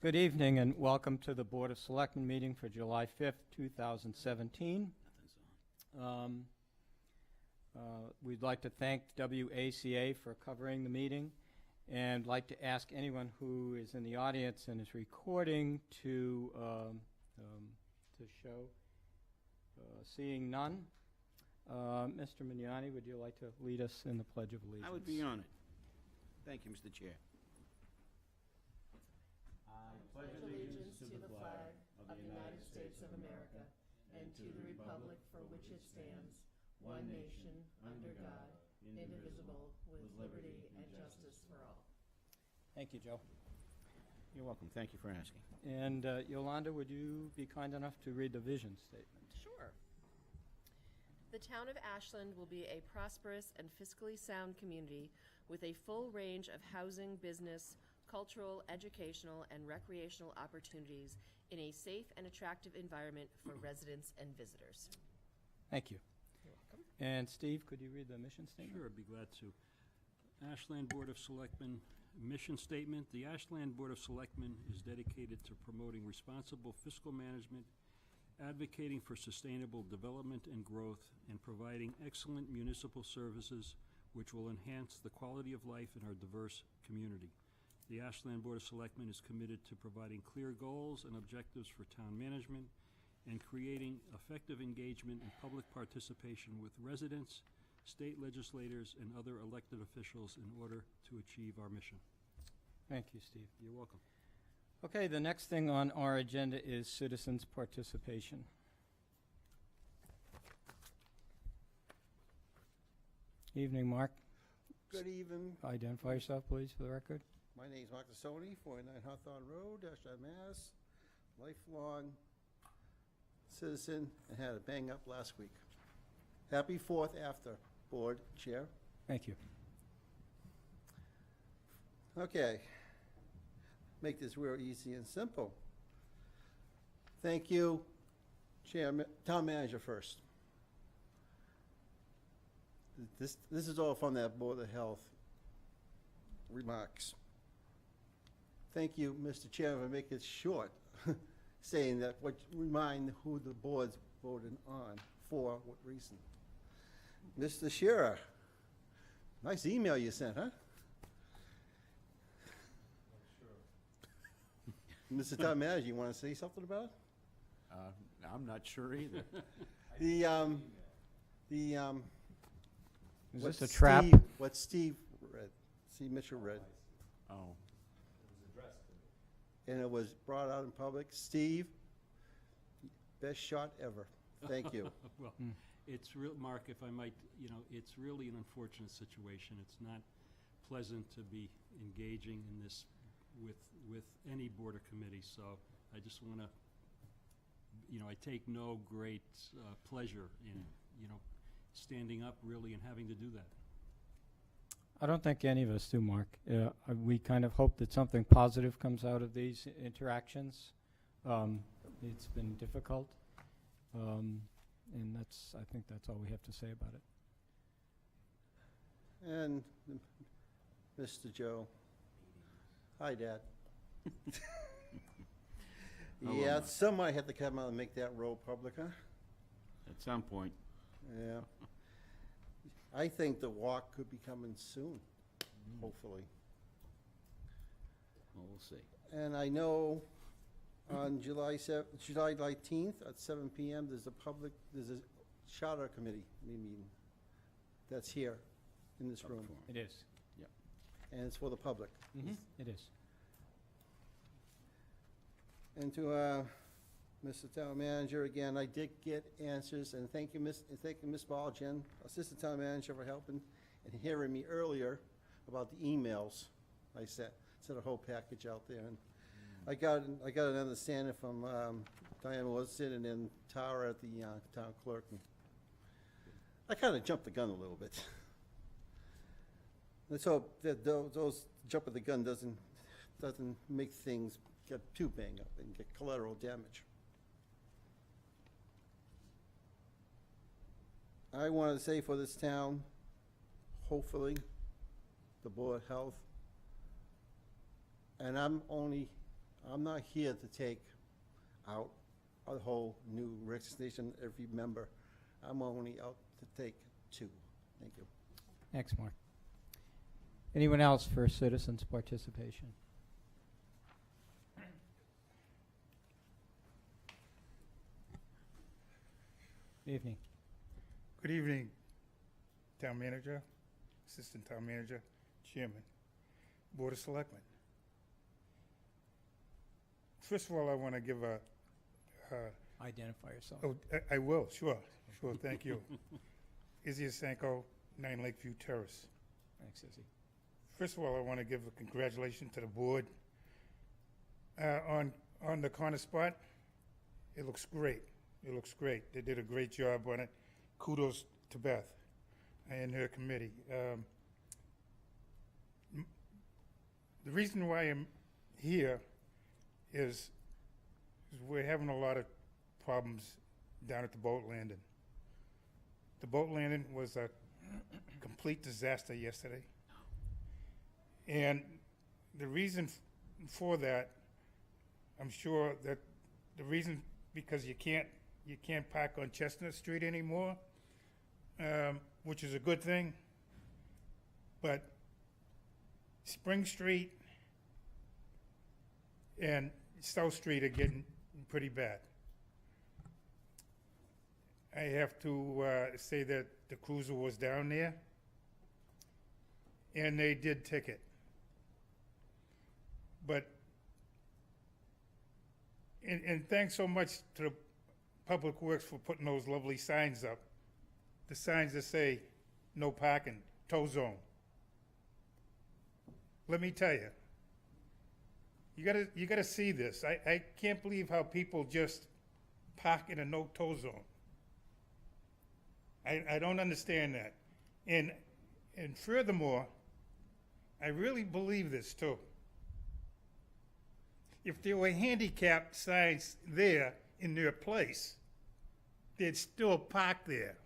Good evening and welcome to the Board of Selectmen meeting for July 5th, 2017. We'd like to thank WACA for covering the meeting and like to ask anyone who is in the audience and is recording to show. Seeing none. Mr. Mignani, would you like to lead us in the Pledge of Allegiance? I would be honored. Thank you, Mr. Chair. I pledge allegiance to the flag of the United States of America and to the republic for which it stands, one nation, under God, indivisible, with liberty and justice for all. Thank you, Joe. You're welcome. Thank you for asking. And Yolanda, would you be kind enough to read the vision statement? Sure. The town of Ashland will be a prosperous and fiscally sound community with a full range of housing, business, cultural, educational, and recreational opportunities in a safe and attractive environment for residents and visitors. Thank you. You're welcome. And Steve, could you read the mission statement? Sure, I'd be glad to. Ashland Board of Selectmen mission statement. The Ashland Board of Selectmen is dedicated to promoting responsible fiscal management, advocating for sustainable development and growth, and providing excellent municipal services which will enhance the quality of life in our diverse community. The Ashland Board of Selectmen is committed to providing clear goals and objectives for town management and creating effective engagement and public participation with residents, state legislators, and other elected officials in order to achieve our mission. Thank you, Steve. You're welcome. Okay, the next thing on our agenda is citizens' participation. Evening, Mark. Good evening. Identify yourself, please, for the record. My name is Mark Tassoni, 49 Hawthorne Road, Ashland, Mass. Lifelong citizen and had a bang up last week. Happy 4th after, Board Chair. Thank you. Okay. Make this real easy and simple. Thank you, Town Manager first. This is all from that Board of Health remarks. Thank you, Mr. Chairman, for making it short, saying that remind who the board's voted on, for what reason. Mr. Shearer, nice email you sent, huh? Mr. Town Manager, you want to say something about it? I'm not sure either. Is what this a trap? What Steve read, Steve Mitchell read, Oh, and it was brought out in public. Steve, best shot ever. Thank you. Well, it's real, Mark, if I might, it's really an unfortunate situation. It's not pleasant to be engaging in this with any board or committee, so I just want to, I take no great pleasure in, standing up really and having to do that. I don't think any of us do, Mark. We kind of hope that something positive comes out of these interactions. It's been difficult, and I think that's all we have to say about it. And Mr. Joe. Hi, Dad. Yeah, somebody had to come out and make that road public, huh? at some point. Yeah. I think the walk could be coming soon, hopefully. Well, we'll see. And I know on July 19th at 7 p.m. there's a charter committee meeting that's here in this room, It is. and it's for the public. It is. And to Mr. Town Manager, again, I did get answers, and thank you, Miss Baljan, Assistant Town Manager, for helping and hearing me earlier about the emails I sent a whole package out there, and I got an understanding from Diane Wilson and then Tara at the town clerk. And I kind of jumped the gun a little bit. Let's hope that those jumping the gun doesn't make things get too banged up and get collateral damage. I want to say for this town, hopefully, the Board of Health, and I'm only I'm not here to take out a whole new registration every member. I'm only out to take 2. Thank you. Thanks, Mark. Anyone else for citizens' participation? Evening. Good evening, Town Manager, Assistant Town Manager, Chairman, Board of Selectmen. First of all, I want to give a, Identify yourself. oh, I will, sure, thank you. Izzy Sanko, 9 Lakeview Terrace. Thanks, Izzy. First of all, I want to give a congratulations to the board on the corner spot. It looks great. It looks great. They did a great job on it. Kudos to Beth and her committee. The reason why I'm here is we're having a lot of problems down at the boat landing. The boat landing was a complete disaster yesterday. And the reason for that, I'm sure that the reason, because you can't park on Chestnut Street anymore, which is a good thing. But Spring Street and South Street are getting pretty bad. I have to say that the cruiser was down there, and they did ticket. But, and thanks so much to the Public Works for putting those lovely signs up. The signs that say, no parking, tow zone. Let me tell you, you gotta see this. I can't believe how people just park in a no tow zone. I don't understand that. And furthermore, I really believe this too. If there were handicap signs there in their place, they'd still park there.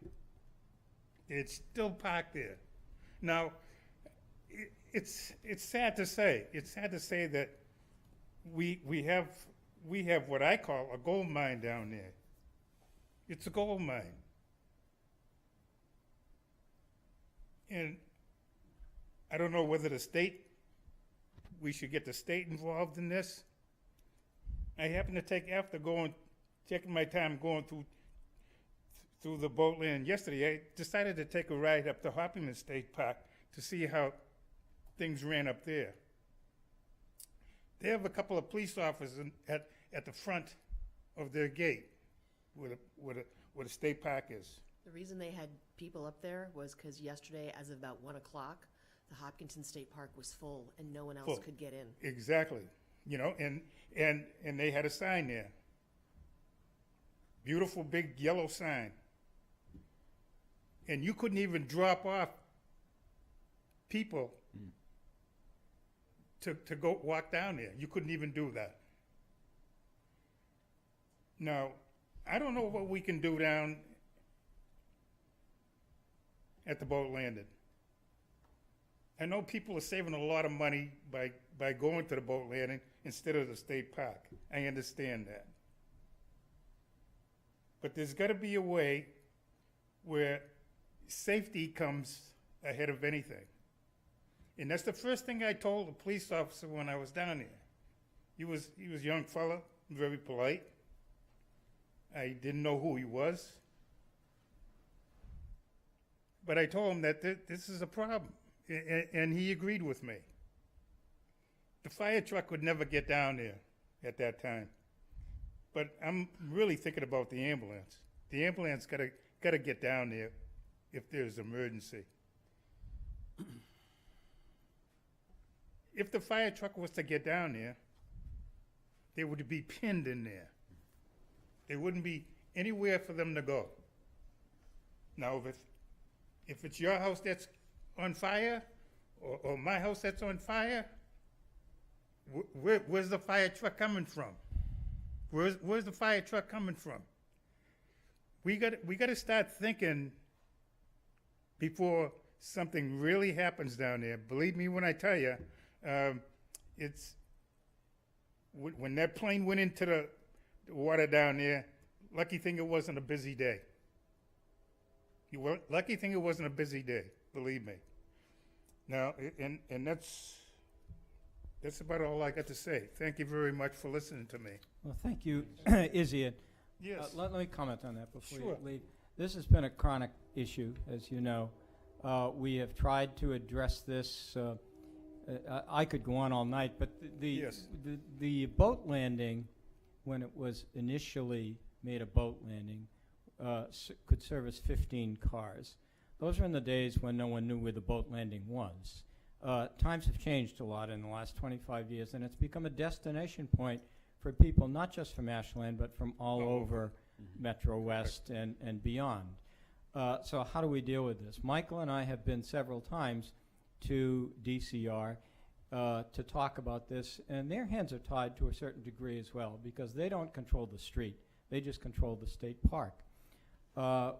They'd still park there. Now, it's sad to say. It's sad to say that we have what I call a gold mine down there. It's a gold mine. And I don't know whether we should get the state involved in this. I happen to checking my time going through the boat land yesterday. I decided to take a ride up to Hoppington State Park to see how things ran up there. They have a couple of police officers at the front of their gate where the state park is. The reason they had people up there was because yesterday, as of about 1 o'clock, the Hopkinton State Park was full and no one else Full. could get in. Exactly. You know, and they had a sign there. Beautiful big yellow sign. And you couldn't even drop off people to go walk down there. You couldn't even do that. Now, I don't know what we can do down at the boat landing. I know people are saving a lot of money by going to the boat landing instead of the state park. I understand that. But there's got to be a way where safety comes ahead of anything. And that's the first thing I told the police officer when I was down there. He was a young fella, very polite. I didn't know who he was. But I told him that this is a problem, and he agreed with me. The fire truck would never get down there at that time. But I'm really thinking about the ambulance. The ambulance gotta get down there if there's emergency. If the fire truck was to get down there, they would be pinned in there. There wouldn't be anywhere for them to go. Now, if it's your house that's on fire, or my house that's on fire, where's the fire truck coming from? Where's the fire truck coming from? We got to start thinking before something really happens down there. Believe me when I tell you, when that plane went into the water down there, lucky thing it wasn't a busy day. Lucky thing it wasn't a busy day, believe me. Now, and that's about all I got to say. Thank you very much for listening to me. Well, thank you, Izzy. Yes. Let me comment on that before Sure. you leave. This has been a chronic issue, as you know. We have tried to address this. I could go on all night, but Yes. the boat landing, when it was initially made a boat landing, could service 15 cars. Those were in the days when no one knew where the boat landing was. Times have changed a lot in the last 25 years, and it's become a destination point for people, not just from Ashland, but from all over Metro West and beyond. So how do we deal with this? Michael and I have been several times to DCR to talk about this, and their hands are tied to a certain degree as well, because they don't control the street. They just control the state park.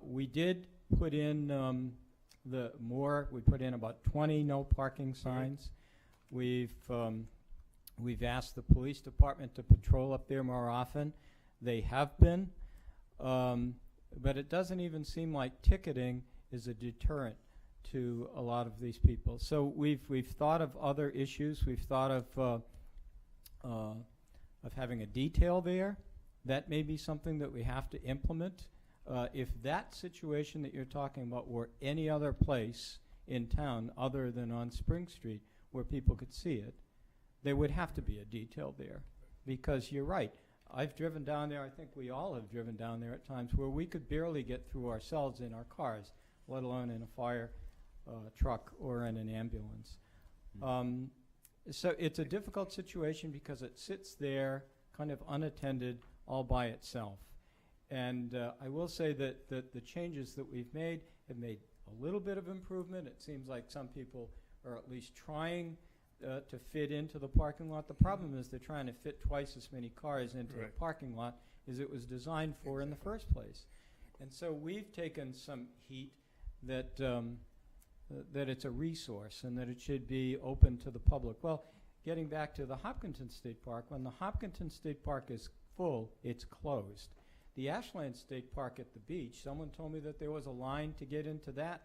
We did put in we put in about 20 no parking signs. We've asked the police department to patrol up there more often. They have been, but it doesn't even seem like ticketing is a deterrent to a lot of these people. So we've thought of other issues. We've thought of having a detail there. That may be something that we have to implement. If that situation that you're talking about were any other place in town other than on Spring Street where people could see it, there would have to be a detail there. Because you're right. I've driven down there. I think we all have driven down there at times where we could barely get through ourselves in our cars, let alone in a fire truck or in an ambulance. So it's a difficult situation because it sits there kind of unattended all by itself. And I will say that the changes that we've made have made a little bit of improvement. It seems like some people are at least trying to fit into the parking lot. The problem is they're trying to fit twice as many cars into the parking lot as it was designed for in the first place. And so we've taken some heat that that it's a resource and that it should be open to the public. Well, getting back to the Hopkinton State Park, when the Hopkinton State Park is full, it's closed. The Ashland State Park at the beach, someone told me that there was a line to get into that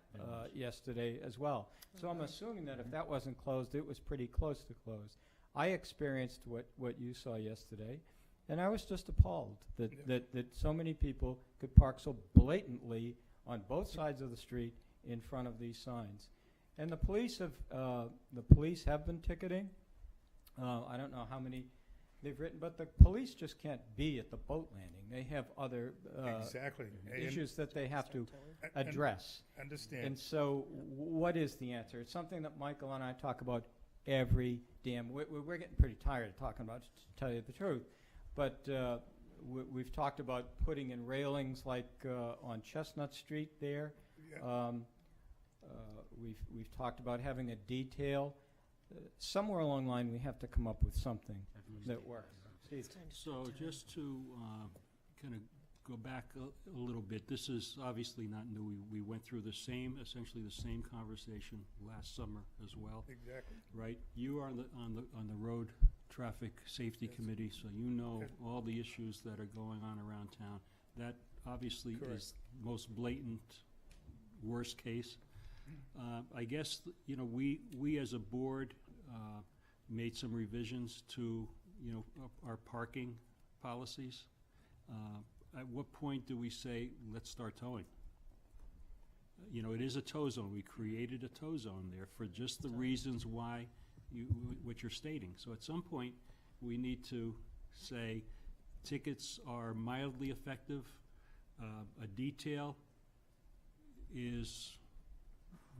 yesterday as well. So I'm assuming that if that wasn't closed, it was pretty close to closed. I experienced what you saw yesterday, and I was just appalled that so many people could park so blatantly on both sides of the street in front of these signs. And the police have been ticketing. I don't know how many they've written, but the police just can't be at the boat landing. They have other Exactly. issues that they have to address. Understand. And so what is the answer? It's something that Michael and I talk about every damn, we're getting pretty tired of talking about it, to tell you the truth. But we've talked about putting in railings like on Chestnut Street there. Yeah. We've talked about having a detail. Somewhere along the line, we have to come up with something that works. Steve? So just to kind of go back a little bit, this is obviously not new. We went through essentially the same conversation last summer as well, Exactly. right? You are on the road traffic safety committee, so you know all the issues that are going on around town. That obviously is most blatant, worst case. I guess we as a board made some revisions to our parking policies. At what point do we say let's start towing? It is a tow zone. We created a tow zone there for just the reasons why what you're stating. So at some point we need to say tickets are mildly effective. A detail is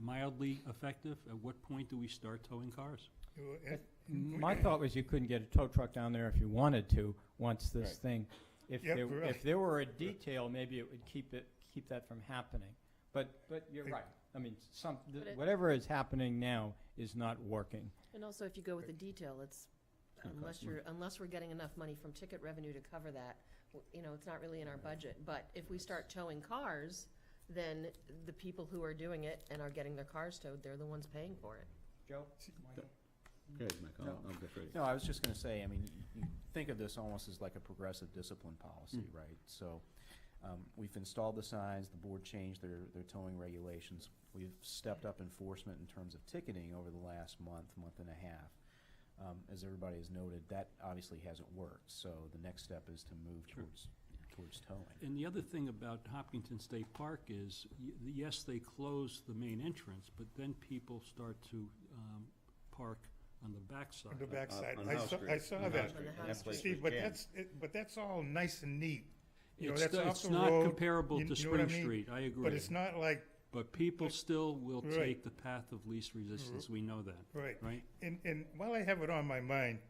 mildly effective. At what point do we start towing cars? My thought was you couldn't get a tow truck down there if you wanted to once this thing. If there were a detail, maybe it would keep that from happening. But you're right. I mean, whatever is happening now is not working. And also, if you go with the detail, it's, unless we're getting enough money from ticket revenue to cover that, it's not really in our budget. But if we start towing cars, then the people who are doing it and are getting their cars towed, they're the ones paying for it. Joe? Go ahead, Mike, I'll defer to you. No, I was just gonna say, I mean, you think of this almost as like a progressive discipline policy, right? So, we've installed the signs, the board changed their towing regulations. We've stepped up enforcement in terms of ticketing over the last month and a half. As everybody has noted, that obviously hasn't worked, so the next step is to move towards towing. And the other thing about Hopkinton State Park is, yes, they close the main entrance, but then people start to park on the backside. On the backside. on I House saw, Street. I saw On that. House Street. On the House That place Steve, was but jammed. but that's all nice and neat. You know, It's that's not- off it's the not road, comparable you- to you know what I Spring mean? Street, I agree. But it's not like, But people still will Right. take the path of least resistance, we know that, right. right? And while I have it on my mind,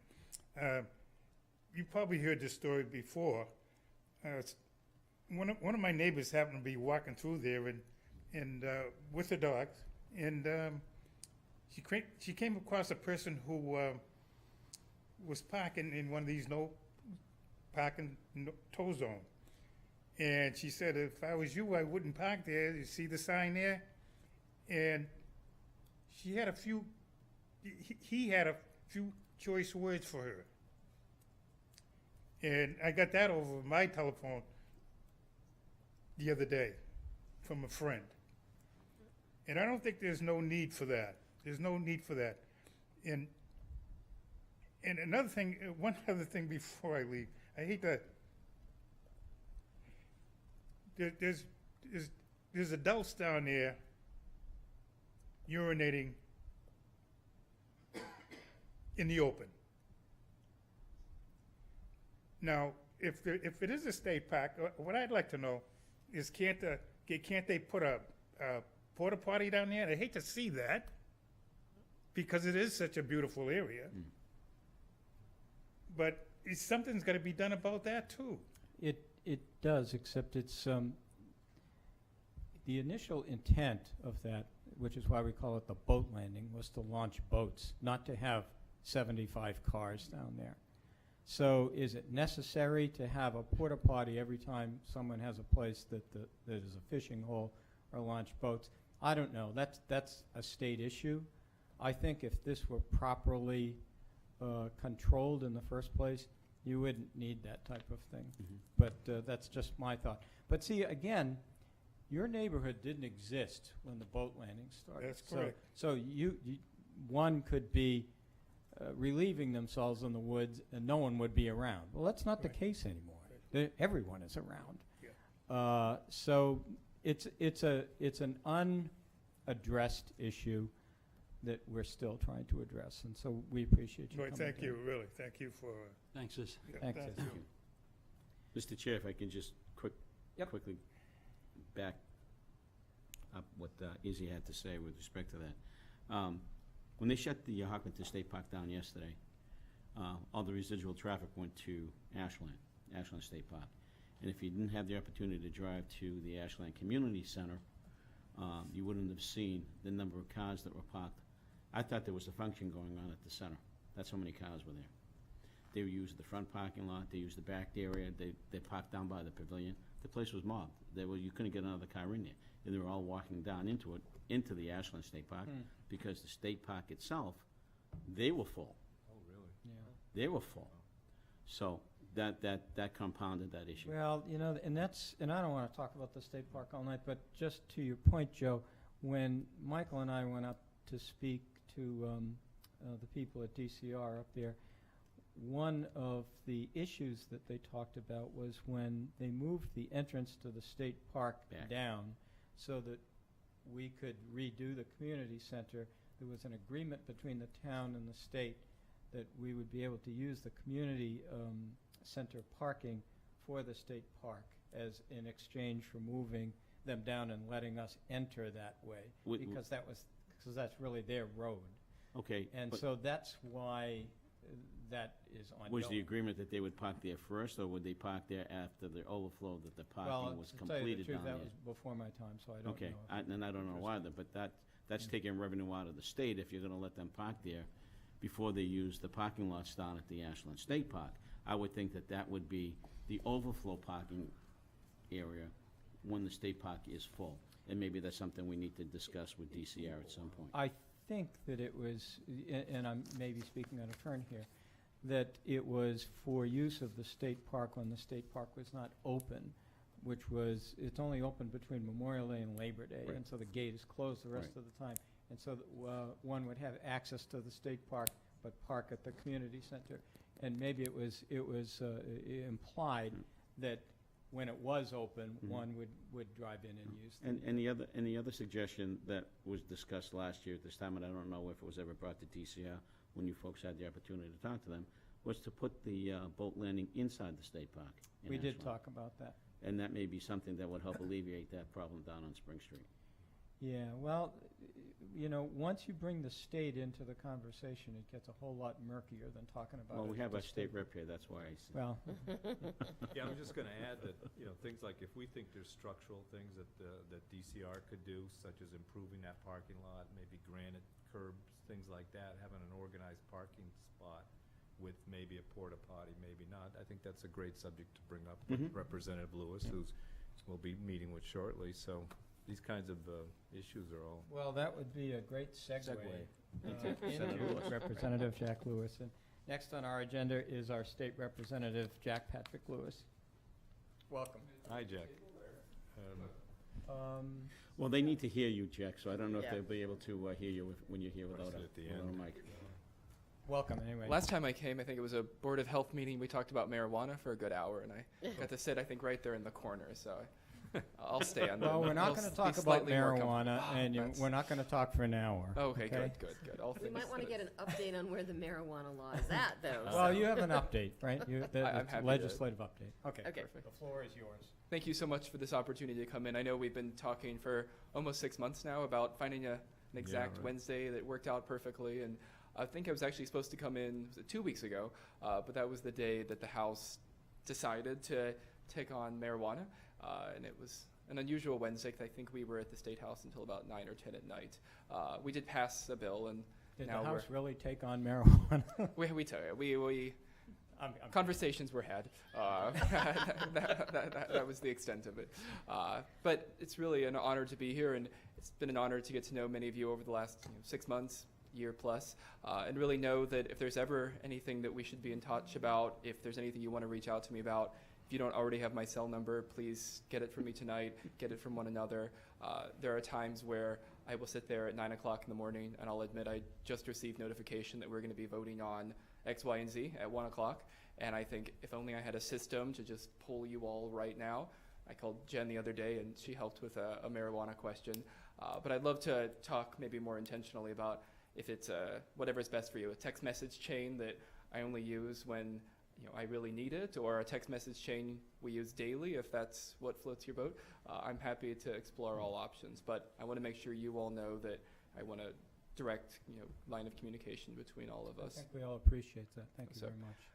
you probably heard this story before. One of my neighbors happened to be walking through there and with the dogs, and she came across a person who was parking in one of these no parking tow zone. And she said, if I was you, I wouldn't park there. You see the sign there? And she had he had a few choice words for her. And I got that over my telephone the other day from a friend. And I don't think there's no need for that. There's no need for that. And another thing, one other thing before I leave, I hate that there's adults down there urinating in the open. Now, if it is a state park, what I'd like to know is can't they put a porta potty down there? I hate to see that because it is such a beautiful area. But something's got to be done about that too. It does, except it's, the initial intent of that, which is why we call it the boat landing, was to launch boats, not to have 75 cars down there. So is it necessary to have a porta potty every time someone has a place that is a fishing hole or launch boats? I don't know. That's a state issue. I think if this were properly controlled in the first place, you wouldn't need that type of thing. But that's just my thought. But see, again, your neighborhood didn't exist when the boat landing started. That's correct. So one could be relieving themselves in the woods and no one would be around. Well, that's not the case anymore. Everyone is around. Yeah. So it's an unaddressed issue that we're still trying to address, and so we appreciate you Right, coming. thank you, really. Thank you for. Thanks, sis. Thanks, thank Sid. you. Mr. Chair, if I can just Yep. quickly back up what Izzy had to say with respect to that. When they shut the Hopkinton State Park down yesterday, all the residual traffic went to Ashland State Park. And if you didn't have the opportunity to drive to the Ashland Community Center, you wouldn't have seen the number of cars that were parked. I thought there was a function going on at the center. That's how many cars were there. They used the front parking lot, they used the back area, they parked down by the pavilion. The place was mobbed. You couldn't get another car in there. And they were all walking down into the Ashland State Park, because the state park itself, they were full. Oh, really? Yeah. They were full. So that compounded that issue. Well, and I don't want to talk about the state park all night, but just to your point, Joe, when Michael and I went up to speak to the people at DCR up there, one of the issues that they talked about was when they moved the entrance to the state park Back. down so that we could redo the community center, there was an agreement between the town and the state that we would be able to use the community center parking for the state park as in exchange for moving them down and letting us enter that way, because that's really their road. Okay. And but so that's why that is ongoing. was the agreement that they would park there first, or would they park there after the overflow, that the parking was to tell you the completed truth, down that there? was before my time, so I don't know. Okay, and I don't know either, but that's taking revenue out of the state if you're gonna let them park there before they use the parking lots down at the Ashland State Park. I would think that would be the overflow parking area when the state park is full. And maybe that's something we need to discuss with DCR at some point. I think that it was, and I'm maybe speaking out of turn here, that it was for use of the state park when the state park was not open, which was, it's only open between Memorial Day and Labor Day, Right. and so the gate is closed the rest Right. of the time. And so one would have access to the state park, but park at the community center. And maybe it was implied that when it was open, Mhm. one would drive in and use the. And the other suggestion that was discussed last year at this time, and I don't know if it was ever brought to DCR, when you folks had the opportunity to talk to them, was to put the boat landing inside the state park. in We did Ashland. talk about that. And that may be something that would help alleviate that problem down on Spring Street. Yeah, well, once you bring the state into the conversation, it gets a whole lot murkier than talking about it. Well, we at have the our state rep here, that's why I said. Well, Yeah, I'm just gonna add that, things like if we think there's structural things that DCR could do, such as improving that parking lot, maybe granite curbs, things like that, having an organized parking spot with maybe a porta potty, maybe not. I think that's a great subject to bring up with Mhm. Representative Lewis, we'll be meeting with shortly, so these kinds of issues are all. well, that would be a great segue. Segue. Into Representative Jack Lewis. And next on our agenda is our state representative, Jack Patrick Lewis. Welcome. Hi, Jack. Well, they need to hear you, Jack, so I don't know if Yeah. they'll be able to hear you when you're here without Press it at the without a end. mic. Welcome, anyway. Last time I came, I think it was a Board of Health meeting. We talked about marijuana for a good hour, and I got to sit, I think, right there in the corner. So I'll stay on. Well, we're not I'll going to be talk about slightly more marijuana, comfortable. and That's- we're not going to talk for an hour. Okay, good. All We things might want to that- get an update on where the marijuana law is at, though. Well, so- you have an update, right? I'm It's happy a to- legislative update. Okay. Okay. Perfect. The floor is yours. Thank you so much for this opportunity to come in. I know we've been talking for almost 6 months now about finding an exact right. Wednesday that worked out perfectly, and I think I was actually supposed to come in, was it 2 weeks ago, but that was the day that the House decided to take on marijuana, and it was an unusual Wednesday, 'cause I think we were at the State House until about 9 or 10 at night. We did pass a bill, and Did the now House really take on marijuana? we tell you, we I'm conversations were had. That was the extent of it. But it's really an honor to be here, and it's been an honor to get to know many of you over the last 6 months, year plus, and really know that if there's ever anything that we should be in touch about, if there's anything you want to reach out to me about, if you don't already have my cell number, please get it from me tonight, get it from one another. There are times where I will sit there at 9 o'clock in the morning, and I'll admit I just received notification that we're going to be voting on X, Y, and Z at 1 o'clock. And I think if only I had a system to just pull you all right now. I called Jen the other day, and she helped with a marijuana question. But I'd love to talk maybe more intentionally about if it's whatever's best for you, a text message chain that I only use when I really need it, or a text message chain we use daily if that's what floats your boat. I'm happy to explore all options, but I want to make sure you all know that I want a direct line of communication between all of I us. think we all appreciate that. Thank you So- very much.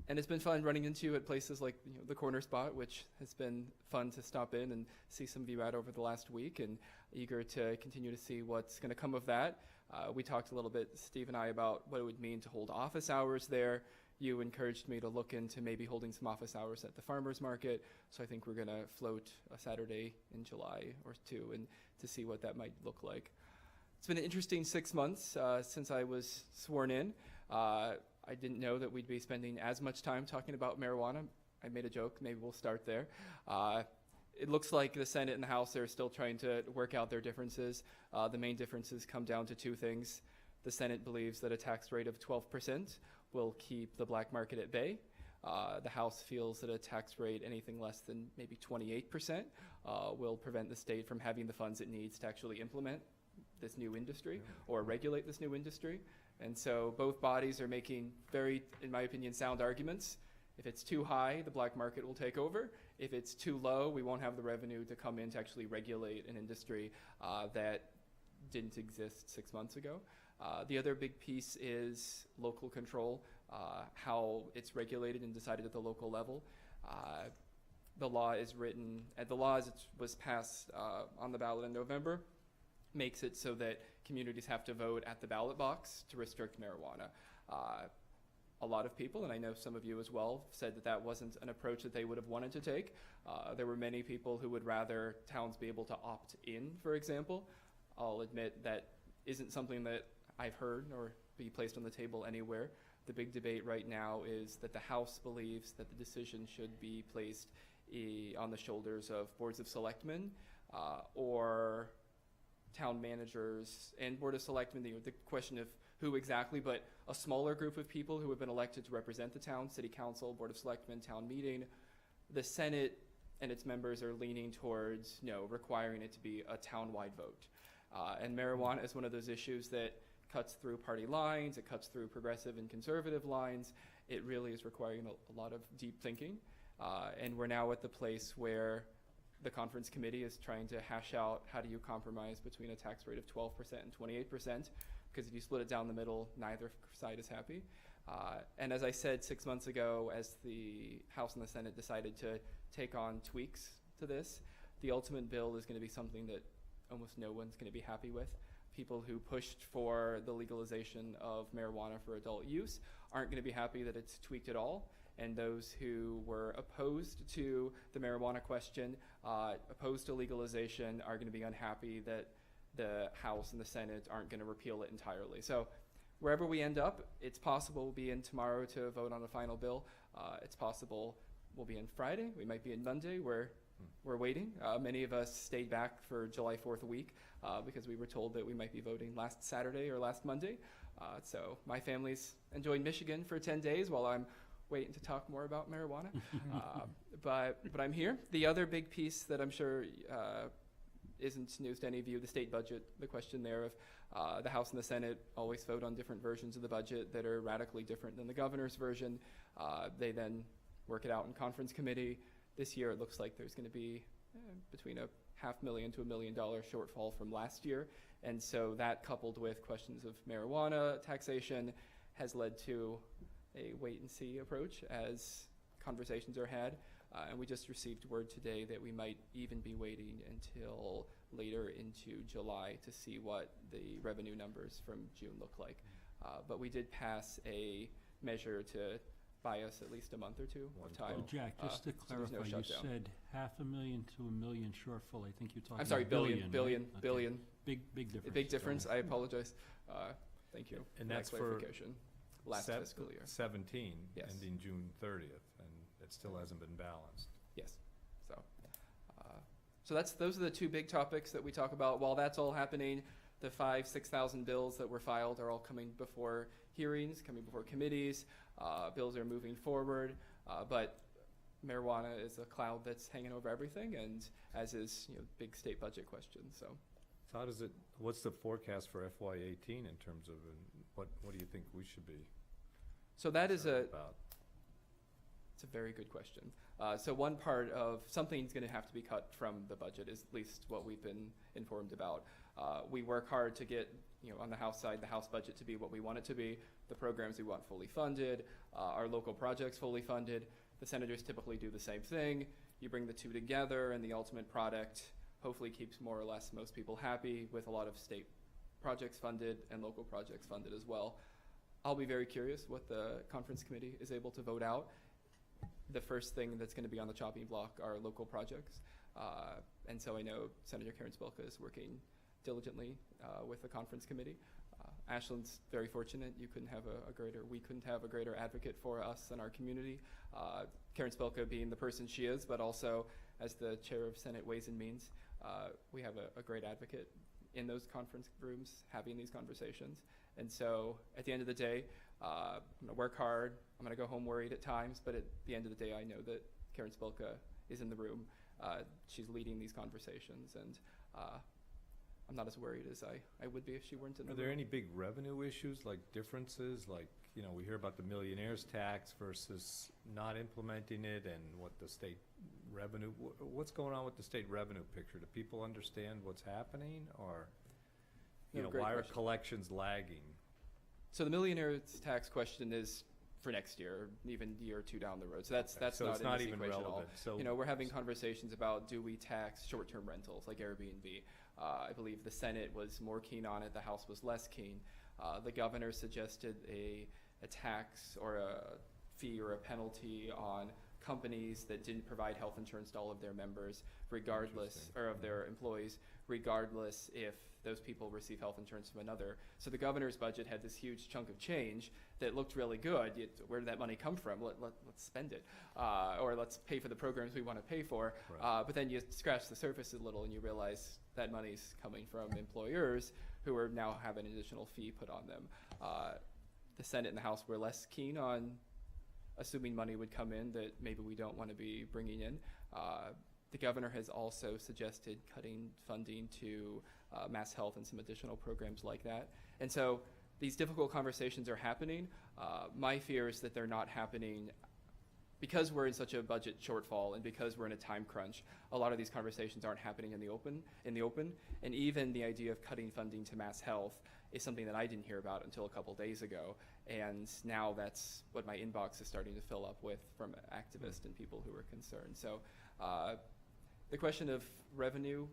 And it's been fun running into you at places like the Corner Spot, which has been fun to stop in and see some of you at over the last week, and eager to continue to see what's going to come of that. We talked a little bit, Steve and I, about what it would mean to hold office hours there. You encouraged me to look into maybe holding some office hours at the farmers market, so I think we're going to float a Saturday in July or two and to see what that might look like. It's been an interesting 6 months since I was sworn in. I didn't know that we'd be spending as much time talking about marijuana. I made a joke, maybe we'll start there. It looks like the Senate and the House are still trying to work out their differences. The main differences come down to two things. The Senate believes that a tax rate of 12% will keep the black market at bay. The House feels that a tax rate anything less than maybe 28% will prevent the state from having the funds it needs to actually implement this new industry or regulate this new industry. And so both bodies are making very, in my opinion, sound arguments. If it's too high, the black market will take over. If it's too low, we won't have the revenue to come in to actually regulate an industry that didn't exist 6 months ago. The other big piece is local control, how it's regulated and decided at the local level. The law is written, the law as it was passed on the ballot in November makes it so that communities have to vote at the ballot box to restrict marijuana. A lot of people, and I know some of you as well, said that that wasn't an approach that they would have wanted to take. There were many people who would rather towns be able to opt in, for example. I'll admit that isn't something that I've heard or be placed on the table anywhere. The big debate right now is that the House believes that the decision should be placed on the shoulders of boards of selectmen or town managers and board of selectmen, the question of who exactly, but a smaller group of people who have been elected to represent the town, city council, board of selectmen, town meeting. The Senate and its members are leaning towards, requiring it to be a town-wide vote. And marijuana is one of those issues that cuts through party lines, it cuts through progressive and conservative lines. It really is requiring a lot of deep thinking. And we're now at the place where the conference committee is trying to hash out how do you compromise between a tax rate of 12% and 28%, because if you split it down the middle, neither side is happy. And as I said 6 months ago, as the House and the Senate decided to take on tweaks to this, the ultimate bill is going to be something that almost no one's going to be happy with. People who pushed for the legalization of marijuana for adult use aren't going to be happy that it's tweaked at all. And those who were opposed to the marijuana question, opposed to legalization, are going to be unhappy that the House and the Senate aren't going to repeal it entirely. So wherever we end up, it's possible we'll be in tomorrow to vote on a final bill. It's possible we'll be in Friday. We might be in Monday. We're waiting. Many of us stayed back for July 4th week because we were told that we might be voting last Saturday or last Monday. So my family's enjoying Michigan for 10 days while I'm waiting to talk more about marijuana. But I'm here. The other big piece that I'm sure isn't news to any of you, the state budget, the question there of the House and the Senate always vote on different versions of the budget that are radically different than the governor's version. They then work it out in conference committee. This year it looks like there's going to be between $500,000 to $1 million shortfall from last year. And so that, coupled with questions of marijuana taxation, has led to a wait-and-see approach as conversations are had. And we just received word today that we might even be waiting until later into July to see what the revenue numbers from June look like. But we did pass a measure to buy us at least a month or two of time. Jack, just to so there's clarify, no you shutdown. said $500,000 to $1 million shortfall. I think you're talking I'm sorry, about billion. right? Billion. Big difference. Big difference. I apologize. Thank you. And for that that's for clarification. Last fiscal year. 17, Yes. ending June 30th, and it still hasn't been balanced. Yes. So those are the two big topics that we talk about. While that's all happening, the 6,000 bills that were filed are all coming before hearings, coming before committees. Bills are moving forward, but marijuana is a cloud that's hanging over everything, and as is big state budget questions. So So what's the forecast for FY18 in terms of, what do you think we should be so that is concerned about? It's a very good question. So one part of something's going to have to be cut from the budget is at least what we've been informed about. We work hard to get, on the House side, the House budget to be what we want it to be, the programs we want fully funded, our local projects fully funded. The senators typically do the same thing. You bring the two together and the ultimate product hopefully keeps more or less most people happy, with a lot of state projects funded and local projects funded as well. I'll be very curious what the conference committee is able to vote out. The first thing that's going to be on the chopping block are local projects. And so I know Senator Karen Spilka is working diligently with the conference committee. Ashland's very fortunate. We couldn't have a greater advocate for us and our community. Karen Spilka being the person she is, but also as the chair of Senate Ways and Means, we have a great advocate in those conference rooms having these conversations. And so at the end of the day, I'm going to work hard. I'm going to go home worried at times, but at the end of the day, I know that Karen Spilka is in the room. She's leading these conversations, and I'm not as worried as I would be if she weren't in the room. Are there any big revenue issues, like differences, like, we hear about the millionaire's tax versus not implementing it, and what the state revenue, what's going on with the state revenue picture? Do people understand what's happening, or, No, great why are question. collections lagging? So the millionaire's tax question is for next year, or even a year or two down the road. So that's So not it's in not this even equation at all. relevant, so. We're having conversations about, do we tax short-term rentals like Airbnb? I believe the Senate was more keen on it, the House was less keen. The governor suggested a tax or a fee or a penalty on companies that didn't provide health insurance to all of their members, regardless, or of their employees, regardless if those people receive health insurance from another. So the governor's budget had this huge chunk of change that looked really good. Where did that money come from? Let's spend it, or let's pay for the programs we want to pay for. Right. But then you scratch the surface a little and you realize that money's coming from employers who are now have an additional fee put on them. The Senate and the House were less keen on assuming money would come in that maybe we don't want to be bringing in. The governor has also suggested cutting funding to Mass Health and some additional programs like that. And so these difficult conversations are happening. My fear is that they're not happening because we're in such a budget shortfall and because we're in a time crunch. A lot of these conversations aren't happening in the open. And even the idea of cutting funding to Mass Health is something that I didn't hear about until a couple days ago. And now that's what my inbox is starting to fill up with from activists and people who are concerned. So the question of revenue,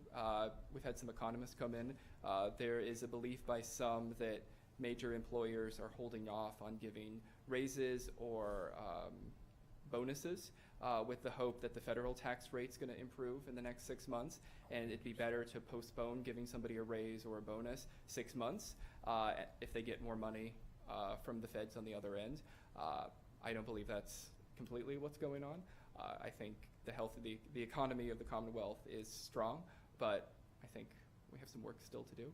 we've had some economists come in. There is a belief by some that major employers are holding off on giving raises or bonuses with the hope that the federal tax rate's going to improve in the next 6 months, and it'd be better to postpone giving somebody a raise or a bonus 6 months if they get more money from the feds on the other end. I don't believe that's completely what's going on. I think the health of the economy of the Commonwealth is strong, but I think we have some work still to do.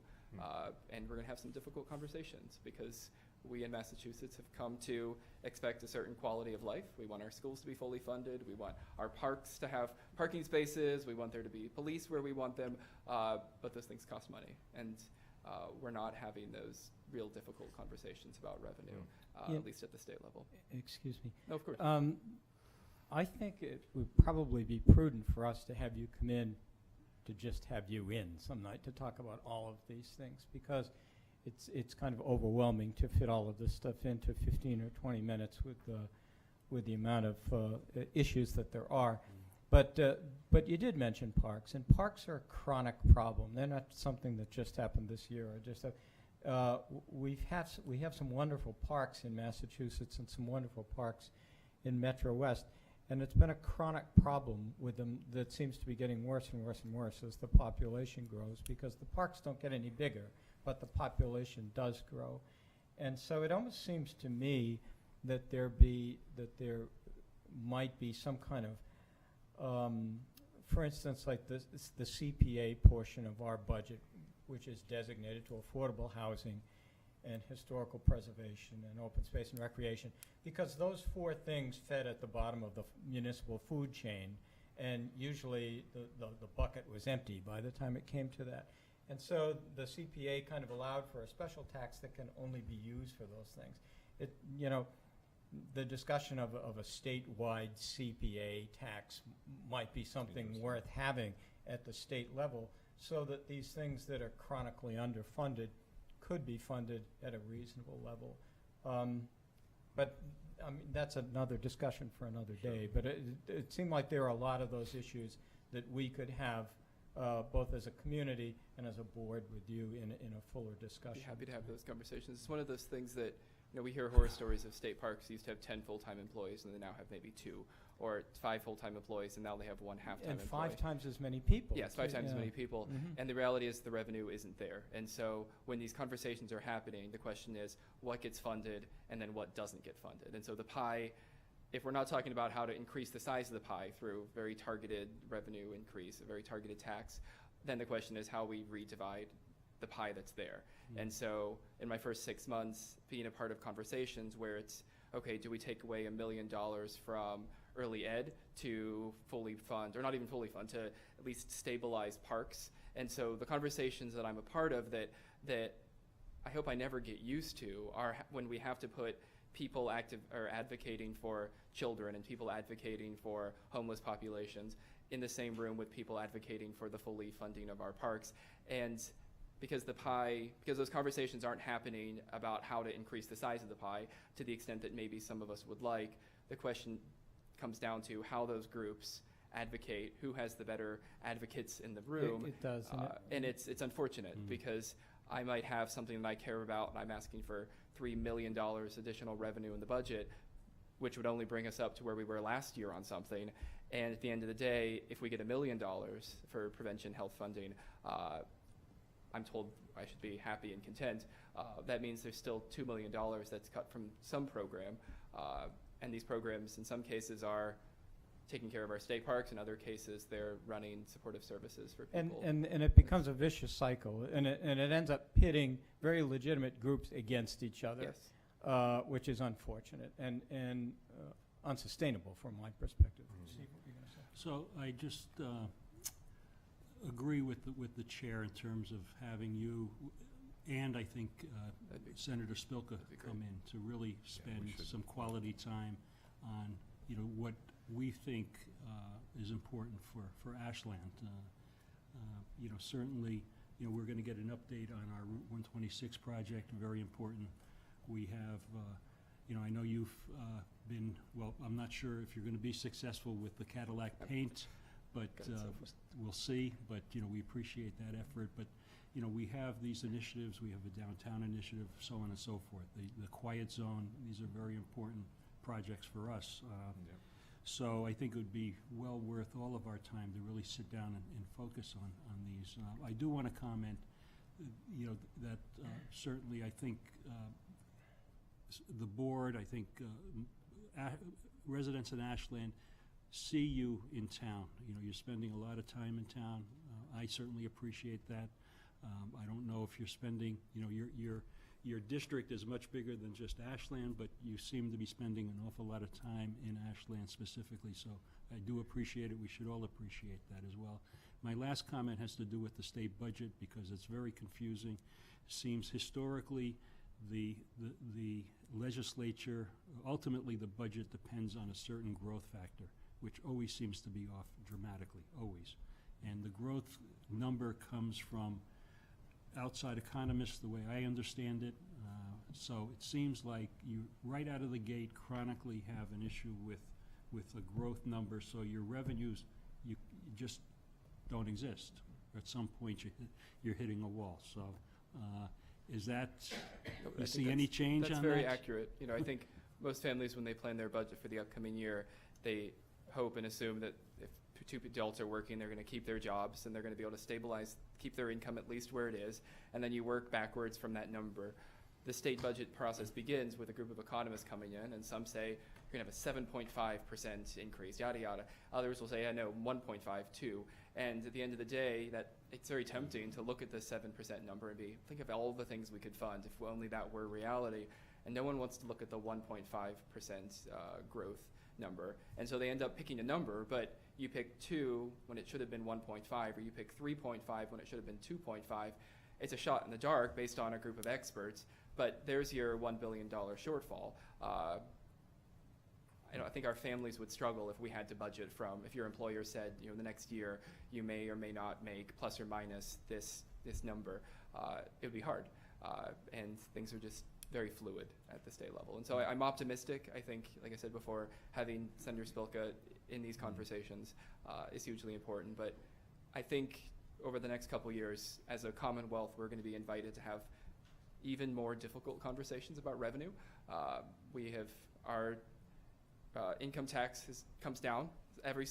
And we're going to have some difficult conversations because we in Massachusetts have come to expect a certain quality of life. We want our schools to be fully funded. We want our parks to have parking spaces. We want there to be police where we want them. But those things cost money. And we're not having those real difficult conversations about revenue, at least at the state level. Excuse me. No, of course. I think it would probably be prudent for us to have you come in, to just have you in some night to talk about all of these things, because it's kind of overwhelming to fit all of this stuff into 15 or 20 minutes with the amount of issues that there are. But you did mention parks, and parks are a chronic problem. They're not something that just happened this year or just we have some wonderful parks in Massachusetts and some wonderful parks in Metro West. And it's been a chronic problem with them that seems to be getting worse and worse and worse as the population grows, because the parks don't get any bigger, but the population does grow. And so it almost seems to me that there might be some kind of, for instance, like the CPA portion of our budget, which is designated to affordable housing and historical preservation and open space and recreation, because those four things fed at the bottom of the municipal food chain, and usually the bucket was empty by the time it came to that. And so the CPA kind of allowed for a special tax that can only be used for those things. The discussion of a statewide CPA tax might be something worth having at the state level, so that these things that are chronically underfunded could be funded at a reasonable level. But I mean, that's another discussion for another day. But it seemed like there are a lot of those issues that we could have both as a community and as a board with you in a fuller discussion. I'd be happy to have those conversations. It's one of those things that, we hear horror stories of state parks used to have 10 full-time employees and they now have maybe 2, or 5 full-time employees and now they have 1 half-time employee. And 5 times as many people. Yes, 5 times as many people. Mm-hmm. And the reality is the revenue isn't there. And so when these conversations are happening, the question is what gets funded and then what doesn't get funded. And so the pie, if we're not talking about how to increase the size of the pie through very targeted revenue increase, a very targeted tax, then the question is how we redivide the pie that's there. And so in my first 6 months, being a part of conversations where it's, okay, do we take away $1 million from early ed to fully fund, or not even fully fund, to at least stabilize parks? And so the conversations that I'm a part of that I hope I never get used to are when we have to put people advocating for children and people advocating for homeless populations in the same room with people advocating for the fully funding of our parks. And because those conversations aren't happening about how to increase the size of the pie to the extent that maybe some of us would like, the question comes down to how those groups advocate, who has the better advocates in the room. It does. And it's unfortunate because I might have something that I care about and I'm asking for $3 million additional revenue in the budget, which would only bring us up to where we were last year on something. And at the end of the day, if we get $1 million for prevention health funding, I'm told I should be happy and content. That means there's still $2 million that's cut from some program. And these programs, in some cases, are taking care of our state parks. In other cases, they're running supportive services for people. And it becomes a vicious cycle, and it ends up pitting very legitimate groups against each other, Yes. which is unfortunate and unsustainable from my perspective. Steve, what were you gonna say? So I just agree with the chair in terms of having you, and I think That'd be- Senator Spilka that'd be great. come in to really spend should. some quality time on, what we think is important for Ashland. Certainly, we're going to get an update on our Route 126 project, very important. We have, I know you've been, well, I'm not sure if you're going to be successful with the Cadillac paint, but Got it so far. we'll see. But, we appreciate that effort. But, we have these initiatives. We have a downtown initiative, so on and so forth. The quiet zone, these are very important projects for us. So I think it would be well worth all of our time to really sit down and focus on these. I do want to comment, that certainly I think the board, I think residents in Ashland see you in town. You're spending a lot of time in town. I certainly appreciate that. I don't know if you're spending, your district is much bigger than just Ashland, but you seem to be spending an awful lot of time in Ashland specifically, so I do appreciate it. We should all appreciate that as well. My last comment has to do with the state budget, because it's very confusing. Seems historically the legislature, ultimately the budget depends on a certain growth factor, which always seems to be off dramatically, always. And the growth number comes from outside economists, the way I understand it. So it seems like you, right out of the gate, chronically have an issue with the growth number, so your revenues, you just don't exist. At some point, you're hitting a wall. So is that, I you think see any change on that? That's very accurate. I think most families, when they plan their budget for the upcoming year, they hope and assume that if two adults are working, they're going to keep their jobs and they're going to be able to stabilize, keep their income at least where it is, and then you work backwards from that number. The state budget process begins with a group of economists coming in, and some say you're going to have a 7.5% increase, yada yada. Others will say, I know, 1.5 too. And at the end of the day, that it's very tempting to look at the 7% number and think of all the things we could fund if only that were reality. And no one wants to look at the 1.5% growth number. And so they end up picking a number, but you pick 2 when it should have been 1.5, or you pick 3.5 when it should have been 2.5. It's a shot in the dark based on a group of experts, but there's your $1 billion shortfall. I think our families would struggle if we had to budget from, if your employer said, the next year you may or may not make plus or minus this number. It would be hard. And things are just very fluid at the state level. And so I'm optimistic. I think, like I said before, having Senator Spilka in these conversations is hugely important. But I think over the next couple years, as a Commonwealth, we're going to be invited to have even more difficult conversations about revenue. We have our income tax comes down every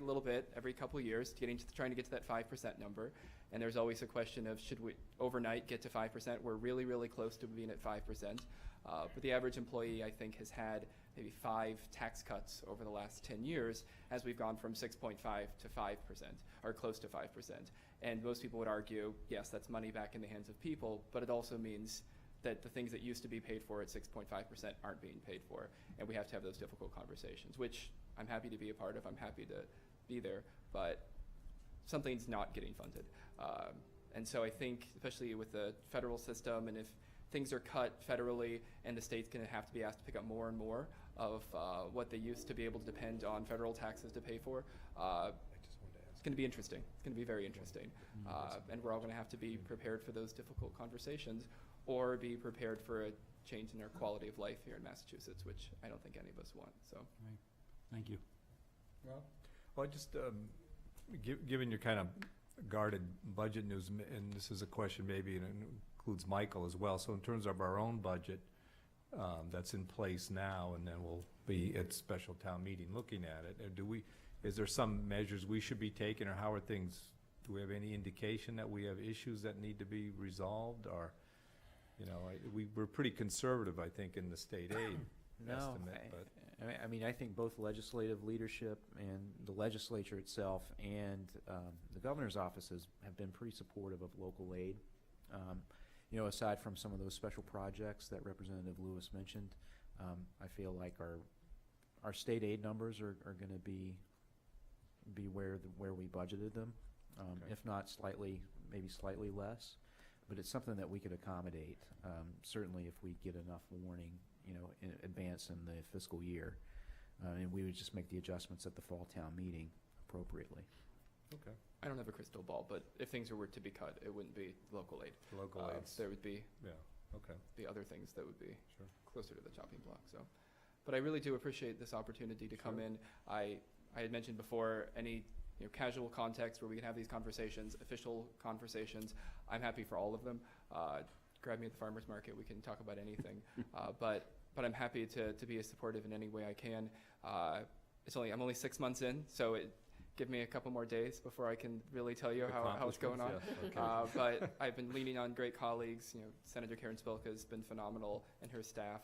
little bit, every couple of years, trying to get to that 5% number. And there's always a question of, should we overnight get to 5%? We're really, really close to being at 5%. But the average employee, I think, has had maybe 5 tax cuts over the last 10 years as we've gone from 6.5 to 5%, or close to 5%. And most people would argue, yes, that's money back in the hands of people, but it also means that the things that used to be paid for at 6.5% aren't being paid for. And we have to have those difficult conversations, which I'm happy to be a part of. I'm happy to be there. But something's not getting funded. And so I think, especially with the federal system, and if things are cut federally and the state's going to have to be asked to pick up more and more of what they used to be able to depend on federal taxes to pay for, it's going to be interesting. It's going to be very interesting. And we're all going to have to be prepared for those difficult conversations, or be prepared for a change in our quality of life here in Massachusetts, which I don't think any of us want. So, Right. Thank you. Rob? Well, just given your kind of guarded budget news, and this is a question maybe, and it includes Michael as well. So in terms of our own budget that's in place now, and then we'll be at special town meeting looking at it, is there some measures we should be taking, or how are things do we have any indication that we have issues that need to be resolved, or, you know, we're pretty conservative, I think, in the state aid No, estimate, but. I mean, I think both legislative leadership and the legislature itself and the governor's offices have been pretty supportive of local aid. You know, aside from some of those special projects that Representative Lewis mentioned, I feel like our state aid numbers are going to be where we budgeted them, Okay. if not maybe slightly less. But it's something that we could accommodate. Certainly, if we get enough warning, you know, in advance in the fiscal year, and we would just make the adjustments at the fall town meeting appropriately. Okay. I don't have a crystal ball, but if things were to be cut, it wouldn't be local aid. Local aids. There would be Yeah, okay. the other things that would be Sure. closer to the chopping block. So, but I really do appreciate this opportunity to come Sure. in. I had mentioned before, any casual context where we can have these conversations, official conversations, I'm happy for all of them. Grab me at the farmer's market, we can talk about anything. But I'm happy to be as supportive in any way I can. I'm only 6 months in, so give me a couple more days before I can really tell you how it's going on. Accomplishments, yes, okay. But I've been leaning on great colleagues. Senator Karen Spilka has been phenomenal, and her staff.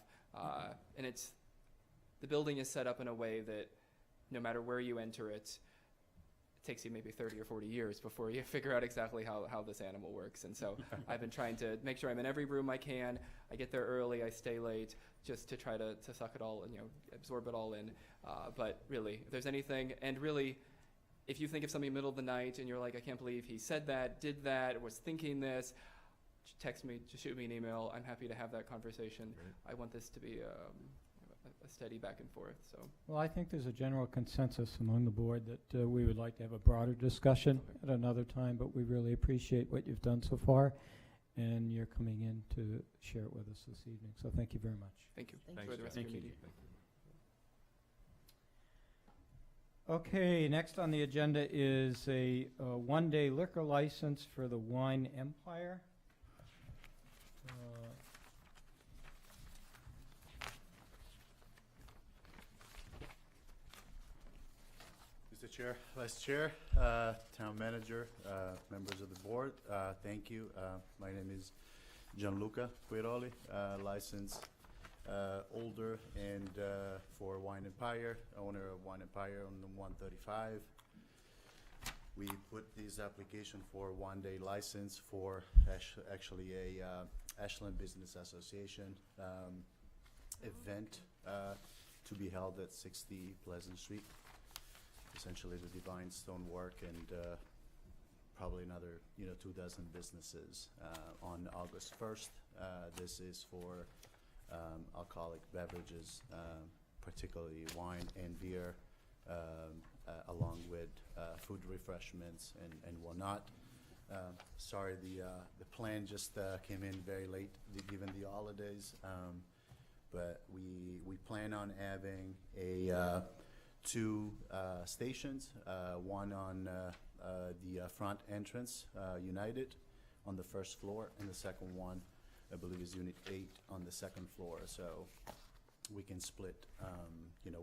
And the building is set up in a way that no matter where you enter it takes you maybe 30 or 40 years before you figure out exactly how this animal works. And so I've been trying to make sure I'm in every room I can. I get there early, I stay late, just to try to suck it all and absorb it all in. But really, if there's anything, and really, if you think of something in the middle of the night and you're like, I can't believe he said that, did that, was thinking this, text me, just shoot me an email. I'm happy to have that conversation. Great. I want this to be a steady back and forth. So Well, I think there's a general consensus among the board that we would like to have a broader discussion at another time, but we really appreciate what you've done so far, and you're coming in to share it with us this evening. So thank you very much. thank you. Thank Enjoy you. the rest Thank of you. your meeting. Thank you. Okay, next on the agenda is a one-day liquor license for the Wine Empire. Mr. Chair, Vice Chair, Town Manager, members of the board, thank you. My name is Gianluca Quiroli, licensed holder and for Wine Empire, owner of Wine Empire on the 135. We put this application for one-day license for actually a Ashland Business Association event to be held at 60 Pleasant Street. Essentially the Divine Stonework and probably another 24 businesses on August 1st. This is for alcoholic beverages, particularly wine and beer, along with food refreshments and whatnot. Sorry, the plan just came in very late given the holidays, but we plan on having a two stations, one on the front entrance, United, on the first floor, and the second one, I believe, is Unit 8 on the second floor. So we can split,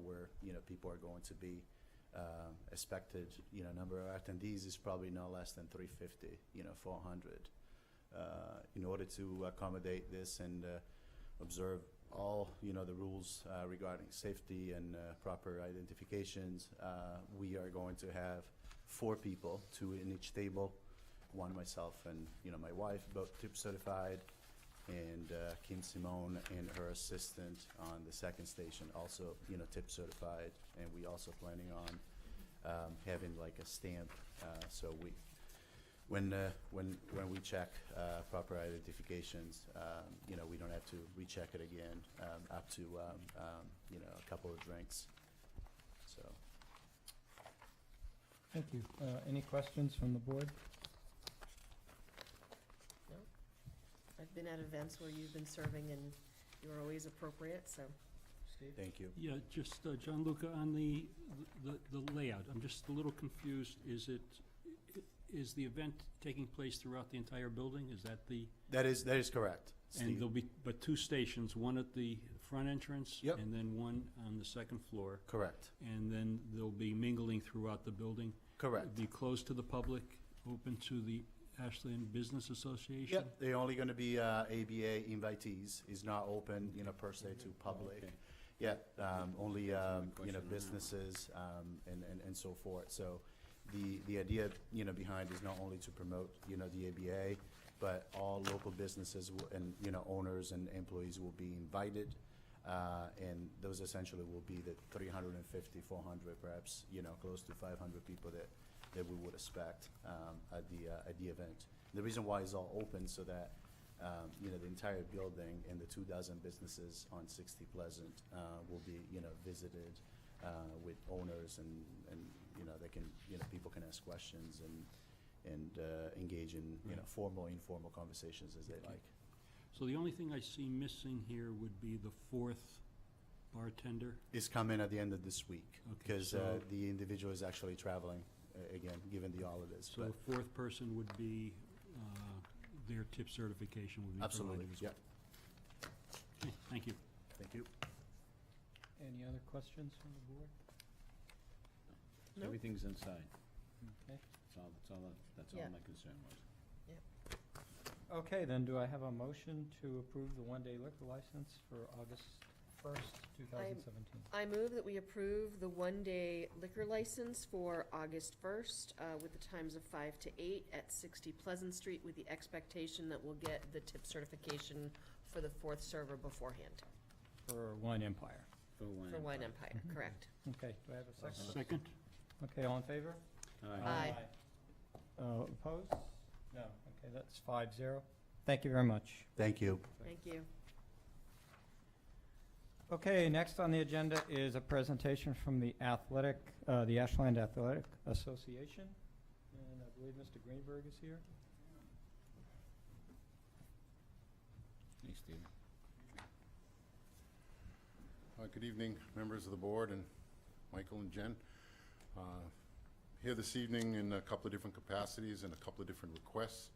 where people are going to be. Expected, number of attendees is probably no less than 350, 400. In order to accommodate this and observe all the rules regarding safety and proper identifications, we are going to have 4 people, 2 in each table, one myself and my wife, both tip certified, and Kim Simone and her assistant on the second station, also tip certified, and we also planning on having like a stamp, so when we check proper identifications, we don't have to recheck it again up to a couple of drinks. So Thank you. Any questions from the board? No? I've been at events where you've been serving and you're always appropriate, so. Steve? thank you. Yeah, just Gianluca, on the layout, I'm just a little confused. Is the event taking place throughout the entire building? Is that the? That is correct, And Steve. there'll be, but 2 stations, one at the front entrance? Yep. And then one on the second floor? Correct. And then they'll be mingling throughout the building? Correct. Be closed to the public open to the Ashland Business Association? Yep, they're only gonna be ABA invitees. It's not open, per se to public. Okay. Yeah, only, question on that. businesses, and so forth. So the idea, behind is not only to promote, the ABA, but all local businesses and, owners and employees will be invited. And those essentially will be the 350, 400, perhaps, close to 500 people that we would expect at the event. The reason why it's all open so that the entire building and the 2,000 businesses on 60 Pleasant will be visited with owners and they can people can ask questions and engage in formal, informal conversations as they like. So the only thing I see missing here would be the fourth bartender. It's coming at the end of this week Okay, because so- the individual is actually traveling again, given the holidays. So the fourth person would be, their tip certification would be Absolutely, provided as yep. well. Okay, thank you. Thank you. Any other questions from the board? No. Everything's inside. Okay. That's Yeah. all my concern was. Okay, then do I have a motion to approve the one-day liquor license for August 1st, 2017? I move that we approve the one-day liquor license for August 1st with the times of 5 to 8 at 60 Pleasant Street with the expectation that we'll get the tip certification for the fourth server beforehand. For Wine Empire. For Wine For Wine Empire. Empire, correct. Okay, do I have a second? Second? Okay, all in favor? Aye. Opposed? No, okay, that's 5-0. Thank you very much. Thank you. Thank you. Okay, next on the agenda is a presentation from the Ashland Athletic Association. And I believe Mr. Greenberg is here. Hey, Steve. Good evening, members of the board and Michael and Jen. Here this evening in a couple of different capacities and a couple of different requests.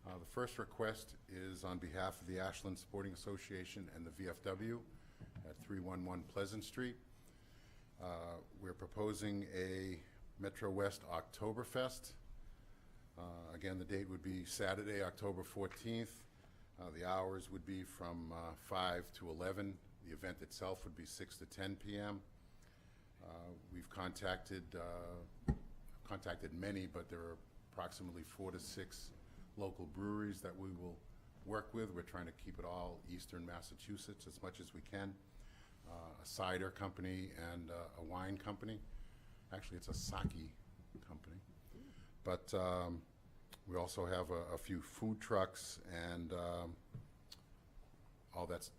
The first request is on behalf of the Ashland Sporting Association and the VFW at 311 Pleasant Street. We're proposing a Metro West Oktoberfest. Again, the date would be Saturday, October 14th. The hours would be from 5 to 11. The event itself would be 6 to 10 p.m. We've contacted many, but there are approximately 4 to 6 local breweries that we will work with. We're trying to keep it all eastern Massachusetts as much as we can. A cider company and a wine company. Actually, it's a sake company. But we also have a few food trucks and all that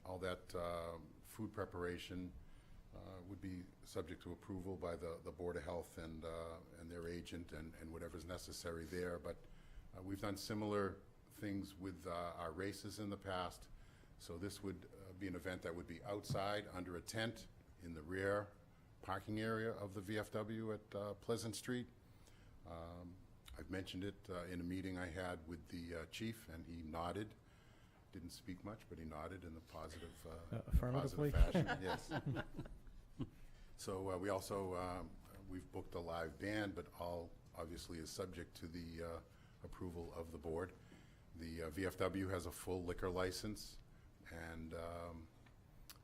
food preparation would be subject to approval by the Board of Health and their agent and whatever's necessary there. But we've done similar things with our races in the past. So this would be an event that would be outside under a tent in the rear parking area of the VFW at Pleasant Street. I've mentioned it in a meeting I had with the chief, and he nodded. Didn't speak much, but he nodded in a positive, Affirmatively? positive fashion. Yes. So we also we've booked a live band, but all obviously is subject to the approval of the board. The VFW has a full liquor license, and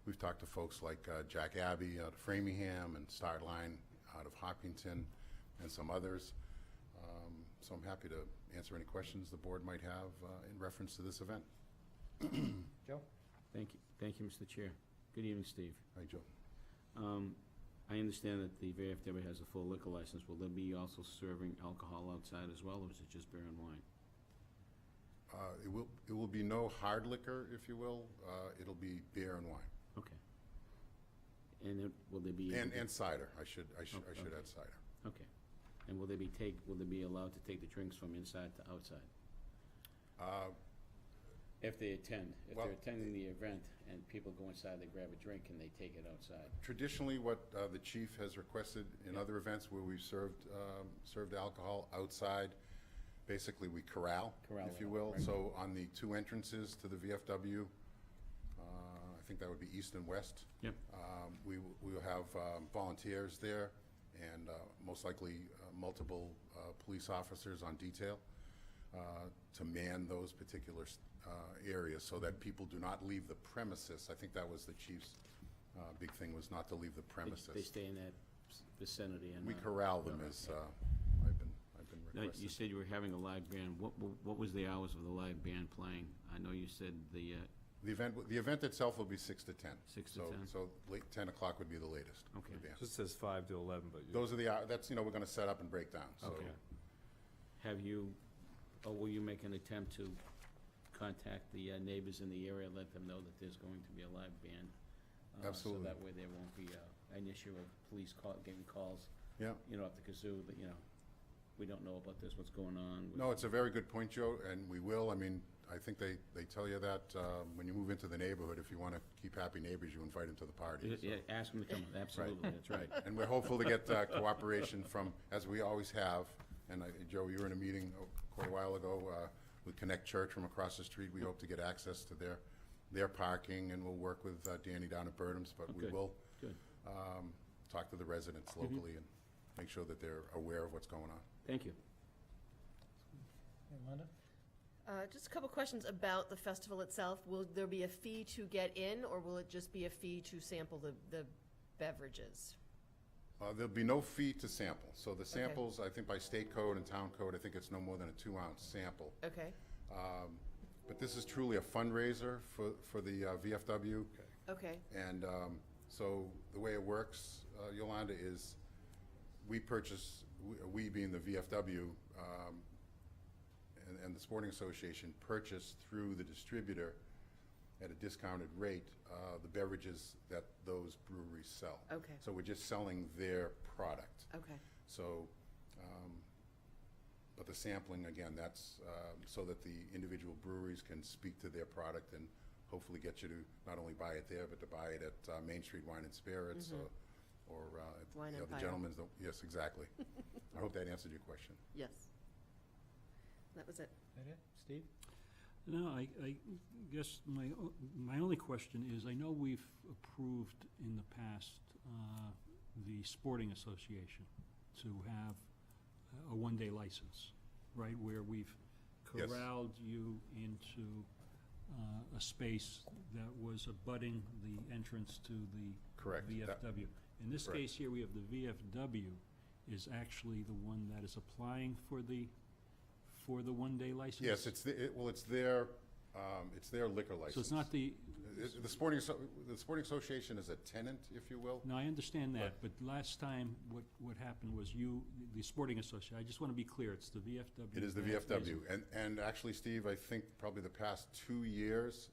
we've talked to folks like Jack Abbey out of Framingham and Starline out of Hopkinton and some others. So I'm happy to answer any questions the board might have in reference to this event. Joe? Thank you, Mr. Chair. Good evening, Steve. Hi, Joe. I understand that the VFW has a full liquor license. Will they be also serving alcohol outside as well, or is it just beer and wine? It will be no hard liquor, if you will. It'll be beer and wine. Okay. And will they be... And cider. I should okay. add cider. Okay. And will they be allowed to take the drinks from inside to outside? If they attend, if Well, they're attending the event and people go inside, they grab a drink and they take it outside. Traditionally, what the chief has requested in other events where we've served alcohol outside, basically we corral Corral if you it, will. right. So on the two entrances to the VFW, I think that would be east and west. Yep. We will have volunteers there, and most likely multiple police officers on detail to man those particular areas so that people do not leave the premises. I think that was the chief's big thing, was not to leave the premises. They stay in that vicinity and. We corral them yeah, as yeah. I've been Now, requested. you said you were having a live band. What was the hours of the live band playing? I know you said the, The event itself will be 6 to 10. 6 to So- 10. So late 10 o'clock would be the latest. for Okay. the band. Just says 5 to 11, but you. Those are the, that's, we're gonna set up and break down, so. Okay. Have you, or will you make an attempt to contact the neighbors in the area, let them know that there's going to be a live band? Absolutely. So that way there won't be an issue of police getting calls, Yeah. up the kazoo, that, we don't know about this, what's going on. No, it's a very good point, Joe, and we will. I mean, I think they tell you that when you move into the neighborhood, if you want to keep happy neighbors, you invite them to the party. so. Yeah, ask them to come, absolutely, that's right. And we're hopeful to get cooperation from, as we always have, and Joe, you were in a meeting quite a while ago with Connect Church from across the street. We hope to get access to their parking, and we'll work with Danny down at Burnham's, but we Good, will good. talk to the residents locally and make sure that they're aware of what's going on. Thank you. Hey, Linda? Just a couple questions about the festival itself. Will there be a fee to get in, or will it just be a fee to sample the beverages? There'll be no fee to sample. So the samples, I think by state code and town code, I think it's no more than a 2-ounce sample. Okay, But this is truly a fundraiser for the VFW. okay, And so the way it works, Yolanda, is we purchase, we being the VFW and the Sporting Association, purchase through the distributor at a discounted rate the beverages that those breweries sell. okay, So we're just selling their product. okay. So, but the sampling, again, that's so that the individual breweries can speak to their product and hopefully get you to not only buy it there, but to buy it at Main Street Wine and Spirits or at Wine the other Empire. gentlemen's. Yes, exactly. I hope that answered your question. Yes. That was it. That it? Steve? No, I guess my only question is, I know we've approved in the past the Sporting Association to have a one-day license, right? Where we've Yes. corralled you into a space that was abutting the entrance to the Correct. That- VFW. In this correct. case here, we have the VFW is actually the one that is applying for the one-day license? Yes, it's their liquor license. So it's not the, The Sporting Association is a tenant, if you will. no, I understand that, but last time, what happened was the Sporting Association, I just want to be clear, it's the VFW. It is the that VFW. And actually, Steve, I think probably the past 2 years,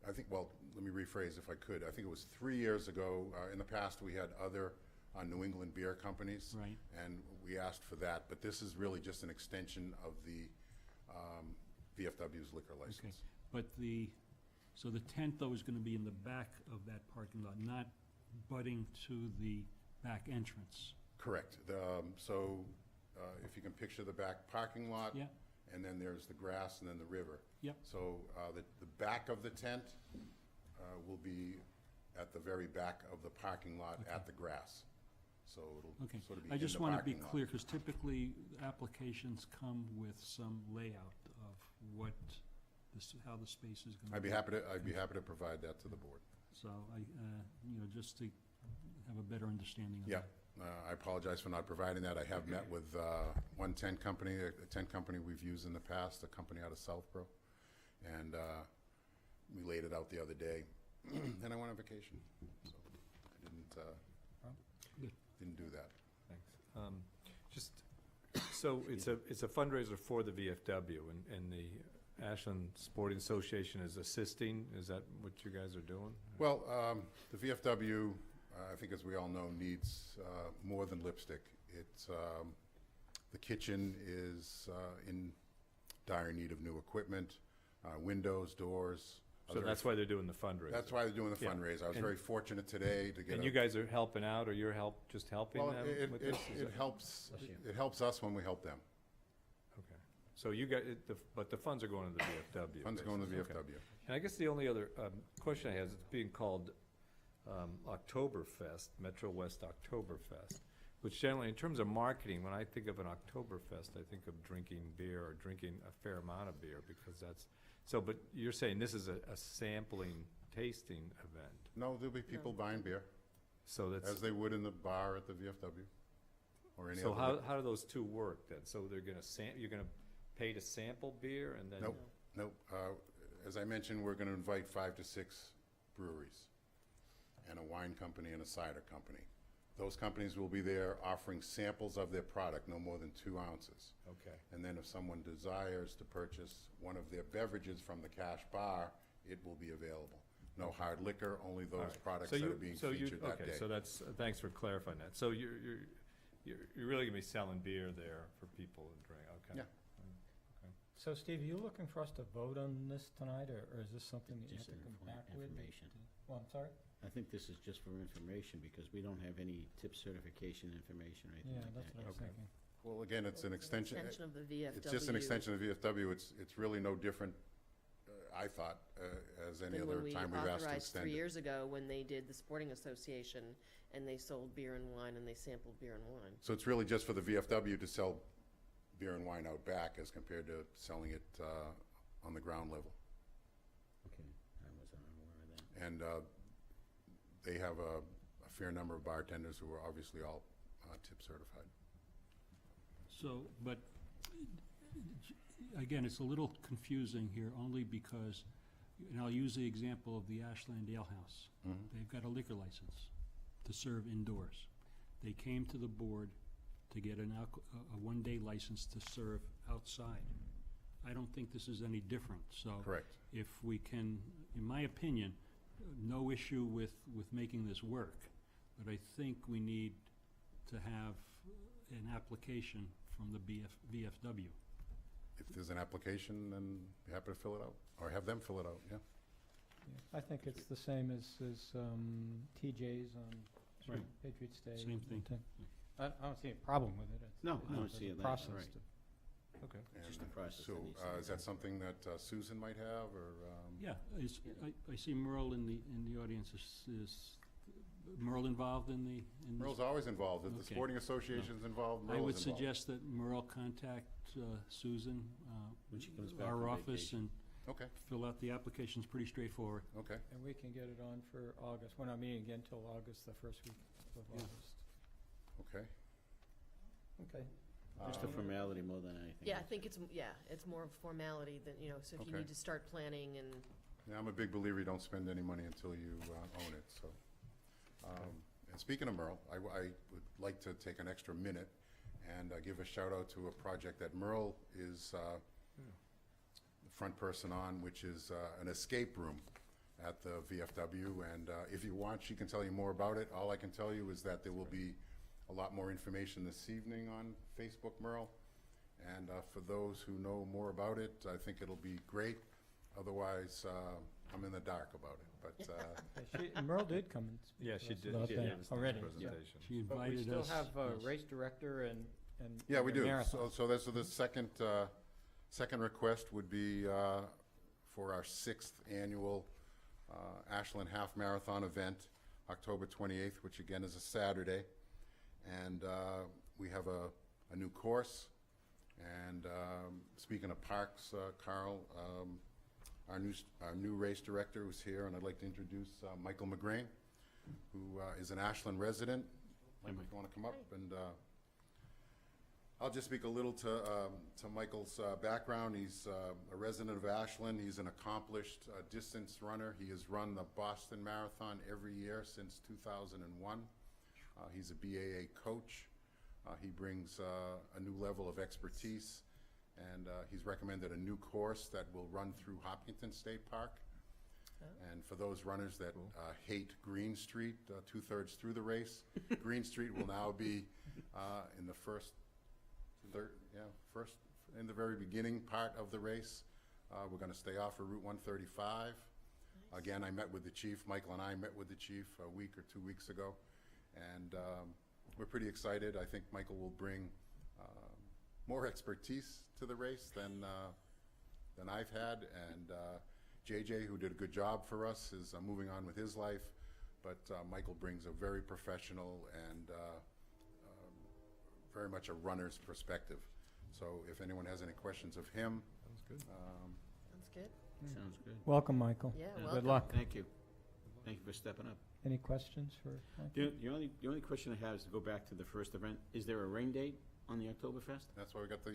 I think, well, let me rephrase if I could. I think it was 3 years ago. In the past, we had other New England beer companies. Right. And we asked for that, but this is really just an extension of the VFW's liquor Okay, license. but so the tent, though, is going to be in the back of that parking lot, not butting to the back entrance? Correct. So if you can picture the back parking lot. Yeah. And then there's the grass and then the river. Yep. So the back of the tent will be at the very back of the parking lot at the grass. So it'll Okay, sort of be I in just the want to be parking lot. clear, because typically, applications come with some layout of how the space is going to be. I'd be happy to provide that to the board. So just to have a better understanding of Yeah, that. I apologize for not providing that. I have met with one tent company, a tent company we've used in the past, a company out of Southborough, and we laid it out the other day, and I went on vacation, so I didn't do that. Thanks. So it's a fundraiser for the VFW, and the Ashland Sporting Association is assisting? Is that what you guys are doing? Well, the VFW, I think as we all know, needs more than lipstick. It's, the kitchen is in dire need of new equipment, windows, doors. So that's why they're doing the fundraiser? That's why they're doing the Yeah. fundraiser. I was And- very fortunate today to get And you guys are helping out, or you're just helping Well, them with this? Is it that- helps us when we help them. Okay. So you got, but the funds are going to the VFW? Funds going to the basically. Okay. VFW. And I guess the only other question I have is it's being called Oktoberfest, Metro West Oktoberfest, which generally, in terms of marketing, when I think of an Oktoberfest, I think of drinking beer or drinking a fair amount of beer, because that's, so, but you're saying this is a sampling, tasting event, No, there'll be people buying beer, so that's. as they would in the bar at the VFW, or any So other. how do those two work then? So they're gonna you're gonna pay to sample beer and then? Nope, nope. As I mentioned, we're gonna invite 5 to 6 breweries, and a wine company and a cider company. Those companies will be there offering samples of their product, no more than 2 ounces. Okay. And then if someone desires to purchase one of their beverages from the cash bar, it will be available. No hard liquor, only All those right. products So that you- are being so you- featured that day. Okay, so that's, thanks for clarifying that. So you're really gonna be selling beer there for people to drink, okay? Yeah. So Steve, are you looking for us to vote on this tonight, or is this something that you have Just to come back with? information. Well, I'm sorry? I think this is just for information, because we don't have any tip certification information or anything Yeah, like that's that. what I was Okay. thinking. Well, again, it's an extension. Extension of the VFW. It's just an extension of VFW. It's really no different, I thought, as any than other when we time we've asked to authorized extend 3 it. years ago, when they did the Sporting Association, and they sold beer and wine, and they sampled beer and wine. So it's really just for the VFW to sell beer and wine out back as compared to selling it on the ground level. Okay, I was unaware of that. And they have a fair number of bartenders who are obviously all tip certified. So, but, again, it's a little confusing here, only because, and I'll use the example of the Ashland Ale House. Mhm. They've got a liquor license to serve indoors. They came to the board to get a one-day license to serve outside. I don't think this is any different, so. Correct. If we can, in my opinion, no issue with making this work, but I think we need to have an application from the VFW. If there's an application, then be happy to fill it out, or have them fill it out, yeah. Yeah, I think it's the same as TJ's on Right. Patriots Day. Same thing. I don't see a problem with it. It's- No, I don't it's a see it that, process right. to- Okay. Just a And process So that needs to be is that done. something that Susan might have, or? Yeah, I see Merle in the audience. Is Merle involved in the? Merle's always involved. If the Okay. sporting association's involved, I Merle's would involved. suggest that Merle contact Susan, When she comes back our from office, vacation. and Okay, fill out the application's pretty straightforward. okay. And we can get it on for August. We're not meeting again till August, the first week of Yeah. August. Okay. Okay. Just a formality more than anything. Yeah, I else. think it's more of a formality than, so if you Okay. need to start planning and, Yeah, I'm a big believer you don't spend any money until you own it, so. And speaking of Merle, I would like to take an extra minute and give a shout out to a project that Merle is the front person on, which is an escape room at the VFW. And if you want, she can tell you more about it. All I can tell you is that there will be a lot more information this evening on Facebook, Merle. And for those who know more about it, I think it'll be great. Otherwise, I'm in the dark about it, but, Merle did come and speak Yeah, to she us did, about she that gave us a already. presentation. She But we invited still us. have a yes. race director and yeah, we a do. marathon. So this is the second request would be for our 6th annual Ashland Half Marathon event, October 28th, which again is a Saturday. And we have a new course. And speaking of parks, Carl, our new race director was here, and I'd like to introduce Michael McGrain, who is an Ashland resident. Michael, if you want to come up, and I'll just speak a little to Michael's background. He's a resident of Ashland. He's an accomplished distance runner. He has run the Boston Marathon every year since 2001. He's a BAA coach. He brings a new level of expertise, and he's recommended a new course that will run through Hopkinton State Park. And for those runners that hate Green Street, 2/3 through the race, Green Street will now be in the first, in the very beginning part of the race. We're going to stay off of Route 135. Again, I met with the chief. Michael and I met with the chief a week or 2 weeks ago, and we're pretty excited. I think Michael will bring more expertise to the race than I've had, and JJ, who did a good job for us, is moving on with his life. but Michael brings a very professional and very much a runner's perspective. So if anyone has any questions of him, Sounds good. Sounds good. Sounds good. Welcome, Michael. Yeah, Good welcome. luck. Thank you. Thank you for stepping up. Any questions for Michael? The only question I have is to go back to the first event. Is there a rain date on the Oktoberfest? that's why we got the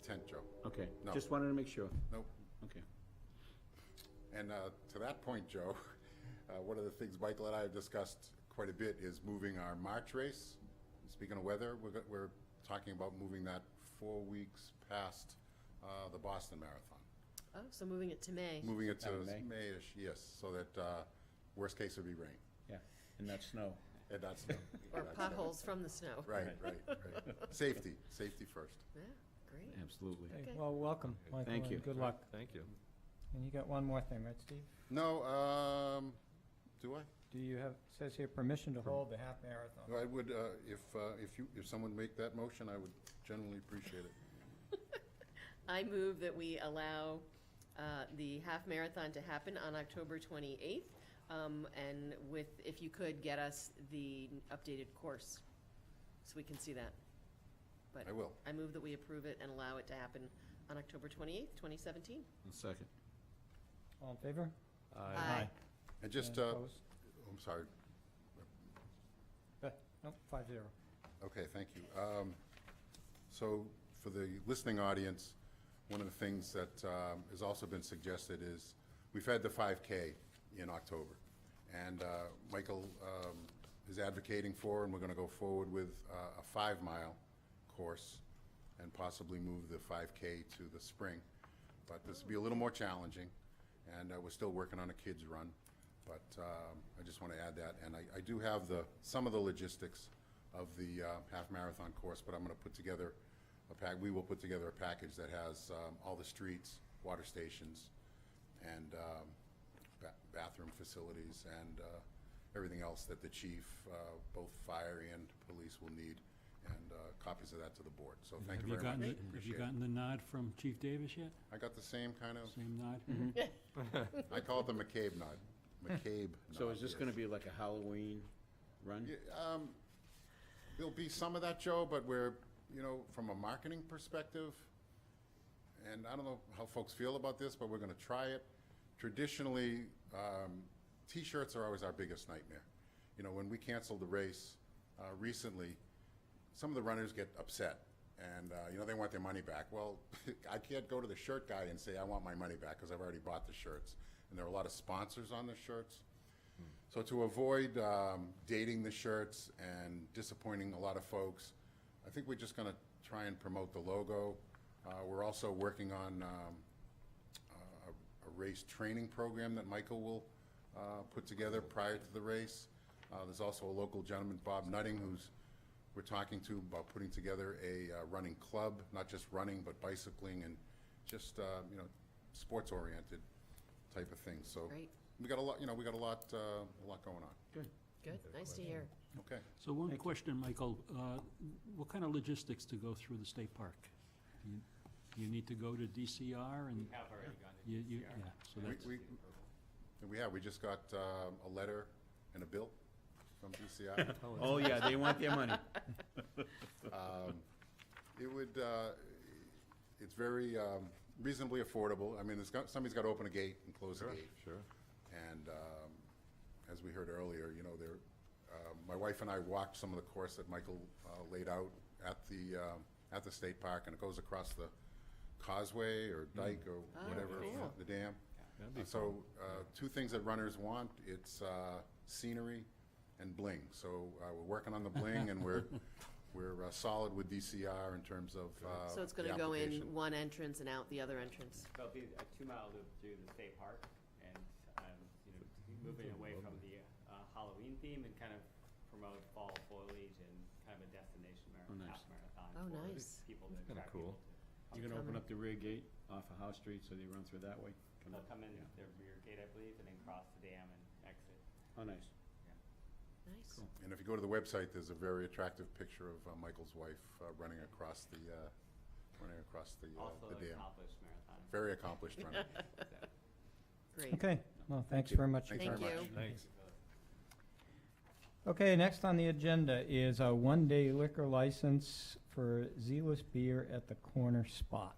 tent, Joe. Okay, No. just wanted to make sure. Nope. Okay. And to that point, Joe, one of the things Michael and I have discussed quite a bit is moving our March race. Speaking of weather, we're talking about moving that 4 weeks past the Boston Marathon. Oh, so moving it to May. Moving it to Out of May? May-ish, yes, so that worst case would be rain. Yeah, and not snow. And that's Or potholes from the snow. Right. Safety first. Yeah, great. Absolutely. Hey, Okay. well, welcome, Michael. Thank you. and Good luck. Thank you. And you got one more thing, right, Steve? No, do I? Do you have, it says here, permission to hold the half marathon? I would, if someone make that motion, I would generally appreciate it. I move that we allow the half marathon to happen on October 28th. And if you could get us the updated course, so we can see that. But I will. I move that we approve it and allow it to happen on October 28th, 2017. Second. All in favor? Aye. And just, And opposed? I'm sorry. Nope, 5-0. Okay, thank you. So for the listening audience, one of the things that has also been suggested is, we've had the 5K in October. And Michael is advocating for, and we're going to go forward with a 5-mile course and possibly move the 5K to the spring. But this will be a little more challenging, and we're still working on a kids' run. But I just want to add that. And I do have some of the logistics of the half-marathon course, but I'm going to put together we will put together a package that has all the streets, water stations, and bathroom facilities, and everything else that the chief, both fire and police, will need, and copies of that to the board. So thank you very much. Have you Appreciate it. gotten the nod from Chief Davis yet? I got the same kind of, Same nod? I call it the McCabe nod. McCabe nod. So is this yes. gonna be like a Halloween run? Yeah, there'll be some of that, Joe, but we're, from a marketing perspective, and I don't know how folks feel about this, but we're gonna try it. Traditionally, T-shirts are always our biggest nightmare. When we canceled the race recently, some of the runners get upset, and they want their money back. Well, I can't go to the shirt guy and say I want my money back because I've already bought the shirts, and there are a lot of sponsors on the shirts. So to avoid dating the shirts and disappointing a lot of folks, I think we're just going to try and promote the logo. We're also working on a race training program that Michael will put together prior to the race. There's also a local gentleman, Bob Nutting, we're talking to about putting together a running club, not just running, but bicycling and just, sports-oriented type of things. So Great. we got a lot, we got a lot going on. Good. Good, nice to hear. Okay. So one question, Michael, what kind of logistics to go through the state park? You need to go to DCR and? Have already gone to Yeah, DCR. so that's, We just got a letter and a bill from DCI. Oh, yeah, they want their money. It's very reasonably affordable. I mean, somebody's got to open a gate and close the gate. Sure. And as we heard earlier, my wife and I walked some of the course that Michael laid out at the state park, and it goes across the causeway or dike or Oh, whatever, cool. the dam. That'd be So two things that runners want, it's scenery and bling. So we're working on the bling, and we're solid with DCR in terms of So it's the gonna go in application. one entrance and out the other entrance. So it'll be a 2-mile loop through the state park, and moving away from the Halloween theme and kind of promote fall foliage and kind of a destination nice. half marathon. Oh, for nice. People to That's kinda attract cool. people to. You're gonna open up the rear gate off of House Street, so they run through that way? They'll come in Yeah. their rear gate, I believe, and then cross the dam and exit. Oh, nice. Nice. Cool. And if you go to the website, there's a very attractive picture of Michael's wife running across the Also the an dam. accomplished marathon. Very accomplished runner. Great. Okay, well, thanks you. very much. Thanks Thank very you. much. Thanks. Okay, next on the agenda is a one-day liquor license for Zealous Beer at the Corner Spot.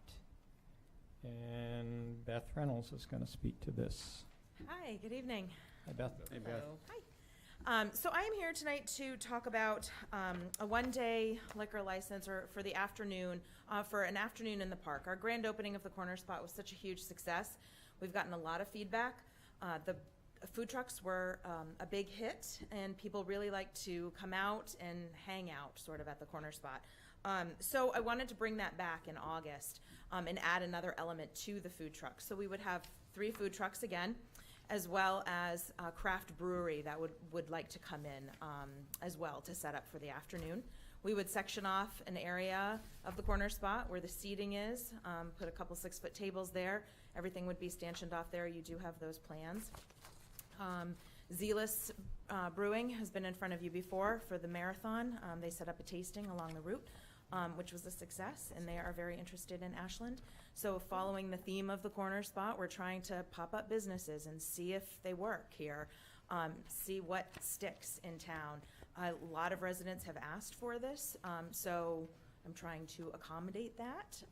And Beth Reynolds is going to speak to this. Hi, good evening. Hi, Beth. Hey, Beth. Hi. So I am here tonight to talk about a one-day liquor license or for the afternoon, for an afternoon in the park. Our grand opening of the Corner Spot was such a huge success. We've gotten a lot of feedback. The food trucks were a big hit, and people really like to come out and hang out sort of at the Corner Spot. So I wanted to bring that back in August and add another element to the food trucks. So we would have 3 food trucks again, as well as a craft brewery that would like to come in as well to set up for the afternoon. We would section off an area of the Corner Spot where the seating is, put a couple 6-foot tables there. Everything would be stanchioned off there. You do have those plans. Zealous Brewing has been in front of you before for the marathon. They set up a tasting along the route, which was a success, and they are very interested in Ashland. So following the theme of the Corner Spot, we're trying to pop up businesses and see if they work here, see what sticks in town. A lot of residents have asked for this, so I'm trying to accommodate that,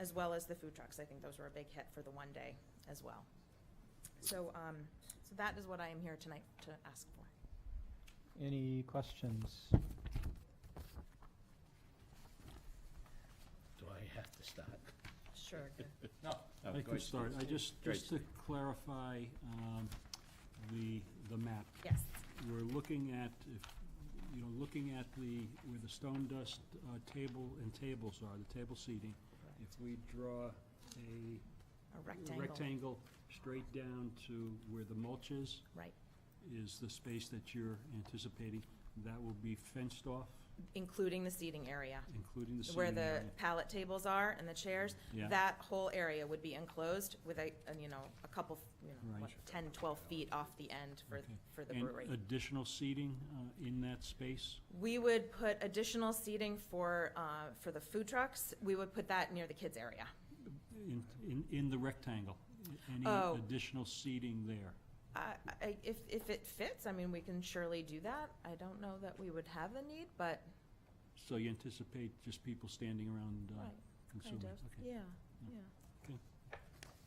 as well as the food trucks. I think those were a big hit for the one day as well. So, so that is what I am here tonight to ask for. Any questions? Do I have to start? Sure. No. I can start. I just to clarify the map. Yes. We're looking at, looking at where the stone dust tables are, the table seating. If we draw A a rectangle straight down to where the mulch is. Right. Is the space that you're anticipating, that will be fenced off, Including the seating area. including the seating Where the area? pallet tables are and the chairs, Yeah. that whole area would be enclosed with a couple, Right. 10, 12 feet off the end Okay. for the And brewery. additional seating in that space? We would put additional seating for the food trucks. We would put that near the kids area. In the rectangle? Any Oh. additional seating there? If it fits, I mean, we can surely do that. I don't know that we would have the need, but, So you anticipate just people standing around right, consuming? kind of, Okay. yeah, Yeah. yeah. Okay.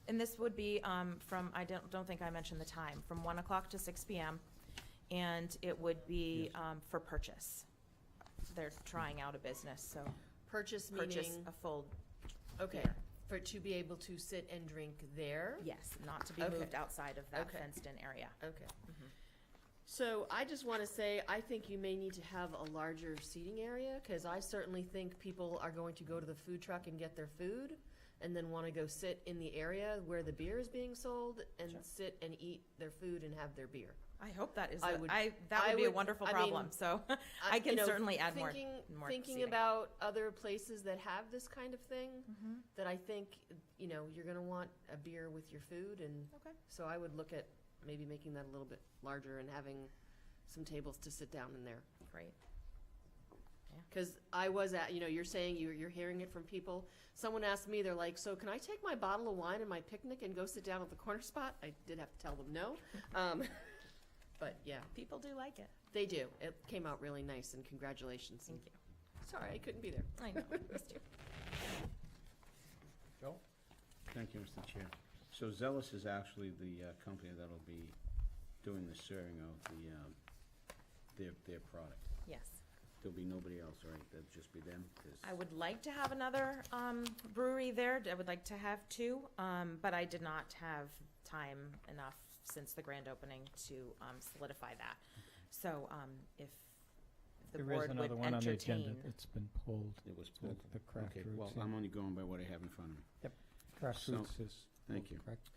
And this would be from, I don't think I mentioned the time, from 1 o'clock to 6 p.m. And it would be Yes. for purchase. They're trying out a business, so Purchase purchase meaning, a full okay, beer. for to be able to sit and drink there? Yes, not to be Okay. moved outside of that Okay. fenced-in area. Okay. So I just want to say, I think you may need to have a larger seating area, because I certainly think people are going to go to the food truck and get their food, and then want to go sit in the area where the beer is being sold, and Sure. sit and eat their food and have their beer. I hope that is, I that would- would be a wonderful I mean, problem, so I can certainly add more Thinking seating. about other places that have this kind of thing, Mhm. that I think, you're gonna want a beer with your food, and Okay. so I would look at maybe making that a little bit larger and having some tables to sit down in there. Great. Because I was at, you're saying you're hearing it from people. Someone asked me, they're like, so can I take my bottle of wine and my picnic and go sit down at the Corner Spot? I did have to tell them no. But yeah, People do like it. they do. It came out really nice, and congratulations. Thank you. Sorry, I couldn't be there. I know, missed you. Joe? Thank you, Mr. Chair. So Zealous is actually the company that'll be doing the serving of their product. Yes. There'll be nobody else, right? That'll just be them? 'Cause- I would like to have another brewery there. I would like to have 2, but I did not have time enough since the grand opening to solidify that. So if the There is board would another one on the agenda entertain. that's been pulled. It was The- pulled? The Craft Okay, Roots. well, yeah. I'm only going by what I have in front of me. Craft so- Roots is. Thank you. Correct.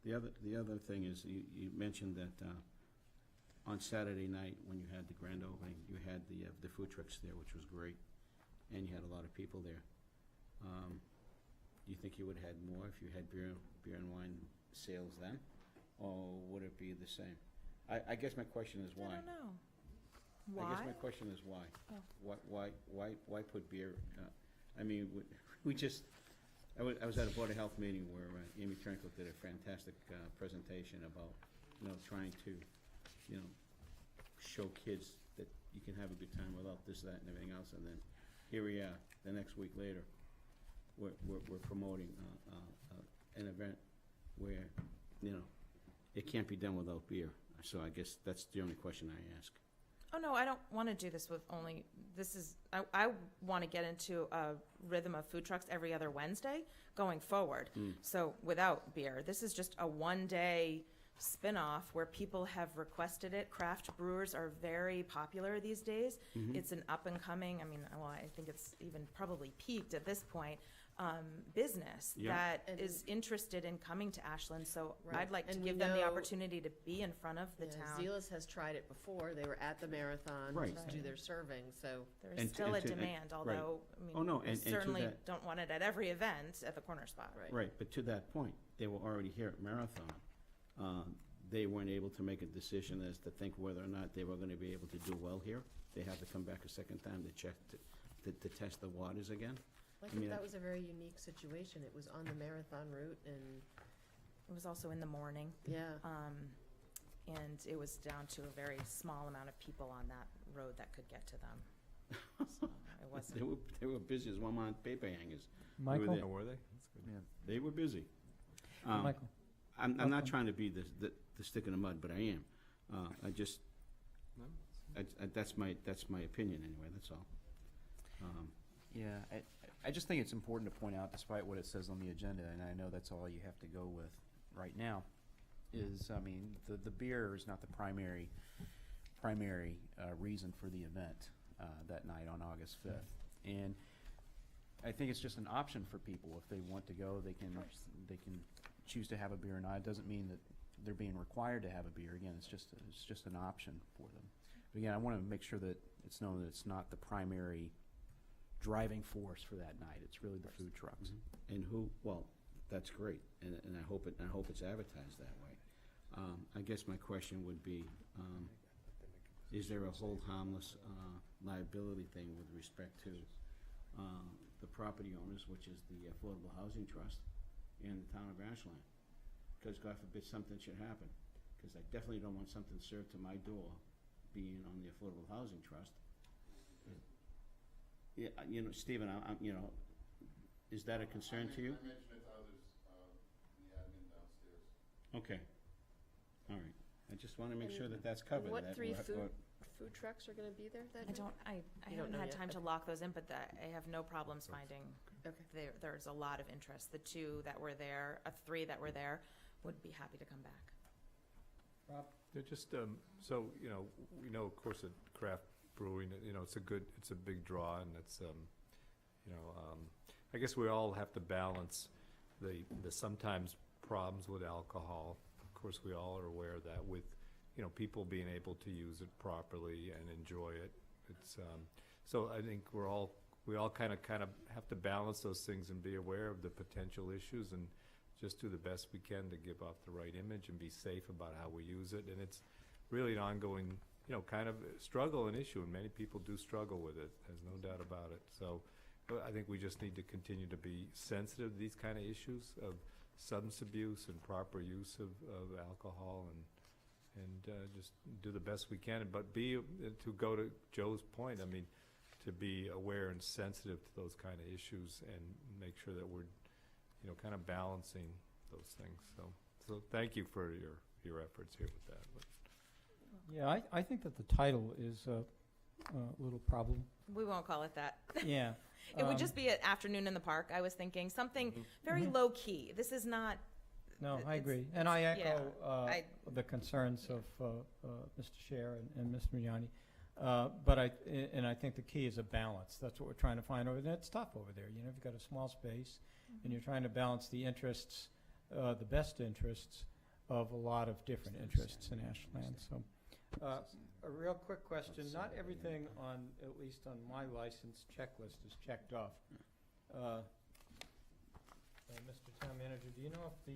The other thing is, you mentioned that on Saturday night, when you had the grand opening, you had the food trucks there, which was great, and you had a lot of people there. Do you think you would have had more if you had beer and wine sales then, or would it be the same? I guess my question is why. I don't know. I guess my Why? question is why? Oh. Why put beer? I mean, we just, I was at a Board of Health meeting where Amy Trinkle did a fantastic presentation about, trying to show kids that you can have a good time without this, that, and everything else, and then here we are, the next week later, we're promoting an event where, it can't be done without beer. So I guess that's the only question I ask. Oh, no, I don't want to do this with only, I want to get into a rhythm of food trucks every other Wednesday going forward. So without beer, this is just a one-day spin-off where people have requested it. Craft brewers are very popular these days. It's an up-and-coming, I think it's even probably peaked at this point, business that is interested in coming to Ashland. So Right. I'd like to And we give them the know- opportunity to be in front of the Yeah, town. Zelas has tried it before. They were at the marathon Right. to do their serving, so. There And is to- still a and to- and- demand, right. although, Oh, no, we and to certainly that- don't want it at every event at the corner spot. Right. Right, but to that point, they were already here at Marathon. They weren't able to make a decision as to think whether or not they were gonna be able to do well here. They had to come back a second time to check, to test the waters again. I I think mean, that was a very unique situation. It was on the marathon route and, It was also in the morning, yeah. and it was down to a very small amount of people on that road that could get to them. So it wasn't. They were busy as one man paper hangers. Michael? there. Oh, were they? That's good. Yeah. They were busy. Michael? I'm not Welcome. trying to be the stick in the mud, but I am. I just, No? that's my opinion anyway, that's all. Yeah, I just think it's important to point out, despite what it says on the agenda, and I know that's all you have to go with right now, is, the beer is not the primary reason for the event that night on August 5th. And I think it's just an option for people. If they want to go, they can choose to have a beer or not. It doesn't mean that they're being required to have a beer. Again, it's just an option for them. But again, I want to make sure that it's known that it's not the primary driving force for that night. It's really the food trucks. And that's great, and I hope it's advertised that way. I guess my question would be, is there a hold harmless liability thing with respect to the property owners, which is the Affordable Housing Trust and the town of Ashland? Because God forbid something should happen, because I definitely don't want something served to my door being on the Affordable Housing Trust. Yeah, Stephen, is that a concern to you? I mentioned it to others in the admin downstairs. Okay, all right. I just want to make sure that that's covered. What that three we're- food trucks are gonna be there that I night? I You don't haven't know had yet, time to okay. lock those in, but I have no problems finding, Okay. there's a lot of interest. The two that were there, three that were there, would be happy to come back. Rob? They're just, so, we know, of course, that craft brewing, it's a big draw, and it's, I guess we all have to balance the sometimes problems with alcohol. Of course, we all are aware of that with, people being able to use it properly and enjoy it. It's, so I think we all kind of have to balance those things and be aware of the potential issues and just do the best we can to give off the right image and be safe about how we use it. And it's really an ongoing, kind of struggle and issue, and many people do struggle with it. There's no doubt about it. So I think we just need to continue to be sensitive to these kind of issues of substance abuse and proper use of alcohol, and just do the best we can. But to go to Joe's point, to be aware and sensitive to those kind of issues and make sure that we're, kind of balancing those things. So thank you for your efforts here with that. But Yeah, I think that the title is a little problem. We won't call it that. Yeah. It would just be an afternoon in the park. I was thinking something very low key. This is not. No, I it's- agree. And I yeah, echo the concerns of Mr. Scher and Mr. Miliani. But I think the key is a balance. That's what we're trying to find over there. It's tough over there. You've got a small space, and you're trying to balance the interests, the best interests of a lot of different interests in Ashland. So, a real quick question. Not everything on, at least on my license checklist, is checked off. Mr. Town Manager, do you know if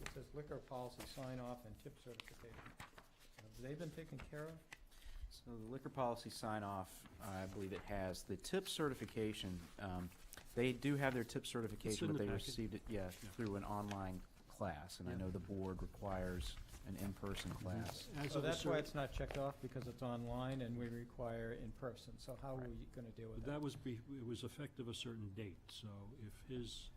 it says liquor policy sign-off and tip certification, have they been taken care of? So the liquor policy sign-off, I believe it has. The tip certification, they do have their tip certification, in but the they packet. received it, through an online class, and I know the board requires an in-person class. As So of a that's why cer- it's not checked off, because it's online and we require in person. So how are we gonna deal with that? That was, it was effective a certain date, so if his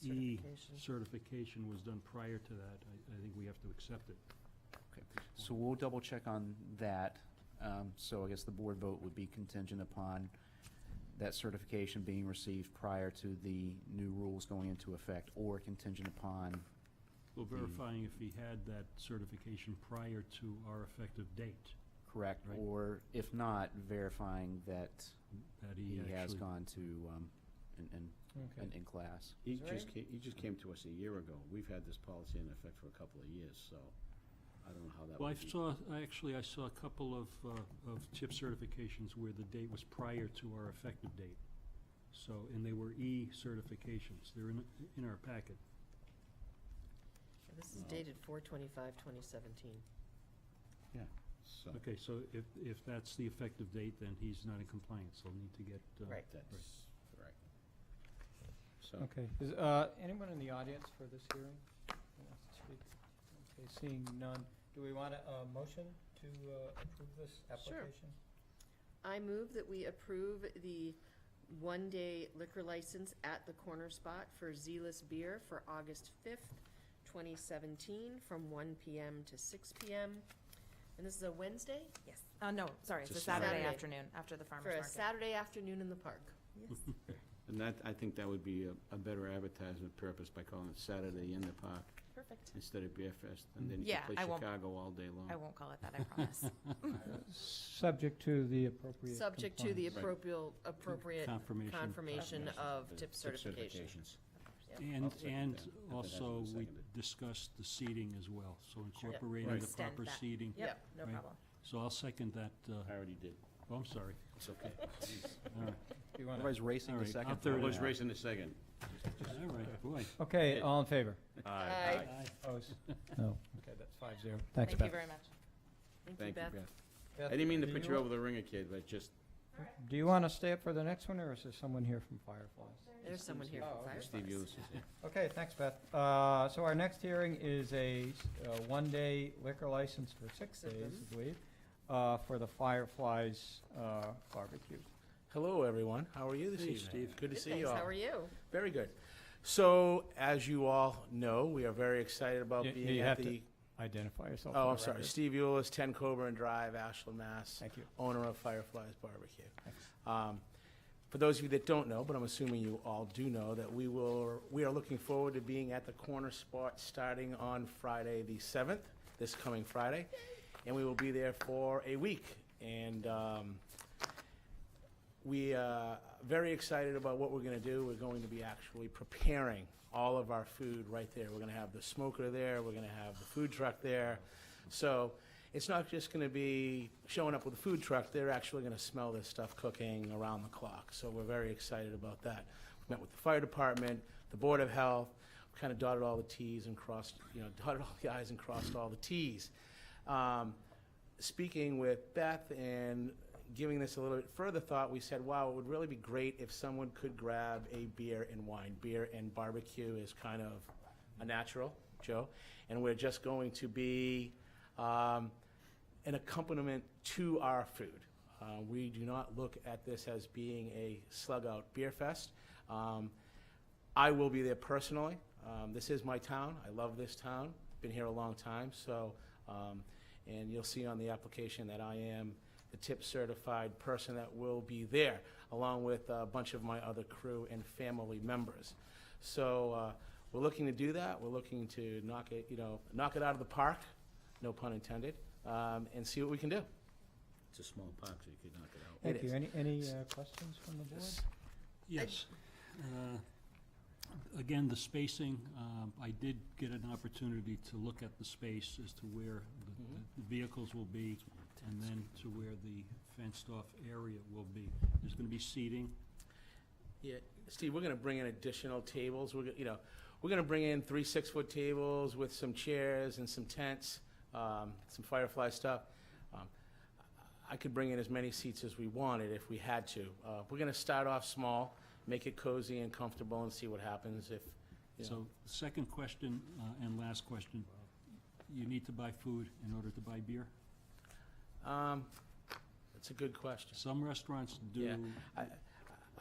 Certification. certification was done prior to that, I think we have to accept it. Okay, so we'll double check on that. So I guess the board vote would be contingent upon that certification being received prior to the new rules going into effect, or contingent upon, Well, verifying if he had that certification prior to our effective date, correct, Right. or if not, verifying that that he he has actually. gone to, Okay. in class. He Is there he just came to us a year ago. We've had this policy in effect for a couple of years, so I don't know how that Well, would be. I saw a couple of tip certifications where the date was prior to our effective date. So, and they were E-certifications. They're in our packet. This is dated 4/25/2017. So Okay, so if that's the effective date, then he's not in compliance. He'll need to get. Right. that's correct. So, Okay, is, anyone in the audience for this hearing who wants to speak? Okay, seeing none, do we want a motion to approve this Sure. application? I move that we approve the one-day liquor license at the Corner Spot for Zealous Beer for August 5th, 2017, from 1 p.m. to 6 p.m. And this is a Wednesday? Yes. No, sorry, it's It's a a Saturday Saturday. afternoon after the For farmer's a market. Saturday afternoon in the park. and that, I think that would be a better advertisement purpose by calling it Saturday in the Park Perfect. instead of Beer Fest, and then you Yeah, can I play won't- Chicago all day long. I won't call it that, I promise. Subject to the appropriate Subject to the compliance. appropriate Confirmation. confirmation of tip Tip certification. certifications. And, second and that. If it also, hasn't been we seconded. discussed the seating as well, so incorporating Right. the Extend proper that. seating. Yep, no Right. problem. So I'll second that, I already did. oh, I'm sorry. It's okay. All right, Do you wanna- Everybody's racing All the right, second. I'll third Who's it. racing the second? all right, boy. Okay, all in favor? Aye. Opposed? No. Okay, that's 5-0. Thanks, Thank you Beth. very much. Thank you, Thank you, Beth. Beth. Beth, I didn't mean to do put you you wa- over the ringer, kid, but just, Do you want to stay up for the next one, or is there someone here from Fireflies? There's someone here Oh, from okay. Steve Fireflies. Eulis is here. Okay, thanks, Beth. So our next hearing is a one-day liquor license for 6 days, I believe, for the Fireflies barbecue. Hello, everyone. How are you this Hey, evening? Steve. Good to Good, see thanks. you all. How are you? Very good. So, as you all know, we are very excited about You being have at to the... Identify yourself. Oh, for I'm the sorry. record. Steve Eulis, 10 Coburn Drive, Ashland, Mass. Thank you. Owner of Fireflies Barbecue. Thanks. For those of you that don't know, but I'm assuming you all do know, that we are looking forward to being at the Corner Spot starting on Friday the 7th, this coming Friday, and we will be there for a week. And we are very excited about what we're going to do. We're going to be actually preparing all of our food right there. We're going to have the smoker there. We're going to have the food truck there. So it's not just going to be showing up with a food truck. They're actually going to smell this stuff cooking around the clock. So we're very excited about that. We met with the fire department, the Board of Health, kind of dotted all the Ts and crossed, dotted all the Is and crossed all the Ts. Speaking with Beth and giving this a little bit further thought, we said, wow, it would really be great if someone could grab a beer and wine. Beer and barbecue is kind of a natural, Joe, and we're just going to be an accompaniment to our food. We do not look at this as being a slug-out beer fest. I will be there personally. This is my town. I love this town. Been here a long time, so, and you'll see on the application that I am the tip certified person that will be there, along with a bunch of my other crew and family members. So we're looking to do that. We're looking to knock it out of the park, no pun intended, and see what we can do. It's a small park, so you could knock it out. Thank It you. is. Any questions from the board? Yes. Again, the spacing, I did get an opportunity to look at the space as to where the vehicles will be, and then to where the fenced-off area will be. There's going to be seating. Yeah, Steve, we're gonna bring in additional tables. We're gonna bring in 3 6-foot tables with some chairs and some tents, some Firefly stuff. I could bring in as many seats as we wanted if we had to. We're gonna start off small, make it cozy and comfortable and see what happens if, you know. So, second question and last question. You need to buy food in order to buy beer? That's a good question. Some restaurants do. Yeah.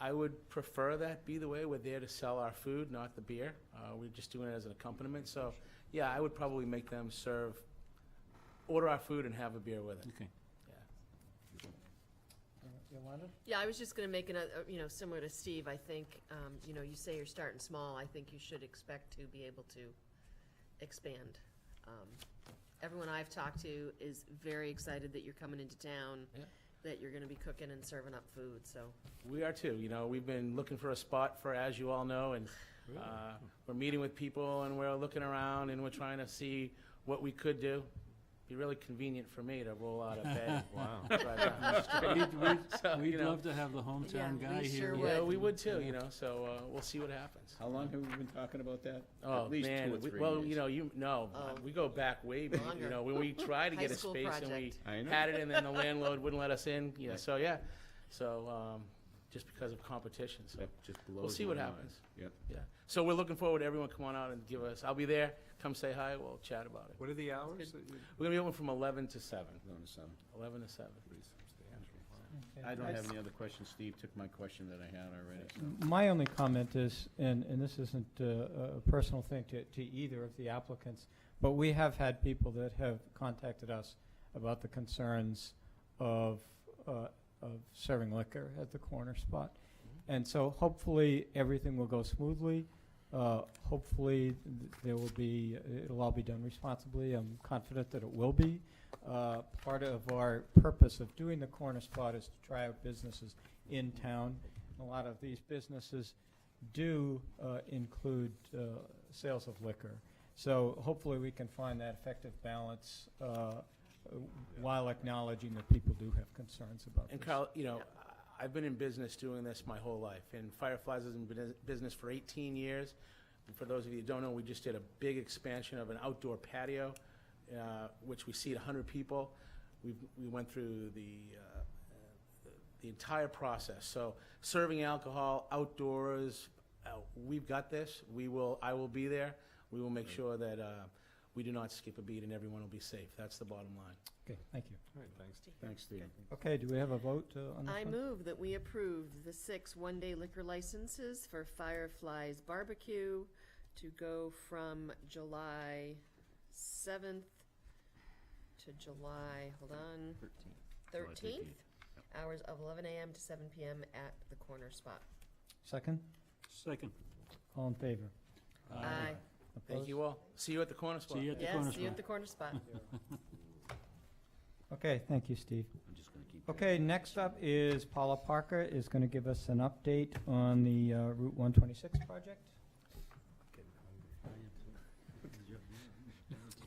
I would prefer that be the way. We're there to sell our food, not the beer. We're just doing it as an accompaniment. So, yeah, I would probably make them order our food and have a beer with it. Okay. Yolanda? Yeah, I was just gonna make another, similar to Steve, I think, you say you're starting small, I think you should expect to be able to expand. Everyone I've talked to is very excited that you're coming into town, Yeah. that you're gonna be cooking and serving up food, so. We are too. We've been looking for a spot for, as you all know, and we're meeting with people and we're looking around and we're trying to see what we could do. Be really convenient for me to roll out of bed. Wow. Drive down the street. So, We'd love to have the hometown Yeah, guy we here. sure Yeah, would. we would too, so we'll see what happens. How long have we been talking about that? Oh, At least man. 2 or 3 Well, years. we go back way back, Longer. when we tried to High get a school space and we project. I know. had it and then the landlord wouldn't let us in. So, just because of competition, so. That just blows We'll see what my mind. happens. Yep. Yeah. So we're looking forward to everyone come on out and I'll be there, come say hi, we'll chat about it. What are the hours? that you- We're gonna be open from 11 to 7. Going to some. 11 to 7. Pretty substantial. Okay. I don't have any other questions. Steve took my question that I had already. So. My only comment is, and this isn't a personal thing to either of the applicants, but we have had people that have contacted us about the concerns of serving liquor at the corner spot. And so hopefully everything will go smoothly. Hopefully it'll all be done responsibly. I'm confident that it will be. Part of our purpose of doing the corner spot is to try out businesses in town. A lot of these businesses do include sales of liquor. So hopefully we can find that effective balance while acknowledging that people do have concerns about And this. Carl, I've been in business doing this my whole life, and Fireflies has been in business for 18 years. And for those of you who don't know, we just did a big expansion of an outdoor patio, which we seat 100 people. We went through the entire process. So serving alcohol outdoors, we've got this. I will be there. We will make sure that we do not skip a beat and everyone will be safe. That's the bottom line. Okay, thank you. All right, thanks. Thanks, Steve. Okay, do we have a vote on this I one? move that we approve the 6 one-day liquor licenses for Fireflies Barbecue to go from July 7th to July, 13th, hours of 11 a.m. to 7 p.m. at the corner spot. Second? Second. All in favor? Aye. Thank you all. See you at the corner spot. See you at the Yes, corner see you at spot. the corner spot. Okay, thank you, Steve. I'm just going to keep. Okay, next up is Paula Parker is going to give us an update on the Route 126 project.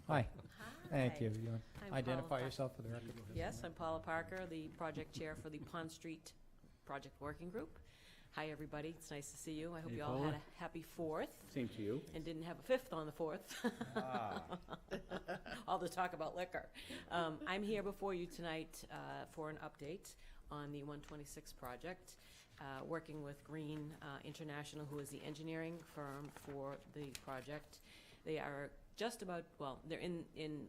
Hi. Thank you. You I'm identify Paula yourself for the record. Yes, I'm Paula Parker, the project chair for the Pond Street Project Working Group. Hi, everybody. It's nice to see you. I hope Hey, you all Paula. had a happy 4th Same to you. and didn't have a 5th on the 4th. All the talk about liquor. I'm here before you tonight for an update on the 126 project, working with Green International, who is the engineering firm for the project. They are just about, they're in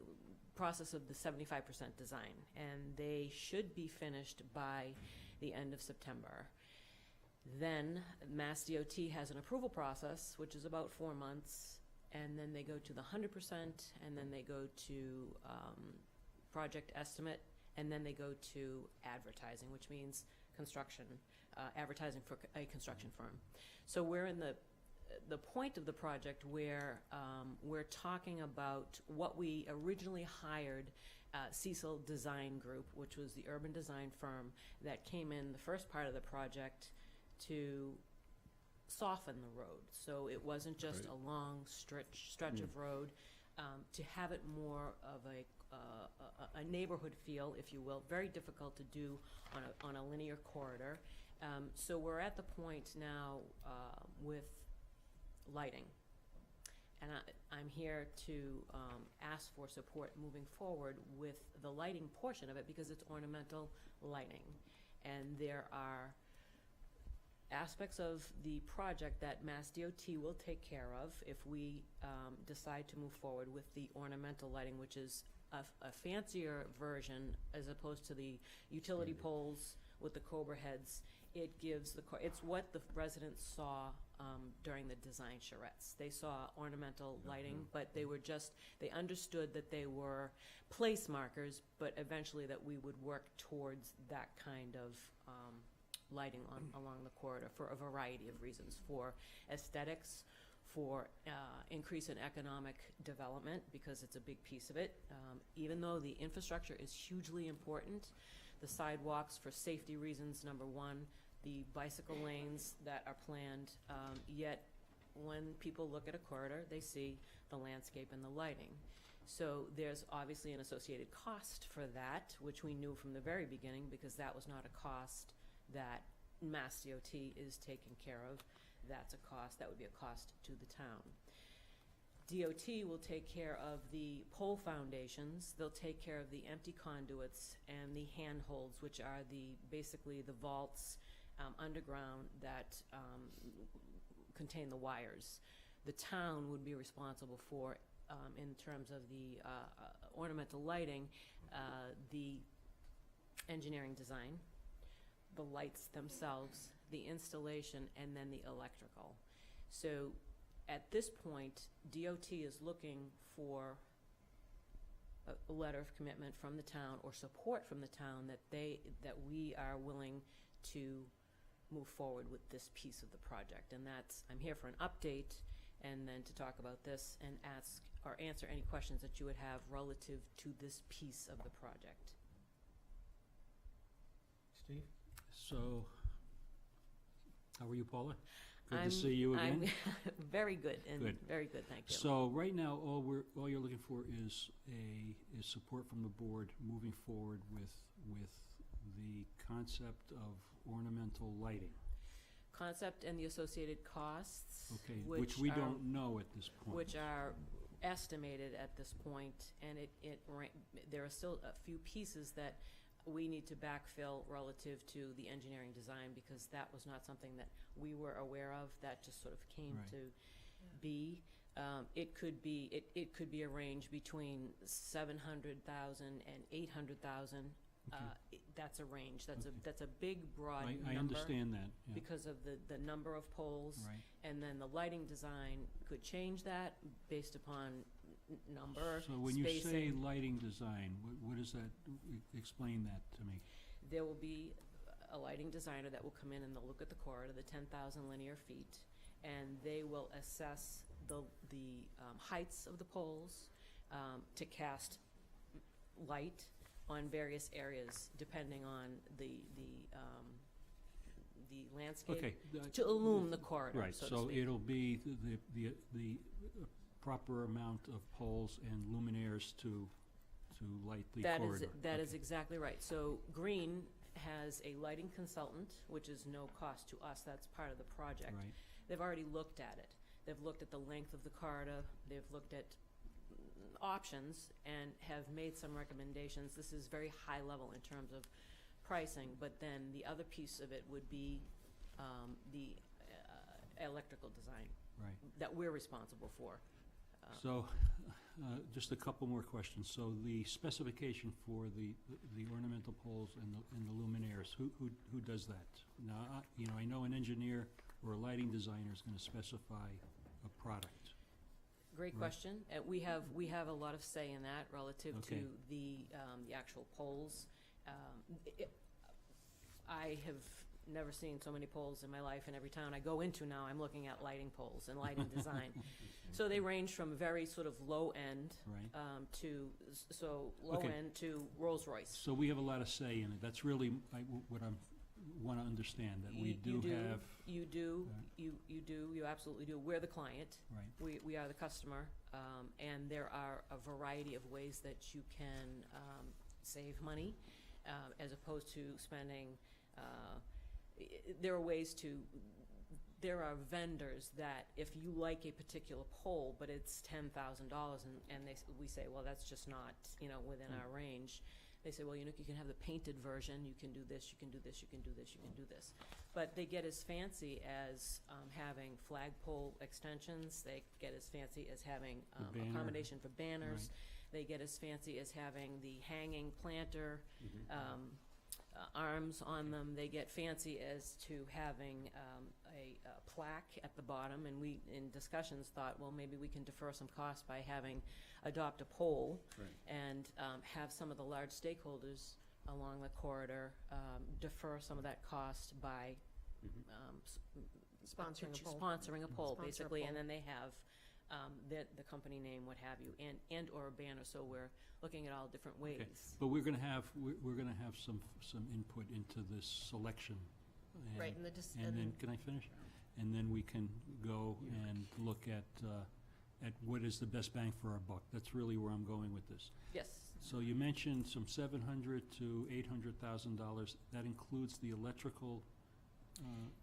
process of the 75% design, and they should be finished by the end of September. Then Mass DOT has an approval process, which is about 4 months, and then they go to the 100%, and then they go to project estimate, and then they go to advertising, which means construction, advertising for a construction firm. So we're in the point of the project where we're talking about what we originally hired Cecil Design Group, which was the urban design firm that came in the first part of the project to soften the road. So it wasn't just a long stretch of road, to have it more of a neighborhood feel, if you will. Very difficult to do on a linear corridor. So we're at the point now with lighting. And I'm here to ask for support moving forward with the lighting portion of it, because it's ornamental lighting. And there are aspects of the project that Mass DOT will take care of if we decide to move forward with the ornamental lighting, which is a fancier version as opposed to the utility poles with the cobra heads. It gives it's what the residents saw during the design charrettes. They saw ornamental lighting, but they understood that they were place markers, but eventually that we would work towards that kind of lighting along the corridor for a variety of reasons, for aesthetics, for increase in economic development, because it's a big piece of it. Even though the infrastructure is hugely important, the sidewalks for safety reasons, number one, the bicycle lanes that are planned, yet when people look at a corridor, they see the landscape and the lighting. So there's obviously an associated cost for that, which we knew from the very beginning, because that was not a cost that Mass DOT is taking care of. That's a cost, that would be a cost to the town. DOT will take care of the pole foundations, they'll take care of the empty conduits and the handholds, which are basically the vaults underground that contain the wires. The town would be responsible for, in terms of the ornamental lighting, the engineering design, the lights themselves, the installation, and then the electrical. So at this point, DOT is looking for a letter of commitment from the town or support from the town that we are willing to move forward with this piece of the project. And I'm here for an update and then to talk about this and ask or answer any questions that you would have relative to this piece of the project. Steve? So, how are you, Paula? Good to see you again. I'm very good, and Good. very good, thank you. So right now, all you're looking for is support from the board moving forward with the concept of ornamental lighting. Concept and the associated costs. Okay, which we don't know at this point. Which are estimated at this point, and there are still a few pieces that we need to backfill relative to the engineering design, because that was not something that we were aware of. That just sort of came Right. to be. It could be a range between 700,000 and 800,000. Okay. That's a range. Okay. That's a big, broad number. I understand that, yeah. Because of the number of poles. Right. And then the lighting design could change that based upon number, So when you say spacing. lighting design, what does that, explain that to me? There will be a lighting designer that will come in and they'll look at the corridor, the 10,000 linear feet, and they will assess the heights of the poles to cast light on various areas depending on the landscape, Okay. to illumine the corridor, Right, so to so speak. it'll be the proper amount of poles and luminaires to light the corridor. That is Okay. exactly right. So Green has a lighting consultant, which is no cost to us, that's part of the project. Right. They've already looked at it. They've looked at the length of the corridor, they've looked at options, and have made some recommendations. This is very high level in terms of pricing, but then the other piece of it would be the electrical design Right. that we're responsible for. So, just a couple more questions. So the specification for the ornamental poles and the luminaires, who does that? Now, I know an engineer or a lighting designer is gonna specify a product. Great Right. question. We have a lot of say in that relative Okay. to the actual poles. I have never seen so many poles in my life, and every town I go into now, I'm looking at lighting poles and lighting design. So they range from very sort of low end Right. to low Okay. end to Rolls Royce. So we have a lot of say in it. That's really what I want to understand, that we do have. You do. Right. You do. You absolutely do. We're the client. Right. We are the customer, and there are a variety of ways that you can save money, as opposed to spending. There are vendors that if you like a particular pole, but it's $10,000, and we say, well, that's just not within our range. they say, well, you know, you can have the painted version, you can do this, you can do this, you can do this, you can do this. But they get as fancy as having flagpole extensions, they get as fancy as having The banner. accommodation for banners, they get as fancy as having the hanging planter, arms on them, they get fancy as to having a plaque at the bottom, and we, in discussions, thought, well, maybe we can defer some costs by adopt a pole Right. and have some of the large stakeholders along the corridor defer some of that cost by Sponsoring a pole. sponsoring a pole, Sponsor a basically, pole. and then they have the company name, what have you, and or a banner, so we're looking at all different ways. Okay. But we're gonna have some input into this selection. and- Right, and And then, can I finish? And then we can go and look at what is the best bang for our buck. That's really where I'm going with this. Yes, So you mentioned some $700,000 to $800,000. That includes the electrical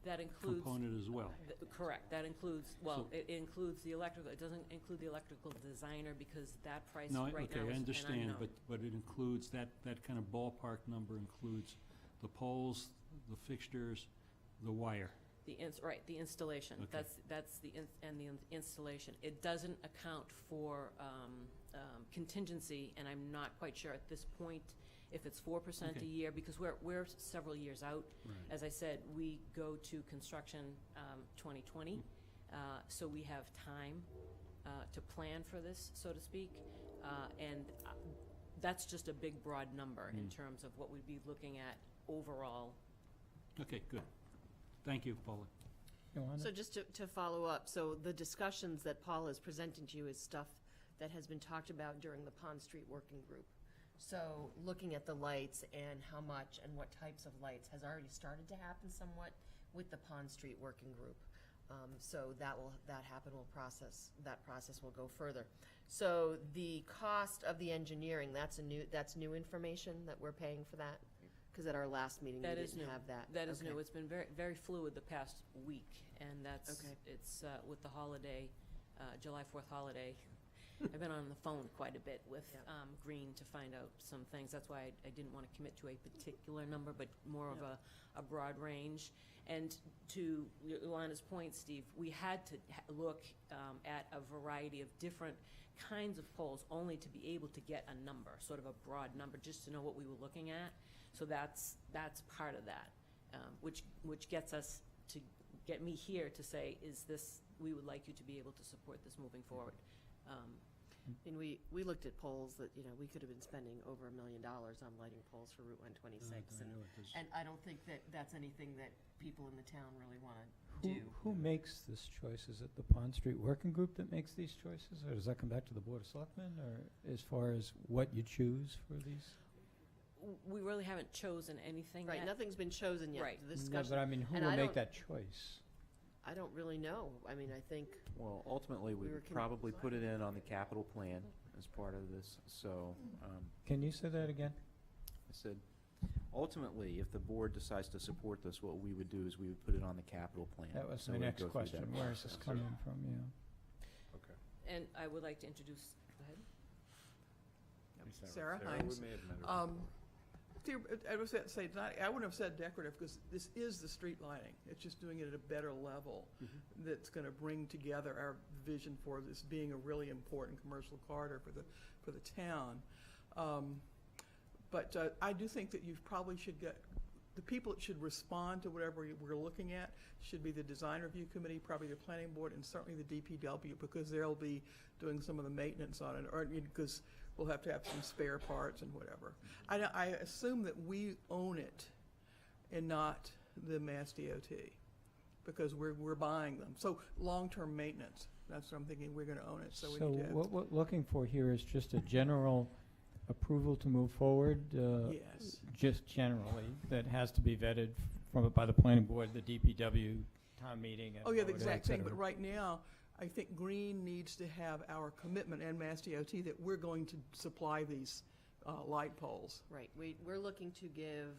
that includes. component as well. Correct, that includes, well, So- it includes the electrical, it doesn't include the electrical designer, because that price No, right now okay, is I an understand, unknown. but it includes, that kind of ballpark number includes the poles, the fixtures, the wire. Right, the installation, Okay. that's the installation. It doesn't account for contingency, and I'm not quite sure at this point if it's 4% a Okay. year, because we're several years out. Right. As I said, we go to construction 2020, so we have time to plan for this, so to speak, and that's just a big, broad number in terms of what we'd be looking at overall. Okay, good. Thank you, Paula. So just to follow up, so the discussions that Paul is presenting to you is stuff that has been talked about during the Pond Street Working Group. So looking at the lights and how much and what types of lights has already started to happen somewhat with the Pond Street Working Group. So that process will go further. So the cost of the engineering, that's new information that we're paying for that? Because at our last meeting, we That is didn't new. have that. That is Okay. new. It's been very, very fluid the past week, and Okay. it's with the holiday, July 4th holiday. I've been on the phone quite a bit with Green to find out some things. That's why I didn't want to commit to a particular number, but more of a broad range. And to Yolanda's point, Steve, we had to look at a variety of different kinds of polls, only to be able to get a number, sort of a broad number, just to know what we were looking at. So that's part of that, which gets us to get me here to say, we would like you to be able to support this moving forward. I mean, we looked at polls that, we could have been spending over $1 million on lighting poles for Route 126. And I don't think that that's anything that people in the town really want to do. Who makes this choice? Is it the Pond Street Working Group that makes these choices, or does that come back to the Board of Selectmen, or as far as what you choose for these? We really haven't chosen anything Right, yet. nothing's been chosen yet. Right. The No, discussion, but I mean, who and will I make don't- that choice? I don't really know. I mean, I think, Well, ultimately, We we were would probably put it in on the capital plan as part of this, so, Can you say that again? I said, ultimately, if the board decides to support this, what we would do is we would put it on the capital plan. That was So my we'd next go through that question. Where is this process. coming from, yeah? Okay. And I would like to introduce, go ahead. Sarah Hines. we may have met her before. I was going to say, I wouldn't have said decorative, because this is the street lighting. It's just doing it at a better level that's going to bring together our vision for this being a really important commercial corridor for the town. But I do think that you probably should get, the people that should respond to whatever we're looking at should be the design review committee, probably the planning board, and certainly the DPW, because they'll be doing some of the maintenance on it, or because we'll have to have some spare parts and whatever. I assume that we own it and not the Mass DOT, because we're buying them. So long-term maintenance, that's what I'm thinking, we're gonna own it, so we need to have. what we're looking for here is just a general approval to move forward? Yes. Just generally, that has to be vetted by the planning board, the DPW, town meeting, and Oh, yeah, the et exact thing, cetera. but right now, I think Green needs to have our commitment, and Mass DOT, that we're going to supply these light poles. right, we're looking to give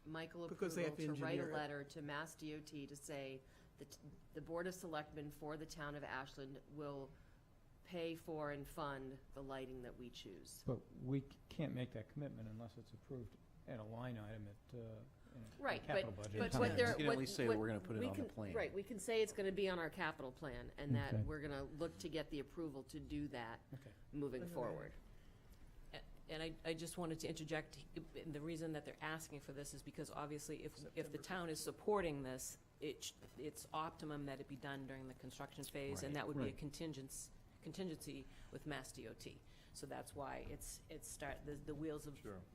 Michael Because they approval have to to write a engineer it. letter to Mass DOT to say that the Board of Selectmen for the town of Ashland will pay for and fund the lighting that we choose. But we can't make that commitment unless it's approved at a line item at, in a Right, capital budget. but time. what they're, You can at least say that we're gonna put it we on the can- plan. Right, we can say it's gonna be on our capital plan, and that Okay. we're gonna look to get the approval to do that Okay. moving Okay. forward. And I just wanted to interject, the reason that they're asking for this is because obviously if the town is supporting this, it's optimum that it be done during the construction phase, and that would be a Right. contingency with Mass DOT. So that's why the wheels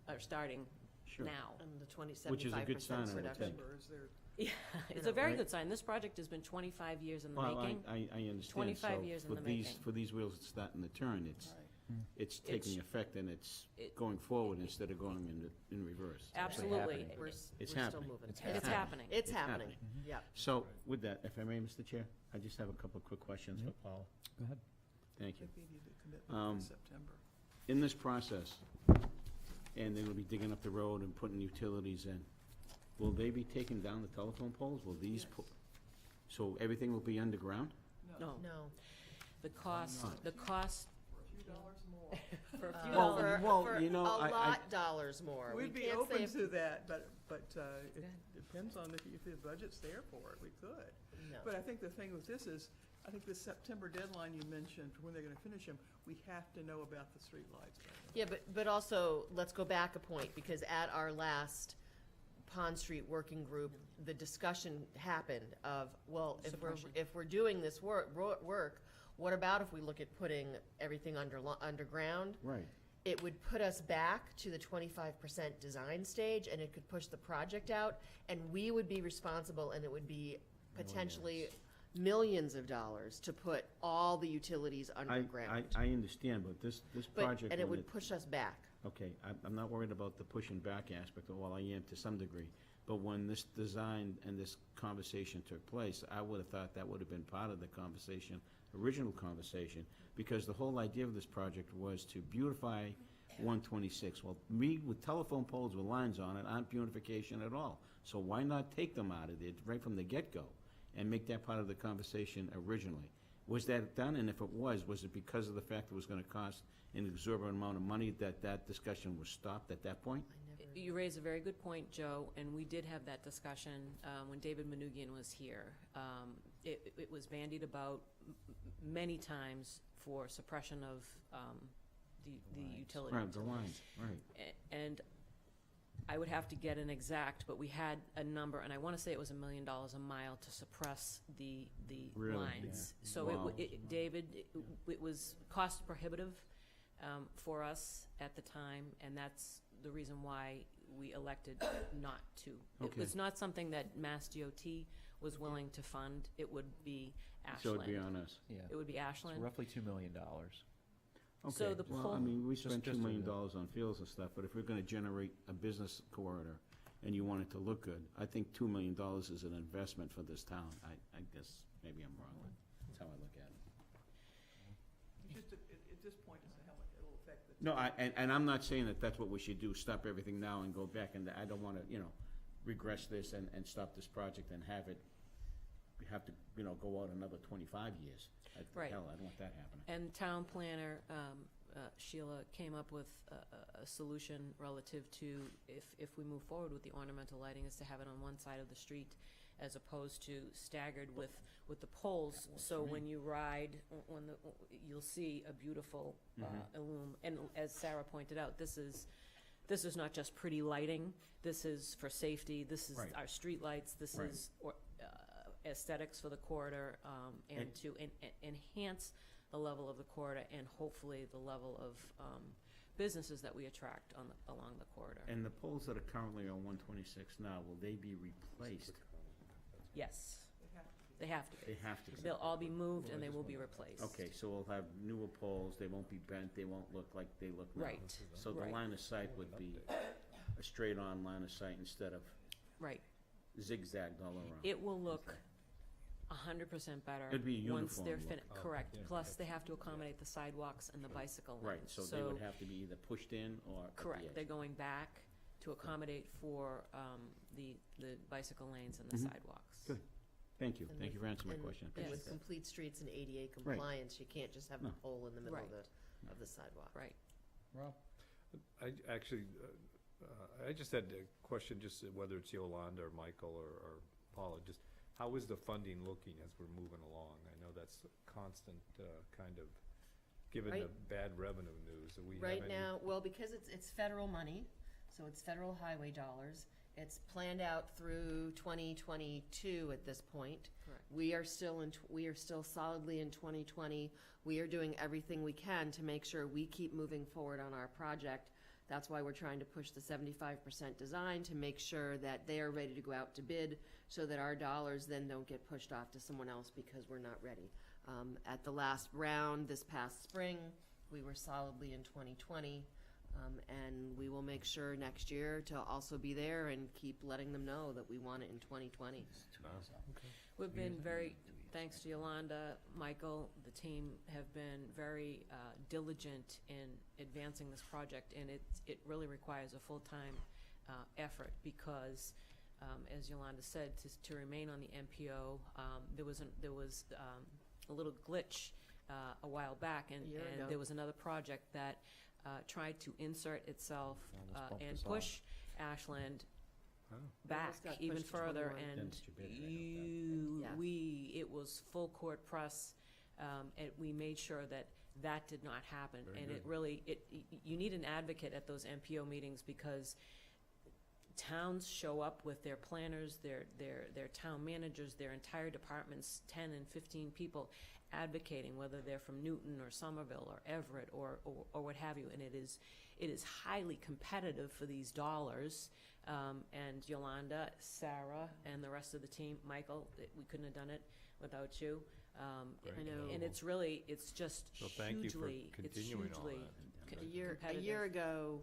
are starting Sure. now. And the Which is a good sign, 20-75% I would reduction. think. Or is there, Yeah, it's know, a very right? good sign. This project has been 25 years in the Well, making. I understand. 25 So years in for the these- making. For these wheels starting to turn, it's taking effect and it's going forward instead of going in reverse. Absolutely. We're It's still happening. moving. It's It's happening. It's happening, yep. So with that, if I may, Mr. Chair, I just have a couple of quick questions for Paula. Go ahead. I Thank you. think we need a commitment for September. In this process, and they're gonna be digging up the road and putting utilities in, will they be taking down the telephone poles? Will these, so everything will be underground? No, No. the cost, not? the cost For a few dollars more. for a few Well, dollars. well, you know, A I- lot dollars more. We We'd be can't say open if- to that, but it ahead. depends on if the budget's there for it, we could. No. But I think the thing with this is, I think the September deadline you mentioned, for when they're gonna finish them, we have to know about the streetlights. Yeah, but also, let's go back a point, because at our last Pond Street Working Group, the discussion happened of, well, Suppression. if we're doing this work, what about if we look at putting everything underground? Right. It would put us back to the 25% design stage, and it could push the project out, and we would be responsible, and it would be potentially millions of dollars to put all the utilities underground. I understand, but this project. And it when would push us back. Okay, I'm not worried about the pushing back aspect, well, I am to some degree. But when this design and this conversation took place, I would have thought that would have been part of the conversation, original conversation, because the whole idea of this project was to beautify 126. Well, with telephone poles with lines on it aren't beautification at all. So why not take them out of there right from the get-go and make that part of the conversation originally? Was that done? And if it was it because of the fact it was gonna cost an exorbitant amount of money that discussion was stopped at that point? You raise a very good point, Joe, and we did have that discussion when David Manugian was here. It was bandied about many times for suppression of the utility. Right, the lines, right. And I would have to get an exact, but we had a number, and I want to say it was $1 million a mile to suppress the Really? lines. Yeah. So Wow. David, it was cost prohibitive for us at the time, and that's the reason why we elected not to. It Okay. was not something that Mass DOT was willing to fund. It would be So it'd Ashland. be on us. Yeah. It would be It's Ashland. roughly $2 million. So Okay, the well, I pole- mean, we Just- spent $2 just million a- on fields and stuff, but if we're gonna generate a business corridor and you want it to look good, I think $2 million is an investment for this town. I guess, maybe I'm wrong, but that's how I look at it. Just at this point, to say how much it'll affect the. No, and I'm not saying that that's what we should do, stop everything now and go back, and I don't wanna, regress this and stop this project and have to, go out another 25 years. Right. Hell, I don't want that happening. And town planner Sheila came up with a solution relative to if we move forward with the ornamental lighting, is to have it on one side of the street as opposed to staggered with the poles. So when you ride, you'll see a beautiful illume. And as Sarah pointed out, this is not just pretty lighting. This is for safety. This is Right. our street lights. This Right. is aesthetics for the corridor, and to enhance the level of the corridor and hopefully the level of businesses that we attract along the corridor. And the poles that are currently on 126 now, will they be replaced? Yes, they have to be. They have to be. They'll all be moved and they will be replaced. Okay, so we'll have newer poles, they won't be bent, they won't look like they look now. Right. So the Right. line of sight would be a straight-on line of sight instead of Right. zigzagged all around. It will look 100% better. It'd be a once they're uniform look. correct. Plus, they have to accommodate the sidewalks and the bicycle lanes. Right, so they would have to be either pushed in or at the Correct. edge. They're going back to accommodate for the bicycle lanes and the Mhm. sidewalks. Good. Thank you. And Thank you for answering my and- question. I And appreciate with that. complete streets and ADA compliance, you can't just have a No. pole in the middle Right. of the sidewalk. Right. Rob? I actually, I just had a question, just whether it's Yolanda or Michael or Paula, just how is the funding looking as we're moving along? I know that's a constant kind of, given the Right. bad revenue news, that we have Right any- now, well, because it's federal money, so it's federal highway dollars. It's planned out through 2022 at this point. Correct. We are still solidly in 2020. We are doing everything we can to make sure we keep moving forward on our project. That's why we're trying to push the 75% design to make sure that they are ready to go out to bid, so that our dollars then don't get pushed off to someone else because we're not ready. At the last round this past spring, we were solidly in 2020. And we will make sure next year to also be there and keep letting them know that we want it in 2020. We've been very, thanks to Yolanda, Michael, the team have been very diligent in advancing this project, and it really requires a full-time effort because, as Yolanda said, to remain on the MPO, there was a little glitch a while back, and year ago. there was another project that tried to insert itself Almost bumped and us off. push Ashland Oh. back Almost got even pushed to further, 21. and Dennis Jabez, I know that. Yeah. it was full court press, and we made sure that that did not happen. Very And good. it really, you need an advocate at those MPO meetings because towns show up with their planners, their town managers, their entire departments, 10 and 15 people advocating, whether they're from Newton or Somerville or Everett or what have you. And it is highly competitive for these dollars. And Yolanda, Sarah, and the rest of the team, Michael, we couldn't have done it without you. Great. I know. And it's just So thank you for hugely, it's continuing all hugely that. A year competitive. ago,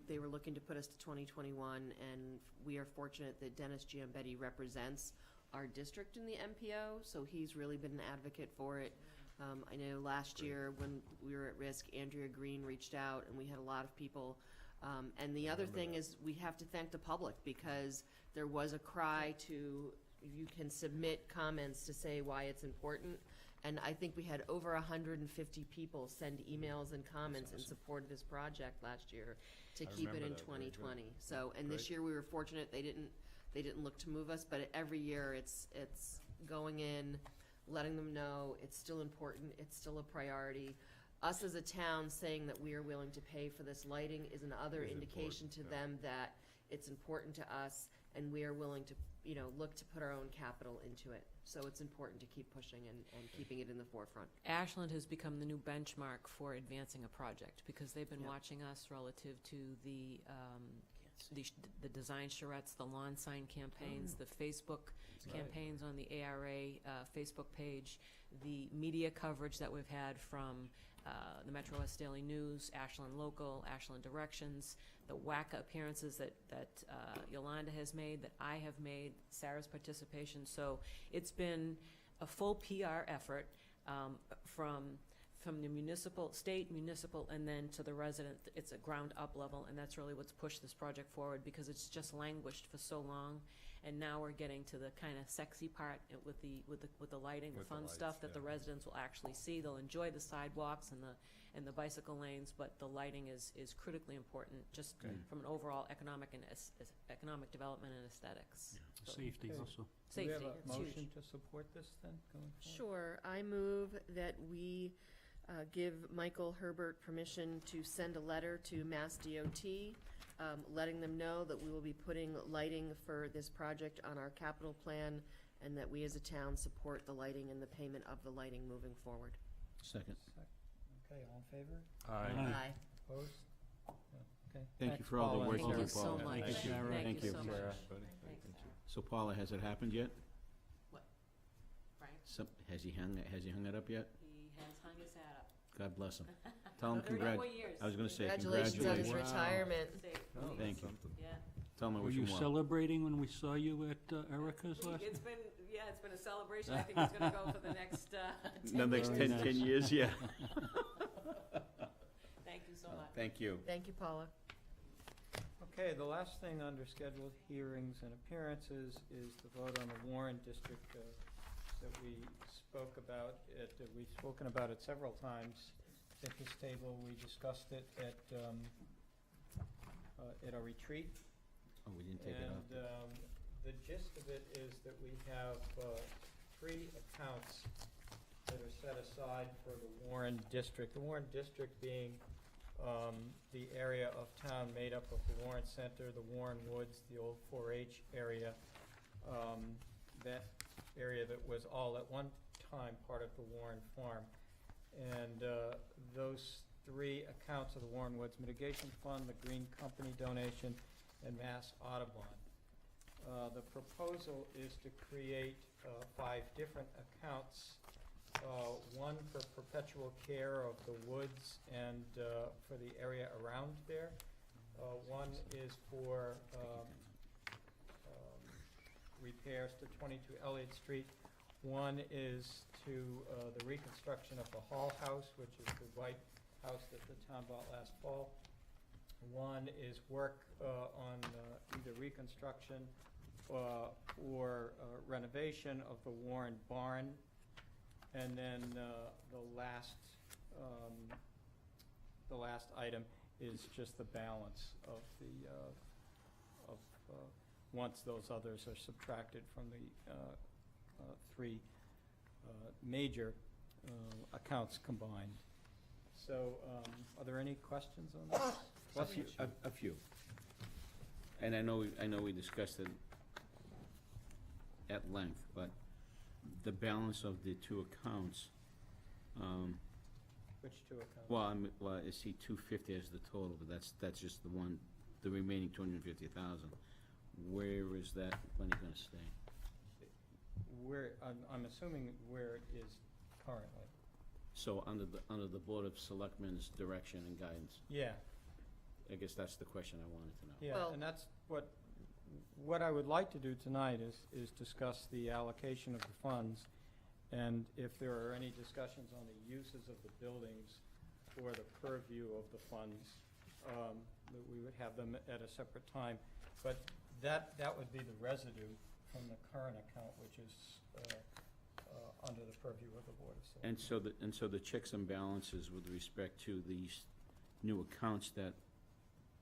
they were looking to put us to 2021, and we are fortunate that Dennis Giambetti represents our district in the MPO, so he's really been an advocate for it. I know last year when we were at risk, Andrea Green reached out, and we had a lot of people. And the other thing is, we have to thank the public, because there was a cry to, you can submit comments to say why it's important. And I think we had over 150 people send emails and comments in support of this project last year to I keep it remember in that. Very good. 2020. So, and this Great. year we were fortunate, they didn't look to move us, but every year it's going in, letting them know it's still important, it's still a priority. Us as a town saying that we are willing to pay for this lighting is another Is indication to important, yeah. them that it's important to us, and we are willing to, look to put our own capital into it. So it's important to keep pushing and keeping it in the forefront. Ashland has become the new benchmark for advancing a project because they've been Yeah. watching us relative to the design charrettes, the lawn sign campaigns, the Facebook campaigns on the ARA Facebook page, the media coverage that we've had from the Metro West Daily News, Ashland Local, Ashland Directions, the WACA appearances that Yolanda has made, that I have made, Sarah's participation. So it's been a full PR effort from the municipal, state, municipal, and then to the resident. It's a ground-up level, and that's really what's pushed this project forward because it's just languished for so long. And now we're getting to the kind of sexy part with the lighting, the With the fun lights, stuff that the yeah. residents will actually see. They'll enjoy the sidewalks and the bicycle lanes, but the lighting is critically important just Okay. from an overall economic development and aesthetics. Safety Okay. also. Do Safety, we have a it's huge. motion to support this then, going forward? Sure, I move that we give Michael Herbert permission to send a letter to Mass DOT, letting them know that we will be putting lighting for this project on our capital plan, and that we as a town support the lighting and the payment of the lighting moving forward. Second. Okay, all in favor? Aye. Opposed? Yeah, okay. Thank you Thanks, for all the Paula work and you Thank do, you so Paula. much. Thank you, Sarah. Thank you so much. Sarah. So Paula, has it happened yet? What? Frank? Has he hung it up yet? He has hung his hat up. God bless him. Tell him 34 years. I was gonna say Congratulations on his congratulations. retirement. Safe. Oh, Thank you. something. Yeah. Tell him I Were wish you him well. celebrating when we saw you at Erica's last? It's been a celebration. I think it's gonna go for the next 10 The next years. 10 years, yeah. Thank you so much. Thank you. Thank you, Paula. Okay, the last thing under scheduled hearings and appearances is the vote on the Warren District that we spoke about, we've spoken about it several times at this table. We discussed it at our retreat. Oh, we didn't take it up. And the gist of it is that we have 3 accounts that are set aside for the Warren District. The Warren District being the area of town made up of the Warren Center, the Warren Woods, the old 4-H area, that area that was all at one time part of the Warren Farm. And those 3 accounts of the Warren Woods Mitigation Fund, the Green Company donation, and Mass Audubon. The proposal is to create 5 different accounts, one for perpetual care of the woods and for the area around there. One is for repairs to 22 Elliott Street. One is to the reconstruction of the Hall House, which is the white house that the town bought last fall. One is work on either reconstruction or renovation of the Warren Barn. And then the last item is just the balance of the once those others are subtracted from the 3 major accounts combined. So, are there any questions on this? A few. And I know we discussed it at length, but the balance of the 2 accounts, Which 2 accounts? well, I see 250 as the total, but that's just the remaining 250,000. Where is that money gonna stay? I'm assuming where it is currently. So under the Board of Selectmen's direction and guidance? Yeah. I guess that's the question I wanted to know. Yeah, Well- and that's what I would like to do tonight is discuss the allocation of the funds, and if there are any discussions on the uses of the buildings or the purview of the funds, that we would have them at a separate time. But that would be the residue from the current account, which is under the purview of the Board of Selectmen. And so the checks and balances with respect to these new accounts that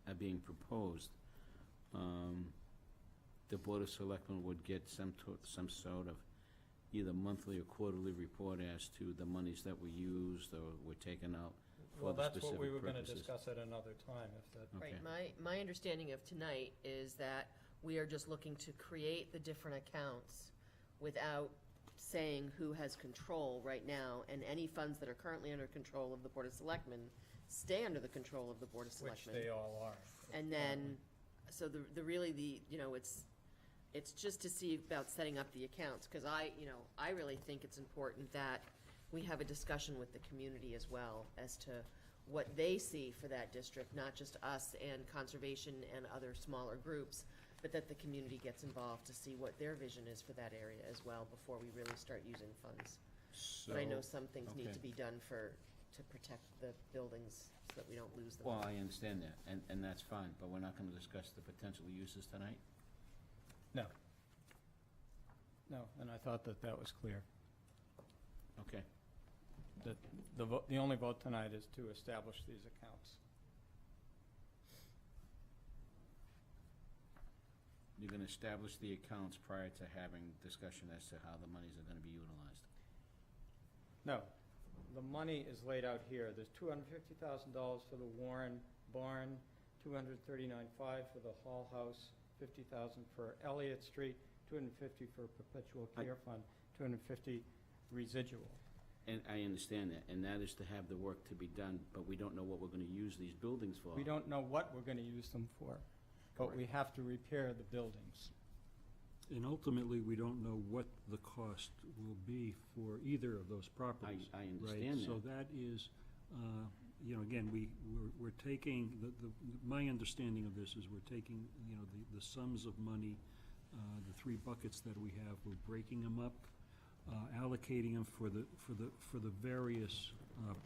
are being proposed, the Board of Selectmen would get some sort of either monthly or quarterly report as to the monies that were used or were taken out for Well, the that's specific what we were gonna purposes. discuss at another time, if that. Okay. Right, my understanding of tonight is that we are just looking to create the different accounts without saying who has control right now, and any funds that are currently under control of the Board of Selectmen stay under the control of the Board of Which Selectmen. they all are. And then, so it's just to see about setting up the accounts, because I really think it's important that we have a discussion with the community as well as to what they see for that district, not just us and conservation and other smaller groups, but that the community gets involved to see what their vision is for that area as well before we really start using funds. But I know some things need okay. to be done to protect the buildings so that we don't lose them. Well, I understand that, and that's fine, but we're not gonna discuss the potential uses tonight? No. No, and I thought that was clear. Okay. That the only vote tonight is to establish these accounts. You're gonna establish the accounts prior to having discussion as to how the monies are gonna be utilized? No, the money is laid out here. There's $250,000 for the Warren Barn, $239,500 for the Hall House, $50,000 for Elliott Street, $250,000 for Perpetual Care Fund, $250,000 residual. And I understand that, and that is to have the work to be done, but we don't know what we're gonna use these buildings for. We don't know what we're gonna use them for, but we have to repair the buildings. And ultimately, we don't know what the cost will be for either of those properties. I Right, understand that. so that is, again, we're taking, my understanding of this is we're taking, the sums of money, the 3 buckets that we have, we're breaking them up, allocating them for the various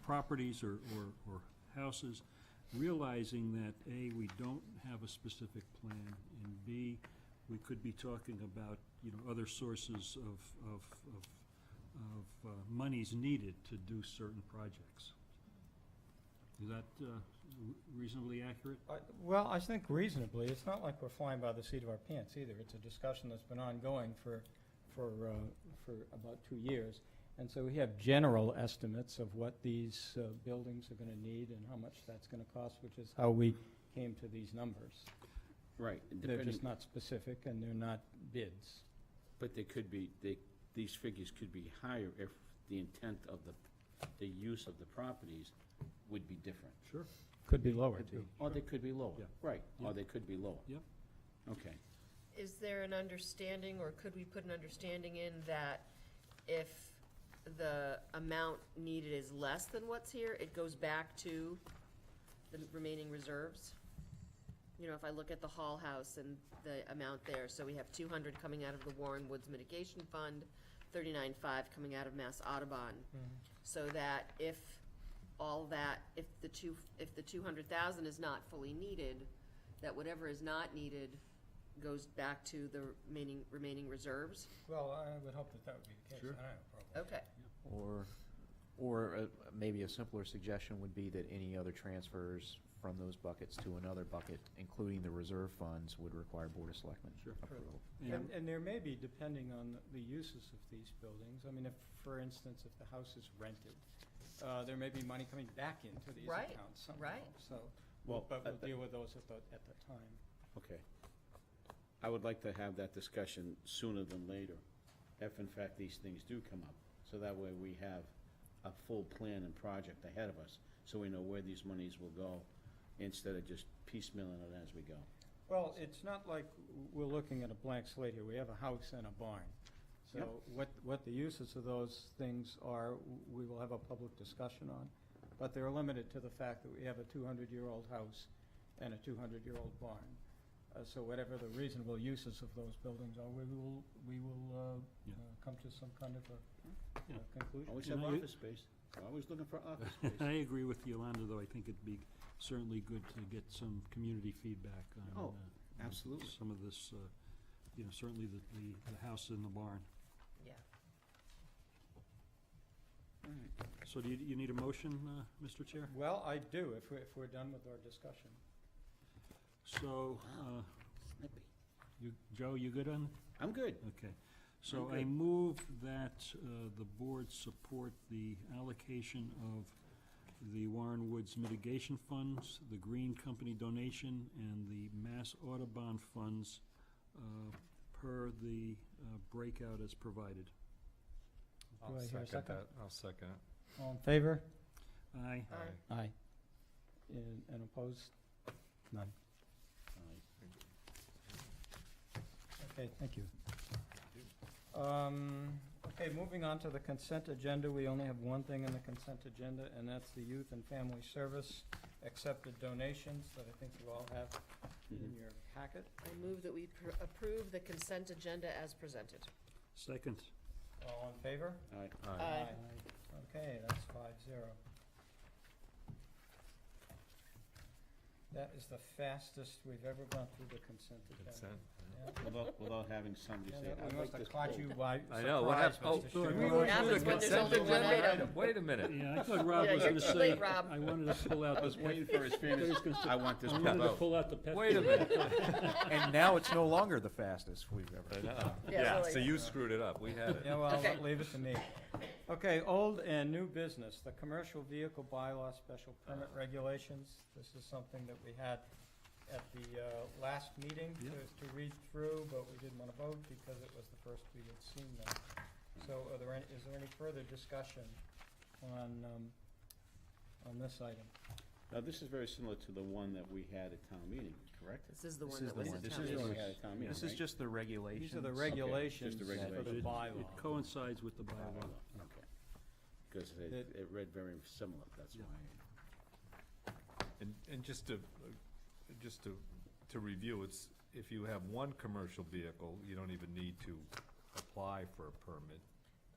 properties or houses, realizing that, A, we don't have a specific plan, and B, we could be talking about, other sources of monies needed to do certain projects. Is that reasonably accurate? Well, I think reasonably. It's not like we're flying by the seat of our pants either. It's a discussion that's been ongoing for about 2 years. And so we have general estimates of what these buildings are going to need and how much that's going to cost, which is how we came to these numbers. Right. and They're depending- just not specific, and they're not bids. But they could be, these figures could be higher if the intent of the use of the properties would be different. Sure. Could be lower, too. Or they could be lower. Yeah. Right, Yeah. or they could be lower. Yep. Okay. Is there an understanding, or could we put an understanding in that if the amount needed is less than what's here, it goes back to the remaining reserves? You know, if I look at the Hall House and the amount there, so we have 200 coming out of the Warren Woods Mitigation Fund, 39.5 coming out of Mass Audubon, so that if all that, if the 200,000 is not fully needed, that whatever is not needed goes back to the remaining reserves? Well, I would hope that that would be the case. Sure. I don't have a problem. Okay. Or maybe a simpler suggestion would be that any other transfers from those buckets to another bucket, including the reserve funds, would require Board of Selectmen approval. And there may be, depending on the uses of these buildings, I mean, if, for instance, if the house is rented, there may be money coming back into these Right, accounts somehow. right. So, Well, but we'll deal with those at the time. Okay. I would like to have that discussion sooner than later, if in fact these things do come up. So that way we have a full plan and project ahead of us, so we know where these monies will go, instead of just piecemealing it as we go. Well, it's not like we're looking at a blank slate here. We have a house and a barn. So Yep. what the uses of those things are, we will have a public discussion on. But they're limited to the fact that we have a 200-year-old house and a 200-year-old barn. So whatever the reasonable uses of those buildings are, we will come to some kind of a conclusion. Always And have I- office space. We're always looking for office space. I agree with Yolanda, though. I think it'd be certainly good to get some community feedback on Oh, absolutely. some of this, certainly the house and the barn. Yeah. All right. So do you need a motion, Mr. Chair? Well, I do, if we're done with our discussion. So, Snippy. Joe, you good on? I'm good. Okay. So I'm I good. move that the board support the allocation of the Warren Woods mitigation funds, the Green Company donation, and the Mass Audubon funds per the breakout as provided. Do I hear a second? I'll second it. All in favor? Aye. Aye. And opposed? None. Okay, thank you. Okay, moving on to the consent agenda. We only have one thing in the consent agenda, and that's the Youth and Family Service accepted donations that I think you all have in your packet. I move that we approve the consent agenda as presented. Second. All in favor? All right. Aye. Okay, that's 5-0. That is the fastest we've ever gone through the consent agenda. Consent. Yeah. Without having somebody Yeah, say, that- I'd we like must have this caught pulled. you by I know, what surprise, happened? Mr. Oh, Schumer. we What went through happens the when there's consent only one agenda item? Wait a minute. Yeah, I thought Rob Yeah, was you're gonna too say, late, Rob. I wanted to pull out I the was pet. waiting for his famous, I want this I pulled wanted to out. pull out the pet. Wait a minute. And now it's no longer the fastest we've ever. I know. Yeah, really. So you screwed it up. We had it. Yeah, well, Okay. leave it to me. Okay, old and new business, the commercial vehicle bylaw special permit regulations. This is something that we had at the last meeting to read through, but we didn't want to vote because it was the first we had seen them. So is there any further discussion on this item? Now, this is very similar to the one that we had at town meeting, correct? This is the This one is that the was one. at This town is the one we meeting. had at town meeting, This is right? just the regulations. These are the Okay, regulations just the for the regulations. bylaw. It coincides with the bylaw. Okay. Because it read very similar, that's why. And just to review, it's, if you have one commercial vehicle, you don't even need to apply for a permit.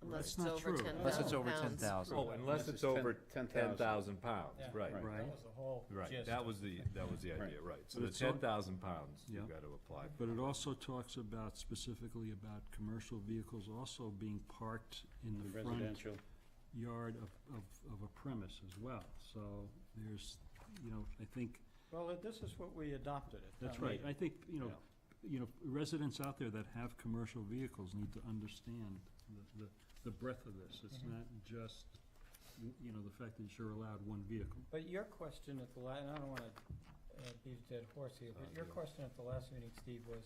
Unless That's it's not over true. 10,000 Unless it's over pounds. 10,000. Oh, unless it's over 10,000 pounds, Yeah. right. Right. That was the whole Right, gist. that was the idea, right. So But the it's all- 10,000 pounds, you Yeah. got to apply. But it also talks about, specifically about commercial vehicles also being parked in the front Residential. yard of a premise as well. So there's, I think, Well, this is what we adopted at that's town right. meeting. I think, residents out there that have commercial vehicles need to understand the breadth of this. It's not just, the fact that you're allowed one vehicle. But your question at the and I don't wanna beat a dead horse here, but your question at the last meeting, Steve, was,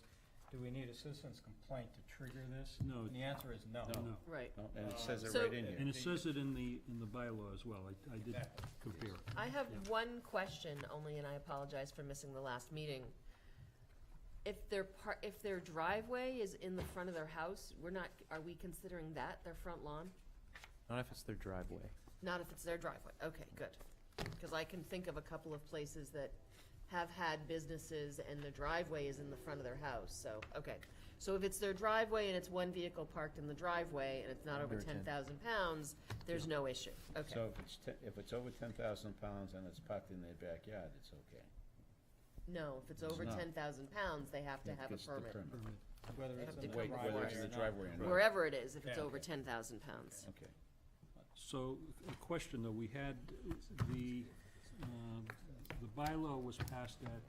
do we need a citizen's complaint to trigger this? No. And the answer is no. No. Right. Oh, and it says it So- right in here. And it says it in the bylaw as well. I did Exactly. compare. I have Yeah. one question only, and I apologize for missing the last meeting. If their driveway is in the front of their house, are we considering that their front lawn? Not if it's their driveway. Not if it's their driveway, okay, good. Because I can think of a couple of places that have had businesses and the driveway is in the front of their house, so, okay. So if it's their driveway and it's one vehicle parked in the driveway and it's not over Under 10. 10,000 pounds, there's no issue, okay. So if it's over 10,000 pounds and it's parked in their backyard, it's okay. No, if it's over not. 10,000 pounds, they have to have a Gets the permit. Whether They it's have in to the come driveway Whether it's in or the not. driveway or not. Wherever it is, if it's Yeah. over 10,000 pounds. Okay. So, a question though, we had the bylaw was passed at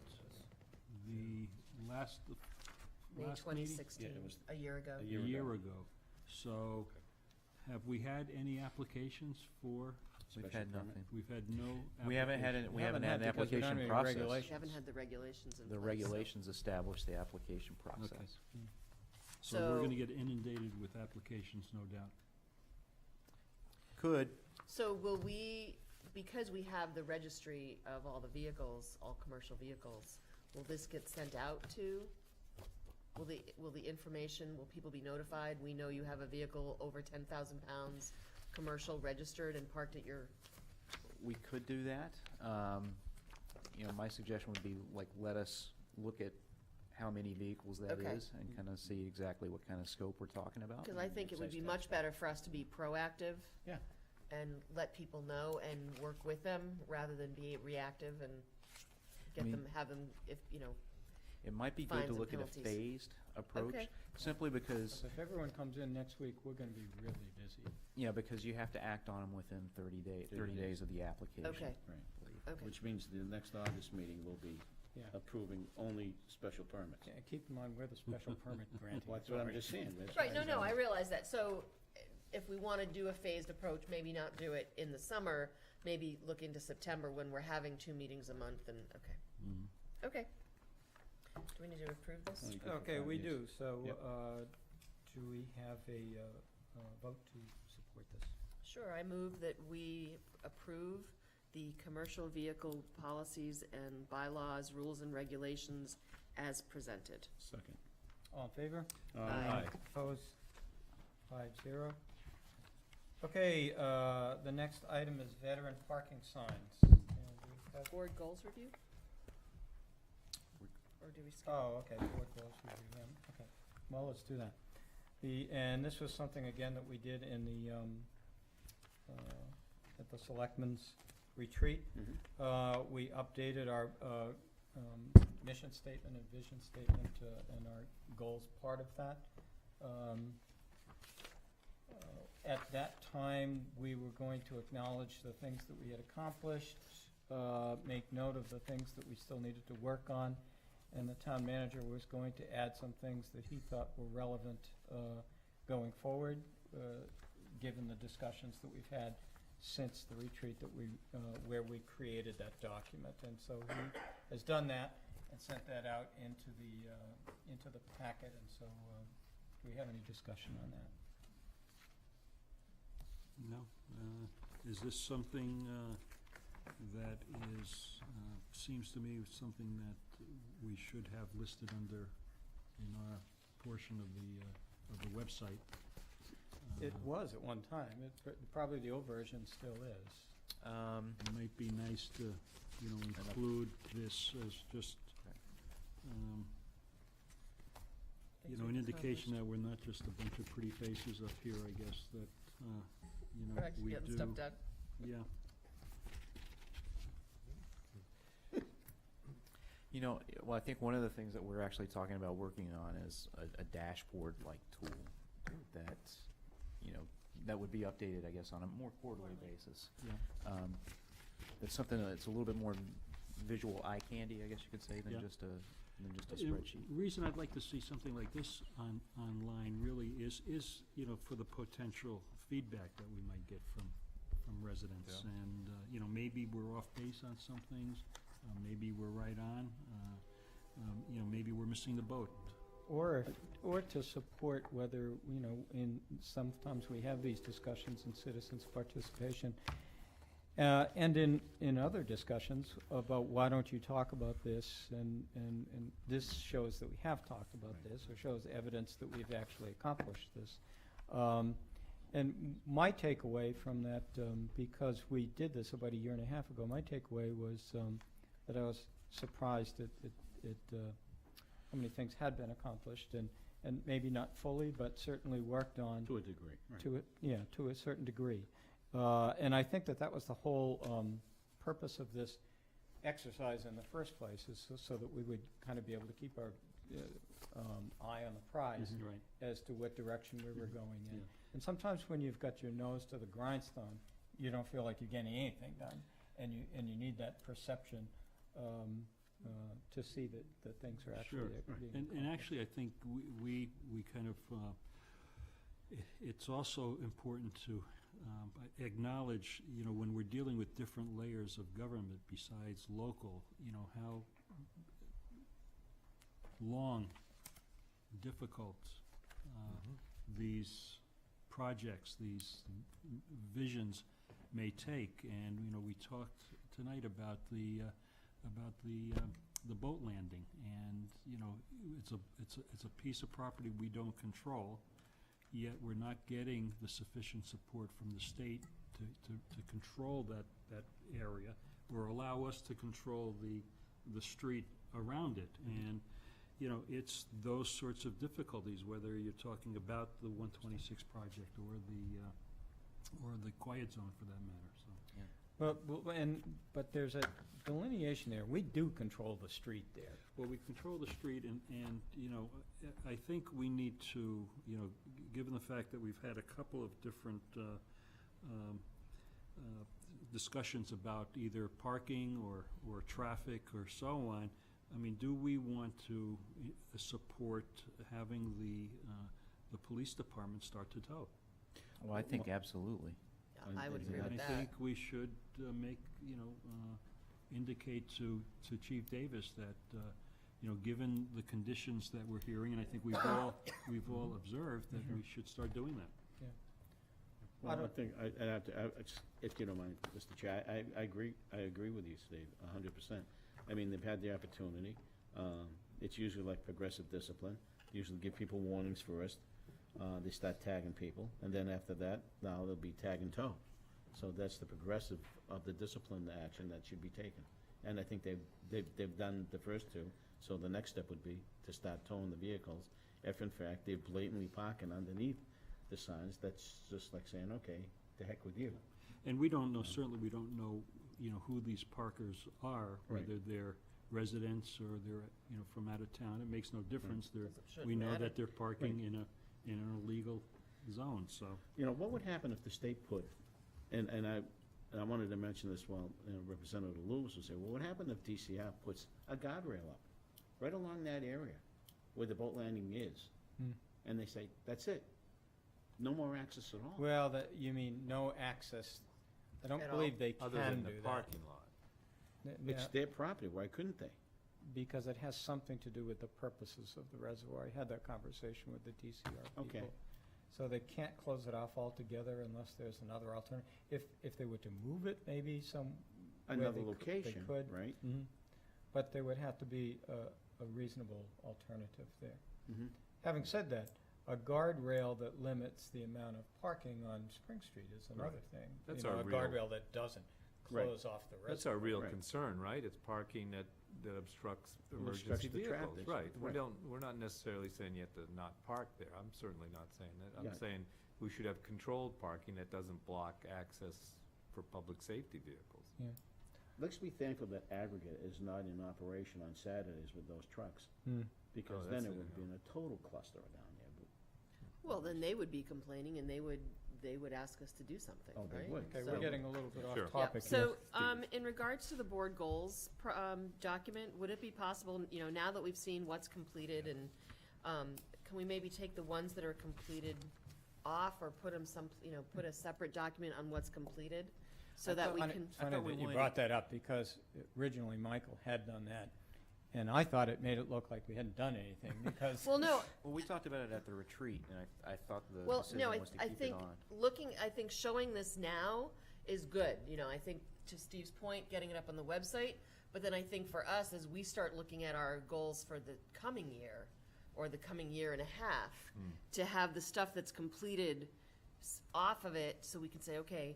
the last May meeting? 2016, Yeah, it was a year ago. a A year year ago. So, have we had any applications for, We've Special had permit? nothing. we've had no We haven't had, applications. we haven't had an because we don't have application any process. regulations. We haven't had the regulations in place. The so- regulations establish the application process. So we're So- gonna get inundated with applications, no doubt. Could, So will we, because we have the registry of all the vehicles, all commercial vehicles, will this get sent out to? Will the information, will people be notified? We know you have a vehicle over 10,000 pounds, commercial registered and parked at your, we could do that. My suggestion would be, let us look at how many vehicles that Okay. is and kind of see exactly what kind of scope we're talking about. because I think it would be much better for us to be proactive. Yeah. And let people know and work with them rather than be reactive and get mean- them, have them, It might be good Fines to and look at a penalties. phased approach, Okay. simply because, If everyone comes in next week, we're gonna be really busy. because you have to act on them within 30 30 days of the application. Okay. Right. okay. Which means the next August meeting will be Yeah. approving only special permits. Yeah, keep in mind, we're the special permit granting. Well, that's what I'm just saying. Right, no, I realize that. So if we want to do a phased approach, maybe not do it in the summer, maybe look into September when we're having 2 meetings a month and, okay. Mhm. Okay. Do we need to approve this? Only good for Okay, 5 we years. do, so, Yep. do we have a vote to support this? Sure, I move that we approve the commercial vehicle policies and bylaws, rules and regulations as presented. Second. All in favor? Aye. Opposed? 5-0. Okay, the next item is veteran parking signs. And we have- Board goals review? Or do we skip? Oh, okay, board goals review, yeah, okay. Well, let's do that. And this was something, again, that we did in the, at the Selectmen's retreat. We updated our mission statement and vision statement and our goals part of that. At that time, we were going to acknowledge the things that we had accomplished, make note of the things that we still needed to work on, and the town manager was going to add some things that he thought were relevant going forward, given the discussions that we've had since the retreat that where we created that document. And so he has done that and sent that out into the packet, and so, do we have any discussion on that? No. Is this something that is, seems to me something that we should have listed under, in our portion of the website? It was at one time. Probably the old version still is. It might be nice to, include this as just, you know, an indication that we're not just a bunch of pretty faces up here, I guess, that, you know, We're actually we getting do. stuff done. Yeah. You know, well, I think one of the things that we're actually talking about working on is a dashboard-like tool that, you know, that would be updated, I guess, on a more quarterly basis. Yeah. It's something that's a little bit more visual eye candy, I guess you could say, than Yeah. just a The spreadsheet. reason I'd like to see something like this online really is, you know, for the potential feedback that we might get from residents. Yeah. And, you know, maybe we're off base on some things, maybe we're right on, you know, maybe we're missing the boat. Or to support whether, you know, sometimes we have these discussions in citizens' participation, and in other discussions about why don't you talk about this, and this shows that we have talked about this, or shows evidence that we've actually accomplished this. And my takeaway from that, because we did this about a year and a half ago, my takeaway was that I was surprised at how many things had been accomplished, and maybe not fully, but certainly worked on. To a degree, right. To a certain degree. And I think that was the whole purpose of this exercise in the first place, is so that we would kind of be able to keep our eye on the prize Right. as to what direction we were going in. Yeah. And sometimes when you've got your nose to the grindstone, you don't feel like you're getting anything done, and you need that perception to see that things are actually Sure. being And accomplished. actually, I think we kind of, it's also important to acknowledge, you know, when we're dealing with different layers of government besides local, you know, how long, difficult these projects, these visions may take. And, you know, we talked tonight about the boat landing, and, you know, it's a piece of property we don't control, yet we're not getting the sufficient support from the state to control that area, or allow us to control the street around it. And, you know, it's those sorts of difficulties, whether you're talking about the 126 project or the quiet zone for that matter, so. But there's a delineation there. We do control the street there. Well, we control the street, and, you know, I think we need to, you know, given the fact that we've had a couple of different discussions about either parking or traffic or so on, I mean, do we want to support having the police department start to tow? Well, I think absolutely. Yeah, I would agree with And that. I think we should make, you know, indicate to Chief Davis that, you know, given the conditions that we're hearing, and I think we've all observed, that we should start doing that. Well, I think, I'd have to, if you don't mind, Mr. Chair, I agree with you, Steve, 100%. I mean, they've had the opportunity. It's usually like progressive discipline. Usually give people warnings first. They start tagging people, and then after that, now they'll be tag and tow. So that's the progressive of the discipline action that should be taken. And I think they've done the first two, so the next step would be to start towing the vehicles. If in fact they're blatantly parking underneath the signs, that's just like saying, okay, to heck with you. And we don't know, certainly we don't know, you know, who these parkers are, Right. whether they're residents or they're, you know, from out of town. It makes no difference. Shouldn't We know matter. that they're parking in an illegal zone, so. You know, what would happen if the state put, and I wanted to mention this while, you know, Representative Lewis was saying, well, what happened if DCR puts a guardrail up right along that area where the boat landing is? And they say, that's it, no more access at all. Well, you mean no access. I don't At all. believe they Other can than do the that. parking lot. It's their property, why couldn't they? Because it has something to do with the purposes of the reservoir. I had that conversation with the DCR people. Okay. So they can't close it off altogether unless there's another alternative. If they were to move it, maybe Another they location, could. right? But there would have to be a reasonable alternative there. Mhm. Having said that, a guardrail that limits the amount of parking on Spring Street is another thing. That's You know, our a real- guardrail that doesn't Right. close off the reservoir. That's our real Right. concern, right? It's parking that obstructs Obstructs emergency the vehicles. traffic. Right, Right. we're not necessarily saying you have to not park there, I'm certainly not saying that. I'm Yeah. saying we should have controlled parking that doesn't block access for public safety vehicles. Let's be thankful that aggregate is not in operation on Saturdays with those trucks, because Oh, then that's it it, would yeah. be in a total cluster down there. Well, then they would be complaining and they would ask us to do something, Oh, they right? would. Okay, So- we're getting a little bit Sure. off Yeah, topic. so, in regards to the board goals, document, would it be possible, you know, now that we've seen what's completed and, can we maybe take the ones that are completed off or put them put a separate document on what's completed? So that we Funny- can, Funny thought we that you wanted- brought that up, because originally Michael had done that, and I thought it made it look like we hadn't done anything, because. well, no, Well, we talked about it at the retreat, and I thought the well, decision no, was to I keep it think on. I think showing this now is good, you know, I think to Steve's point, getting it up on the website, but then I think for us, as we start looking at our goals for the coming year, or the coming year and a half, to have the stuff that's completed off of it, so we can say, okay,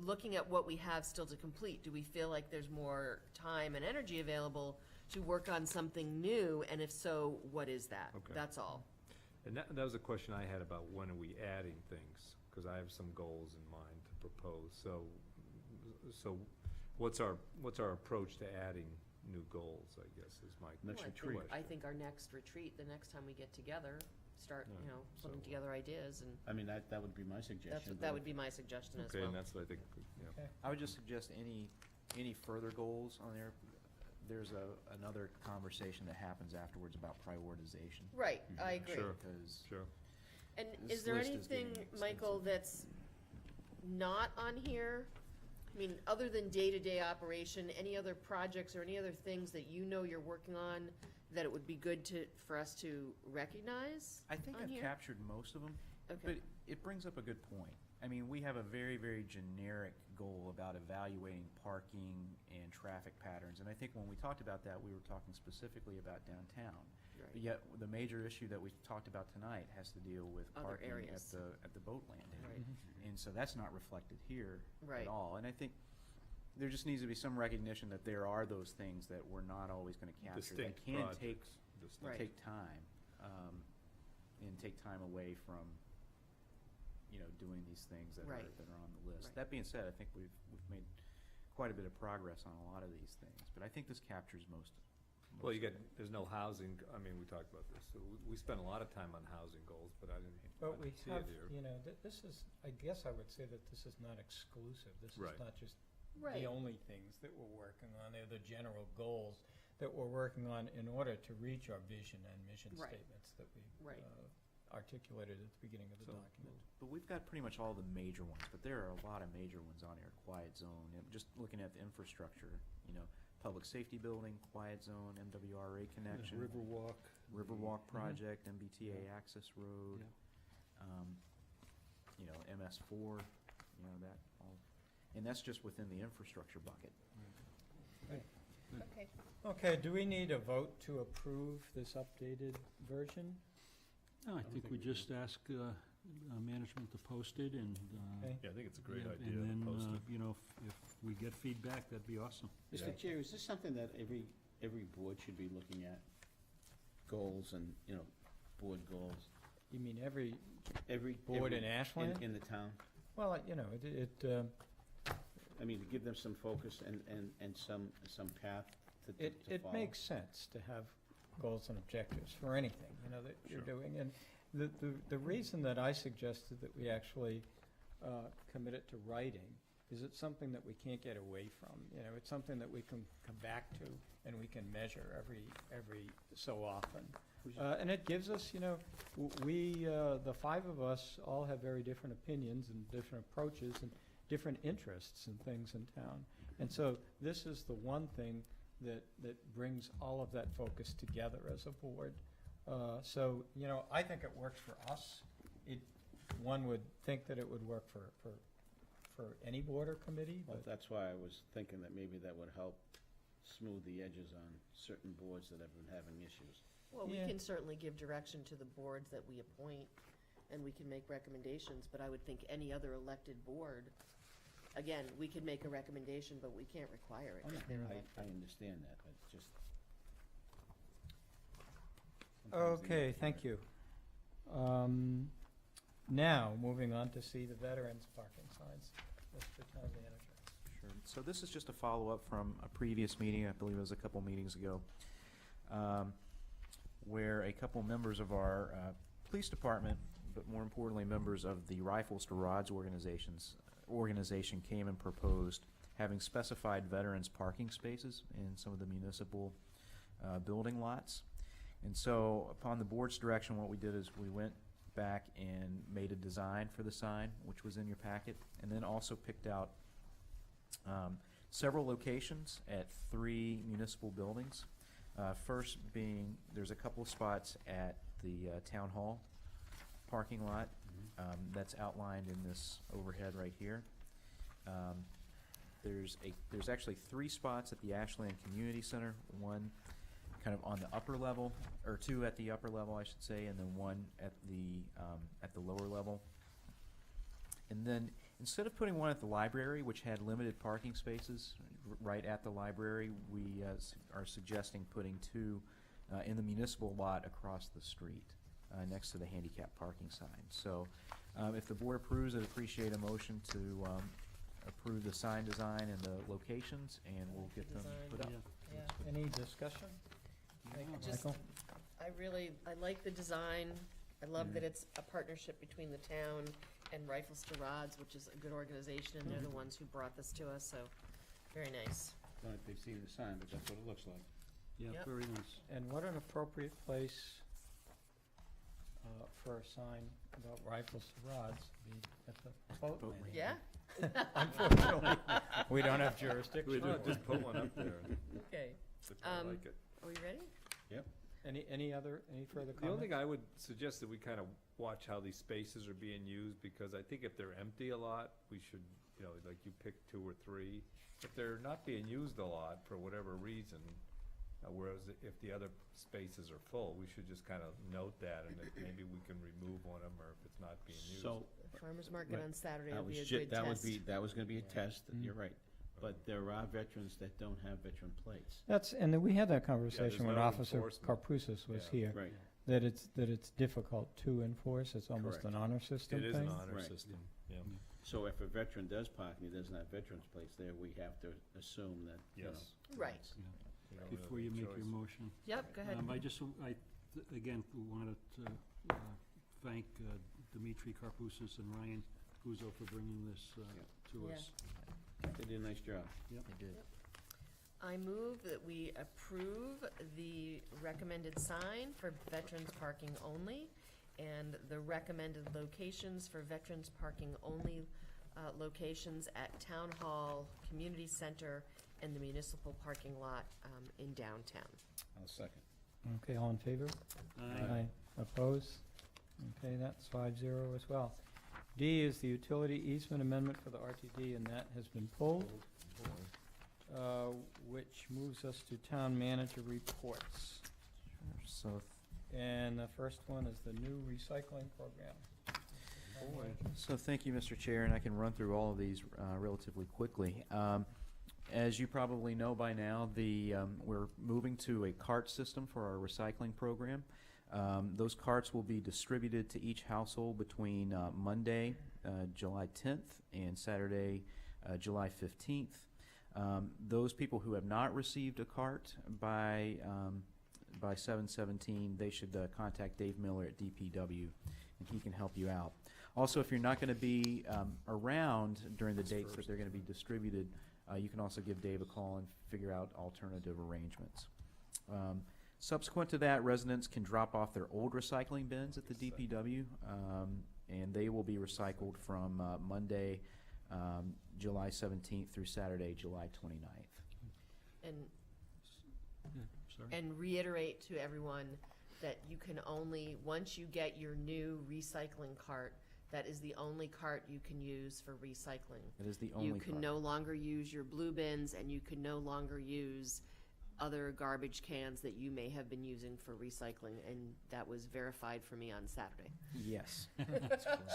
looking at what we have still to complete, do we feel like there's more time and energy available to work on something new, and if so, what is that? Okay. That's all. And that was a question I had about when are we adding things, because I have some goals in mind to propose. So what's our approach to adding new goals, I guess, is my Next Well, retreat. I think our next retreat, the next time we get together, start, Yeah, you know, putting so- together ideas, and I mean, that would be my suggestion. that would be my suggestion as Okay, well. and that's what I think, yeah. Okay. I would just suggest any further goals on there. There's another conversation that happens afterwards about prioritization. Right, I agree. Sure. Because Sure. And This is there list is anything, getting Michael, that's not on here? I mean, other than day-to-day operation, any other projects or any other things that you know you're working on that it would be good for us to recognize I think on I've here? captured most of them, but Okay, it brings up a good point. I mean, we have a very, very generic goal about evaluating parking and traffic patterns, and I think when we talked about that, we were talking specifically about downtown. But right, yet, the major issue that we talked about tonight has to deal with Other parking areas. at the boat landing. right, And so that's not reflected here Right. at all. And I think there just needs to be some recognition that there are those things that we're not always gonna capture. That Distinct can take, projects. Distinct. Right. take time, and take time away from, you know, doing these things that Right. are on the list. Right. That being said, I think we've made quite a bit of progress on a lot of these things, but I think this captures most. Well, most of it. there's no housing, I mean, we talked about this, so we spent a lot of time on housing goals, but I didn't But we see have, it here. you know, this is, I guess I would say that this is not exclusive. This is Right. not just right, the only things that we're working on. They're the general goals that we're working on in order to reach our vision and mission Right. statements that we Right. articulated at the beginning of the So- document. But we've got pretty much all the major ones, but there are a lot of major ones on here. Quiet zone, and just looking at the infrastructure, you know, public safety building, quiet zone, MWRA connection. Riverwalk project, MBTA access road. You know, MS4, you know, that all, and that's just within the infrastructure bucket. okay. Okay, do we need a vote to approve this updated version? No, I think we just ask management to post it, and Okay. Yeah, I think it's a great yeah, idea to and post then, it. you know, if we get feedback, that'd be awesome. Mr. Chair, is this something that every board should be looking at? Goals and, you know, board goals? You mean every Every board in Ashland? In the town? Well, you know, I mean, to give them some focus and some path to it follow. makes sense to have goals and objectives for anything, you know, that you're Sure. doing. And the reason that I suggested that we actually commit it to writing is it's something that we can't get away from. You know, it's something that we can come back to and we can measure every so often. And it gives us, you know, the five of us all have very different opinions and different approaches and different interests and things in town. And so this is the one thing that brings all of that focus together as a board. So, you know, I think it works for us. One would think that it would work for any board or committee, Well, but that's why I was thinking that maybe that would help smooth the edges on certain boards that have been having issues. Well, we Yeah. can certainly give direction to the boards that we appoint, and we can make recommendations, but I would think any other elected board, again, we could make a recommendation, but we can't require it. if they're elected. I understand that, but just. Okay, thank you. Now, moving on to see the veterans parking signs. Mr. Town Manager. Sure. So this is just a follow-up from a previous meeting, I believe it was a couple meetings ago, where a couple members of our police department, but more importantly, members of the Rifles to Rods organization came and proposed having specified veterans parking spaces in some of the municipal building lots. And so upon the board's direction, what we did is we went back and made a design for the sign, which was in your packet, and then also picked out several locations at 3 municipal buildings. First being, there's a couple of spots at the town hall parking lot. That's outlined in this overhead right here. There's actually 3 spots at the Ashland Community Center, one kind of on the upper level, or 2 at the upper level, I should say, and then 1 at the lower level. And then instead of putting one at the library, which had limited parking spaces right at the library, we are suggesting putting 2 in the municipal lot across the street, next to the handicap parking sign. So if the board approves, I'd appreciate a motion to approve the sign design and the locations, and we'll get them put up. Yeah. Any discussion? Michael? I like the design. I love that it's a partnership between the town and Rifles to Rods, which is a good organization, and they're the ones who brought this to us, so very nice. I don't know if they've seen the sign, but that's what it looks like. Yeah, Yep. very nice. And what an appropriate place for a sign about Rifles to Rods to be at the boat landing. Yeah? Unfortunately, we don't have jurisdiction. We do, just put one up there. Okay. They probably like it. Are we ready? Yep. Any further The only comments? thing I would suggest that we kind of watch how these spaces are being used, because I think if they're empty a lot, we should, like you pick 2 or 3. If they're not being used a lot for whatever reason, whereas if the other spaces are full, we should just kind of note that, and if maybe we can remove one of them, or if it's not being used. So, The farmer's market Right. on Saturday that will be a was good test. that was gonna be a test, you're right. But there are veterans that don't have veteran plates. And then we had that conversation when no Officer enforcement. Carpusas was Yeah. here, Right. that it's difficult to enforce. It's almost Correct. an honor system It thing. is an honor Right. system, yeah. So if a veteran does park and he doesn't have veterans plates there, we have to assume that, Yes. Right. You don't really Before have you a make choice. your motion. Yep, go ahead. Again, wanted to thank Dimitri Karpusas and Ryan Guzzo for bringing this to Yeah. us. They did a nice job. They did. I move that we approve the recommended sign for veterans parking only, and the recommended locations for veterans parking only locations at Town Hall, Community Center, and the municipal parking lot in downtown. I'll second. Okay, all in favor? Aye. Opposed? Okay, that's 5-0 as well. D is the utility easement amendment for the RTD, and that has been pulled, which moves us to town manager reports. So And the first one is the new recycling program. So thank you, Mr. Chair, and I can run through all of these relatively quickly. As you probably know by now, we're moving to a cart system for our recycling program. Those carts will be distributed to each household between Monday, July 10th, and Saturday, July 15th. Those people who have not received a cart by 7/17, they should contact Dave Miller at DPW, and he can help you out. Also, if you're not going to be around during the dates that they're going to be distributed, you can also give Dave a call and figure out alternative arrangements. Subsequent to that, residents can drop off their old recycling bins at the DPW, and they will be recycled from Monday, July 17th through Saturday, July 29th. And reiterate to everyone that you can only, once you get your new recycling cart, that is the only cart you can use for recycling. It is the only You can cart. no longer use your blue bins, and you can no longer use other garbage cans that you may have been using for recycling, and that was verified for me on Saturday. Yes.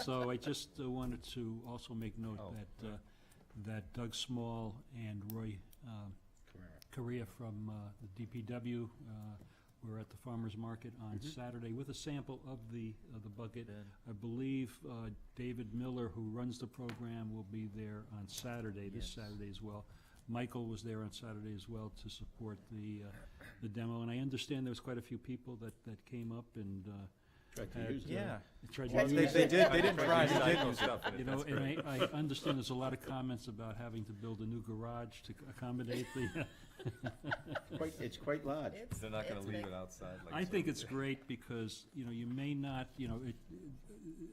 So I just wanted to also make note Oh, that that Doug Small and Roy Correa from the DPW were at the farmer's market on Saturday with a sample of the bucket. I believe David Miller, who runs the program, will be there on Saturday, this Saturday as well. Michael was there on Saturday as well to support the demo, and I understand there was quite a few people that came up and Tried to had, use it. tried to Well, use they it. did, they didn't try, they did use it. stuff in it, You know, that's and great. I understand there's a lot of comments about having to build a new garage to accommodate the. It's quite large. They're not gonna It's leave big. it outside like. I think some- it's great because, you know, you may not, you know,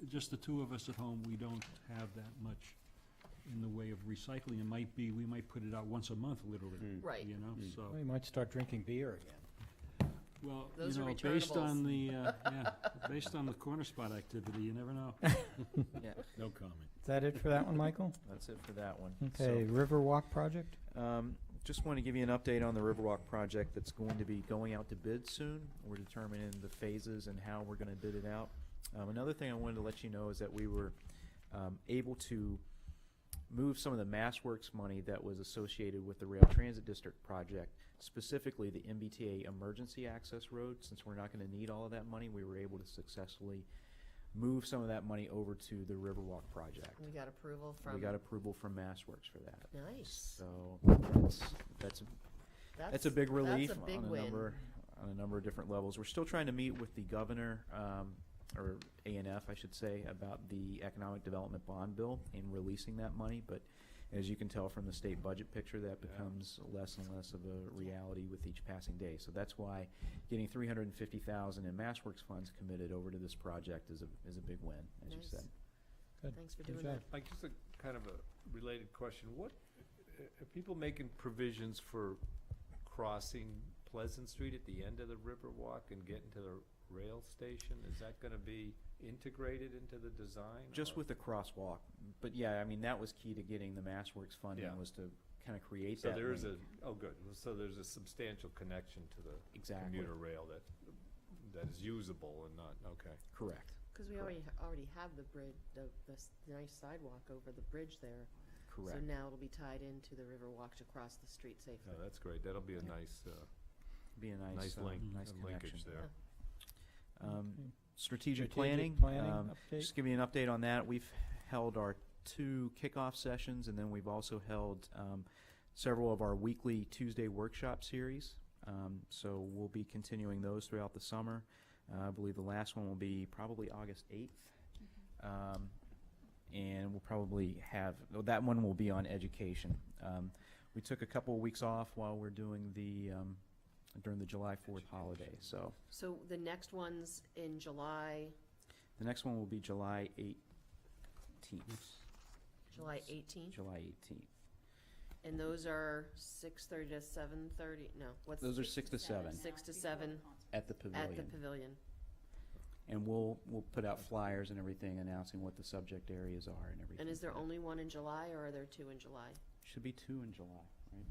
just the two of us at home, we don't have that much in the way of recycling. It might be, we might put it out once a month, literally. Right. You know, so, We might start drinking beer again. well, Those you are know, based returnables. on the, based on the corner spot activity, you never know. Yeah, No comment. Is that it for that one, Michael? that's it for that one. Okay, Riverwalk project? Just want to give you an update on the Riverwalk project that's going to be going out to bid soon. We're determining the phases and how we're going to bid it out. Another thing I wanted to let you know is that we were able to move some of the MassWorks money that was associated with the Rail Transit District project, specifically the MBTA Emergency Access Road. Since we're not going to need all of that money, we were able to successfully move some of that money over to the Riverwalk project. We got approval from. We got approval from MassWorks for that. Nice. So that's a big That's relief a big on win. a number of different levels. We're still trying to meet with the governor, or ANF, I should say, about the economic development bond bill and releasing that money. But as you can tell from the state budget picture, that becomes less and less of a reality with each passing day. So that's why getting $350,000 in MassWorks funds committed over to this project is a big win, as you Nice. said. Good. Thanks for Good doing job. that. Like, just a kind of a related question, what, are people making provisions for crossing Pleasant Street at the end of the Riverwalk and getting to the rail station? Is that gonna be integrated into the design? Just or- with the crosswalk, but yeah, I mean, that was key to getting the MassWorks funding, Yeah. was to kind of create So that there is link. good, so there's a substantial connection to the Exactly. commuter rail that is usable and not, okay. Correct. Because we already have the bridge, the nice sidewalk over the bridge there. Correct. So now it'll be tied into the Riverwalk to cross the street safely. No, that's great, that'll be a nice, Be a nice, nice link, nice and linkage connection. there. Strategic Strategic planning, planning update? just give you an update on that. We've held our 2 kickoff sessions, and then we've also held several of our weekly Tuesday workshop series. So we'll be continuing those throughout the summer. I believe the last one will be probably August 8th. And we'll probably have, that one will be on education. We took a couple of weeks off while we're doing during the July 4th holiday, so. So the next one's in July, The next one will be July 18th. July 18th? July 18th. And those are 6:30 to 7:30, no, what's? Those are 6 to 7 6 to 7 at the at the pavilion. pavilion. And we'll put out flyers and everything announcing what the subject areas are and everything. And is there for that. only one in July, or are there 2 in July? Should be 2 in July, right?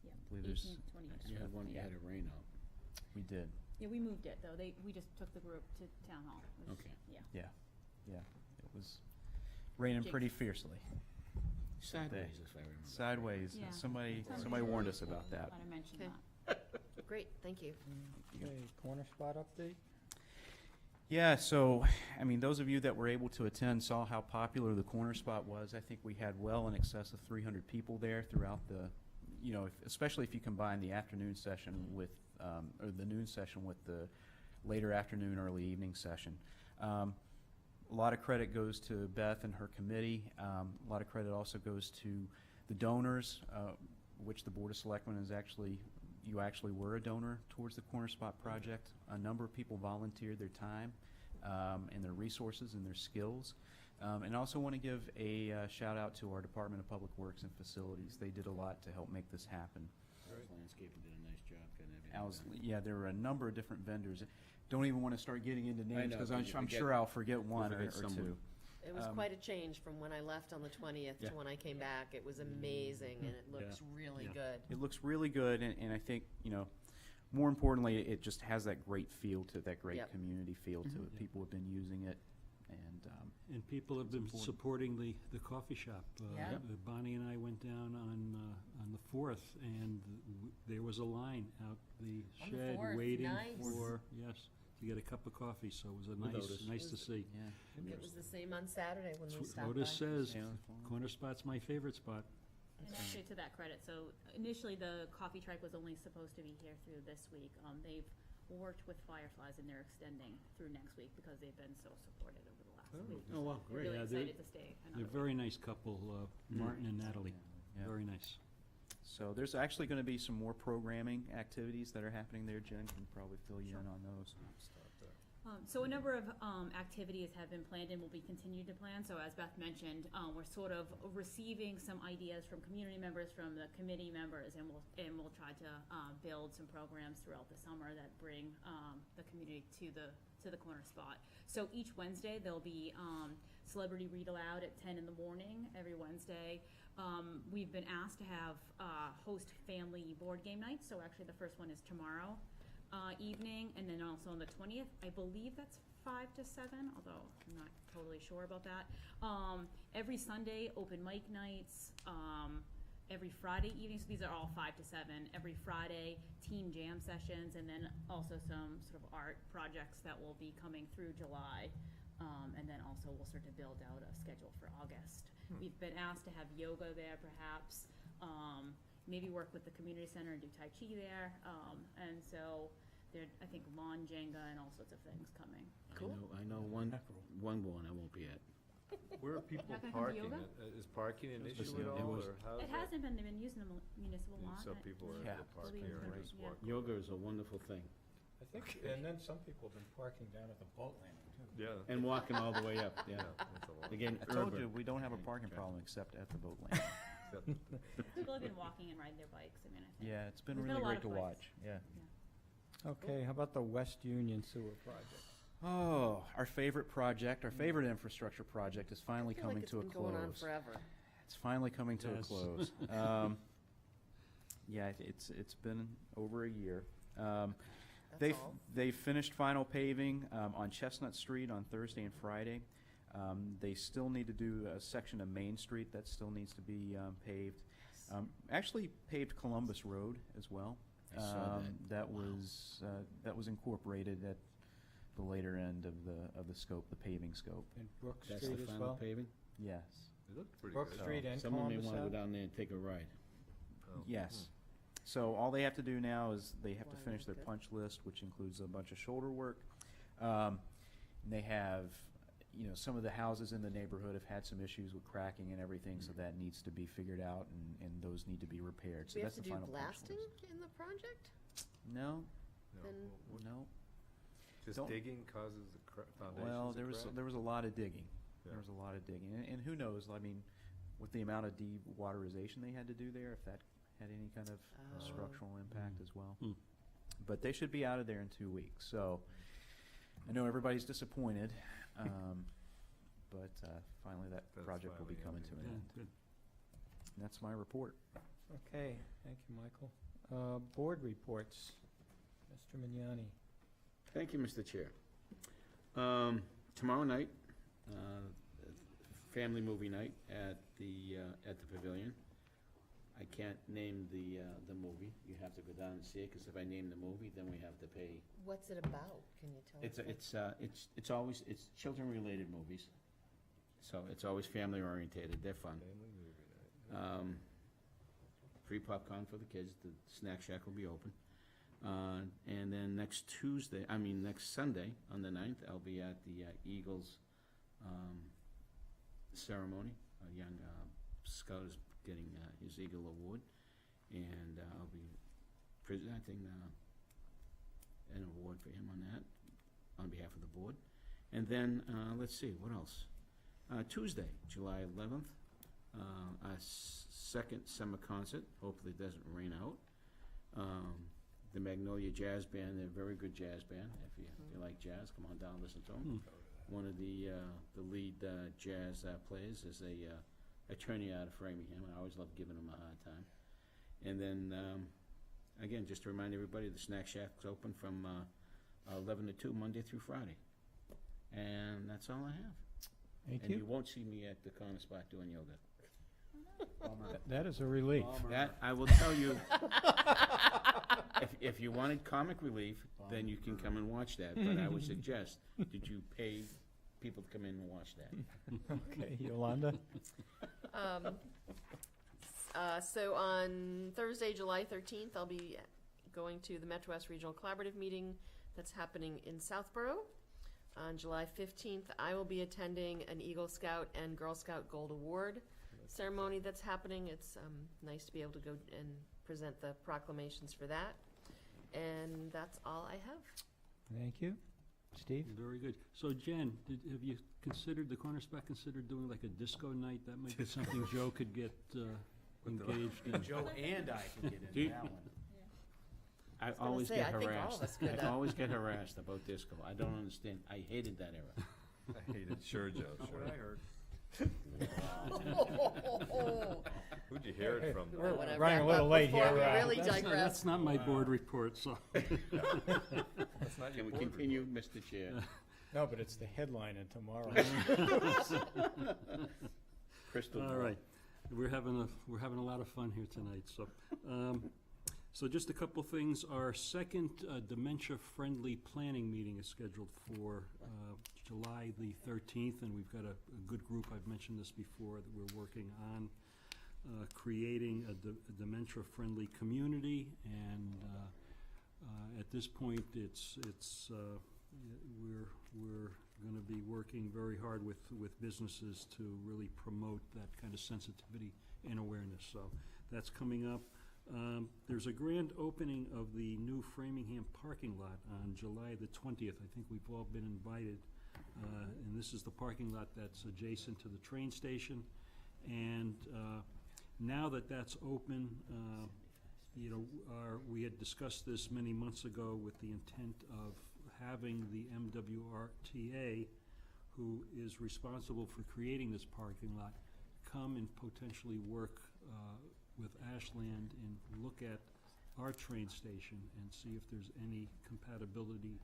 Yeah. I believe there's, 18th, 20th. You had one, you had it rain out. we did, Yeah, we moved it, though. We just took the group to town hall. It was- Okay. Yeah. yeah. It was raining Jake- pretty fiercely. Sideways, if I remember. Sideways. Yeah. Somebody warned us about that. Thought I mentioned Okay. that. Great, thank you. Okay, corner spot update? Yeah, so, I mean, those of you that were able to attend saw how popular the corner spot was. I think we had well in excess of 300 people there throughout the, you know, especially if you combine the afternoon session with, or the noon session with the later afternoon, early evening session. A lot of credit goes to Beth and her committee. A lot of credit also goes to the donors, which the Board of Selectmen is actually, you actually were a donor towards the Corner Spot project. A number of people volunteered their time and their resources and their skills. And I also want to give a shout out to our Department of Public Works and Facilities. They did a lot to help make this happen. Landscaping did a nice job getting everything done. Yeah, there were a number of different vendors. Don't even want to start getting into names know, because but I'm, you I'm forget- sure I'll forget one or forget someone. two. It was quite a change from when I left on the 20th Yeah. to when I came back. It was amazing, and it looks really good. It looks really good, and I think, you know, more importantly, it just has that great feel to it, that great Yep. community feel to it. People have been using it And people have been important. supporting the coffee shop. Yeah. Bonnie and I went down on the 4th, and there was a line out the On the shed 4th, waiting nice. for, yes, to get a cup of coffee, so it was a nice to see. Yeah. It was the same on Saturday when we That's stopped what by. Otis says, Yeah. corner spot's my favorite spot. And actually, to that credit, so initially the coffee trike was only supposed to be here through this week. They've worked with Fireflies and they're extending through next week because they've been so supportive over the last week. Oh, wow, We're great. really Yeah, they're- excited to stay another They're a week. very nice couple, Martin and Natalie. Yeah. Very nice. So there's actually going to be some more programming activities that are happening there. Jen can probably fill you in on those. So a number of activities have been planned and will be continued to plan. So as Beth mentioned, we're sort of receiving some ideas from community members, from the committee members, and we'll try to build some programs throughout the summer that bring the community to the corner spot. So each Wednesday there'll be celebrity read aloud at 10 in the morning every Wednesday. We've been asked to have host family board game nights. So actually the first one is tomorrow evening, and then also on the 20th, I believe that's 5 to 7, although I'm not totally sure about that. Every Sunday, open mic nights, every Friday evening, so these are all 5 to 7, every Friday, team jam sessions, and then also some sort of art projects that will be coming through July. And then also we'll start to build out a schedule for August. We've been asked to have yoga there perhaps, maybe work with the community center and do Tai Chi there. And so there, I think lawn Jenga and all sorts of things coming. I know one I won't be at. Where are people Not gonna come to parking? yoga? Is parking an It was issue just at yoga. all, It was- or how is It hasn't been used in the municipal And lot. so people are Yeah. able to park Believe here it or and not, just yeah. walk. Yoga is a wonderful thing. I think, and then some people have been parking down at the boat landing, too. Yeah. And walking all the way up, yeah. That's a lot. Again, I told urban. you, we don't have a parking problem except at the boat landing. People have been walking and riding their bikes. I mean, I think. Yeah, it's been There's been really a lot great to of watch, yeah. Okay, how about the West Union Sewer Project? Oh, our favorite project, our favorite infrastructure project is finally I feel like coming it's to a been going on close. forever. It's finally coming to a Yes. close. Yeah, it's been over a year. That's all. They finished final paving on Chestnut Street on Thursday and Friday. They still need to do a section of Main Street that still needs to be paved. Actually paved Columbus Road as well. I saw that. That was incorporated at the later end of the scope, the paving scope. And Brook That's Street the as final well? paving? Yes. It looked pretty Brook good. Street and Someone may Columbus want to go Ave? down there and take a ride. Oh. Yes. So all they have to do now is they have to Wow, finish their good. punch list, which includes a bunch of shoulder work. They have, some of the houses in the neighborhood have had some issues with cracking and everything, so that needs to be figured out, and those need to be repaired. Do So we have that's to the do final punch blasting list. in the project? No, No. Then- What- no. Just Don't- digging causes the foundations Well, to crack? there was a lot of digging. Yeah. There was a lot of digging, and who knows? I mean, with the amount of de-waterization they had to do there, if that had any kind of Oh. structural impact as well. Hmm. But they should be out of there in 2 weeks. So I know everybody's disappointed, but finally that That's project will be finally coming to an Yeah, end. good. And that's my report. Okay, thank you, Michael. Board reports. Mr. Mignani. Thank you, Mr. Chair. Tomorrow night, family movie night at the Pavilion. I can't name the movie. You have to go down and see it, because if I name the movie, then we have to pay. What's it about? Can you tell us? It's always children-related movies, so it's always family-orientated. They're fun. Family movie night. Free popcorn for the kids. The snack shack will be open. And then next Sunday, on the 9th, I'll be at the Eagles ceremony. A young scout is getting his Eagle Award, and I'll be presenting an award for him on that, on behalf of the board. And then, let's see, what else? Tuesday, July 11th, our second summer concert. Hopefully it doesn't rain out. The Magnolia Jazz Band, they're a very good jazz band. If you like jazz, come on down and listen to them. One of the lead jazz players is a attorney out of Framingham. I always love giving him a hard time. And then, again, just to remind everybody, the Snack Shack's open from 11 to 2, Monday through Friday. And that's all I have. Thank And you you. won't see me at the corner spot doing yoga. That is a relief. That, I will tell you, if you wanted comic relief, then you can come and watch that, but I would suggest that you pay people to come in and watch that. Okay, Yolanda? So on Thursday, July 13th, I'll be going to the Metro West Regional Collaborative meeting that's happening in Southborough. On July 15th, I will be attending an Eagle Scout and Girl Scout Gold Award ceremony that's happening. It's nice to be able to go and present the proclamations for that. And that's all I have. Thank you. Steve? Very good. So Jen, have you considered, the Corner Spot considered doing like a disco night? That might be something Joe could get engaged in. Joe and I can get Do you- into that one. I gonna always say, get I think all of harassed. us could, I always get harassed about disco. I don't understand. I hated that era. I hate it. Sure, Joe, sure. What I heard. Who'd you hear it from? We're gonna running a wrap little up late before here, we really That's not- digress. That's not my board report, so. That's not your Can we board continue, Mr. Chair? No, but it's the headline in tomorrow. Crystal All ball. right, we're having a lot of fun here tonight, so. So just a couple things. Our second dementia-friendly planning meeting is scheduled for July the 13th, and we've got a good group, I've mentioned this before, that we're working on creating a dementia-friendly community, and at this point, we're gonna be working very hard with businesses to really promote that kind of sensitivity and awareness, so that's coming up. There's a grand opening of the new Framingham parking lot on July the 20th. I think we've all been invited. And this is the parking lot that's adjacent to the train station. And now that that's open, we had discussed this many months ago with the intent of having the MWRTA, who is responsible for creating this parking lot, come and potentially work with Ashland and look at our train station and see if there's any compatibility,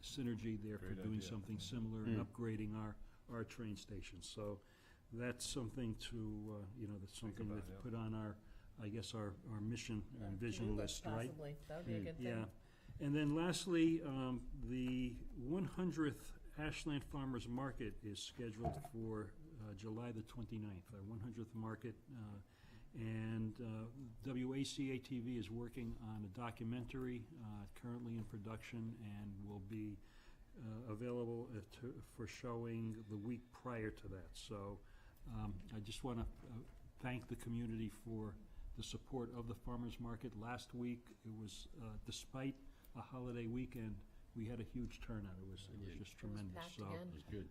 synergy there for Great doing idea. something similar and upgrading our train station. So that's something to, that's something about, to yeah. put on our, I guess, our mission and vision Move it, list, right? Possibly, that would be a good thing. Yeah. And then lastly, the 100th Ashland Farmers Market is scheduled for July the 29th, our 100th market. And WACA-TV is working on a documentary currently in production and will be available for showing the week prior to that. So I just want to thank the community for the support of the farmers market. Last week, it was, despite a holiday weekend, we had a huge turnout. It was just tremendous. packed So, again. It was good.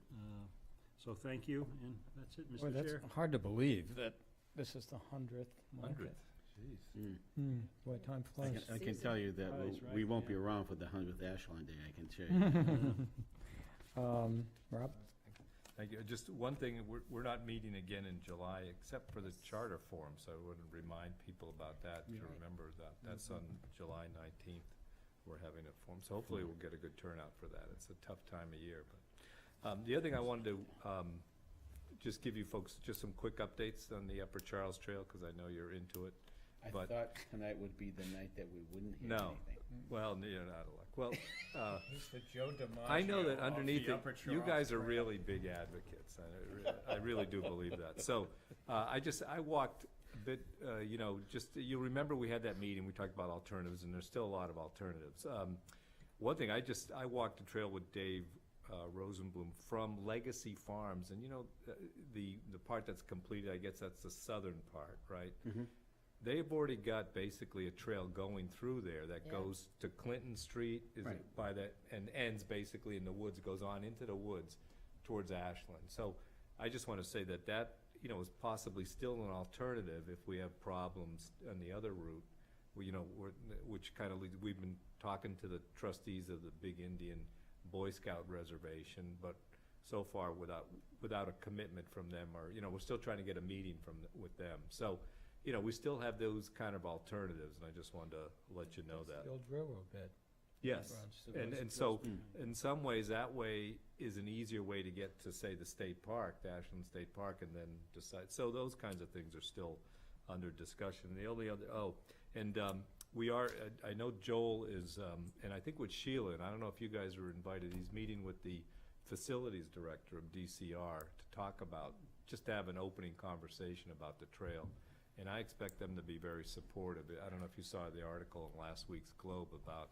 so thank you, and that's it, Boy, Mr. that's Chair. hard to believe that this is the 100th market. Jeez. Boy, time I flies. can tell you that Flies, we right? won't be Yeah. around for the 100th Ashland Day, I can tell you. Rob? Thank you. Just one thing, we're not meeting again in July, except for the charter forum, so I would remind people about that, to remember that. That's on July 19th, we're having a forum, so hopefully we'll get a good turnout for that. It's a tough time of year, but. The other thing I wanted to just give you folks just some quick updates on the Upper Charles Trail, because I know you're into it. I But- thought tonight would be the night that we wouldn't hear No. anything. Well, you're not a luck. Well, He's the Joe DiMaggio I know that of underneath the it, Upper you Charles guys are Trail. really big advocates. I really do believe that. So, I walked a bit, you remember we had that meeting, we talked about alternatives, and there's still a lot of alternatives. One thing, I walked the trail with Dave Rosenblum from Legacy Farms, and the part that's completed, I guess that's the southern part, right? They've already got basically a trail going through there that Yeah. goes to Clinton Street, Right. by that, and ends basically in the woods, goes on into the woods towards Ashland. So I just want to say that is possibly still an alternative if we have problems on the other route, which kind of leads, we've been talking to the trustees of the Big Indian Boy Scout Reservation, but so far without a commitment from them, or, we're still trying to get a meeting with them. So, we still have those kind of alternatives, and I just wanted to let you know that. The old railroad bed. Yes, Right. and so, in some ways, that way is an easier way to get to, say, the state park, the Ashland State Park, and then decide, so those kinds of things are still under discussion. The only other, we are, I know Joel is, and I think with Sheila, and I don't know if you guys were invited, he's meeting with the facilities director of DCR to talk about, just to have an opening conversation about the trail. And I expect them to be very supportive. I don't know if you saw the article in last week's Globe about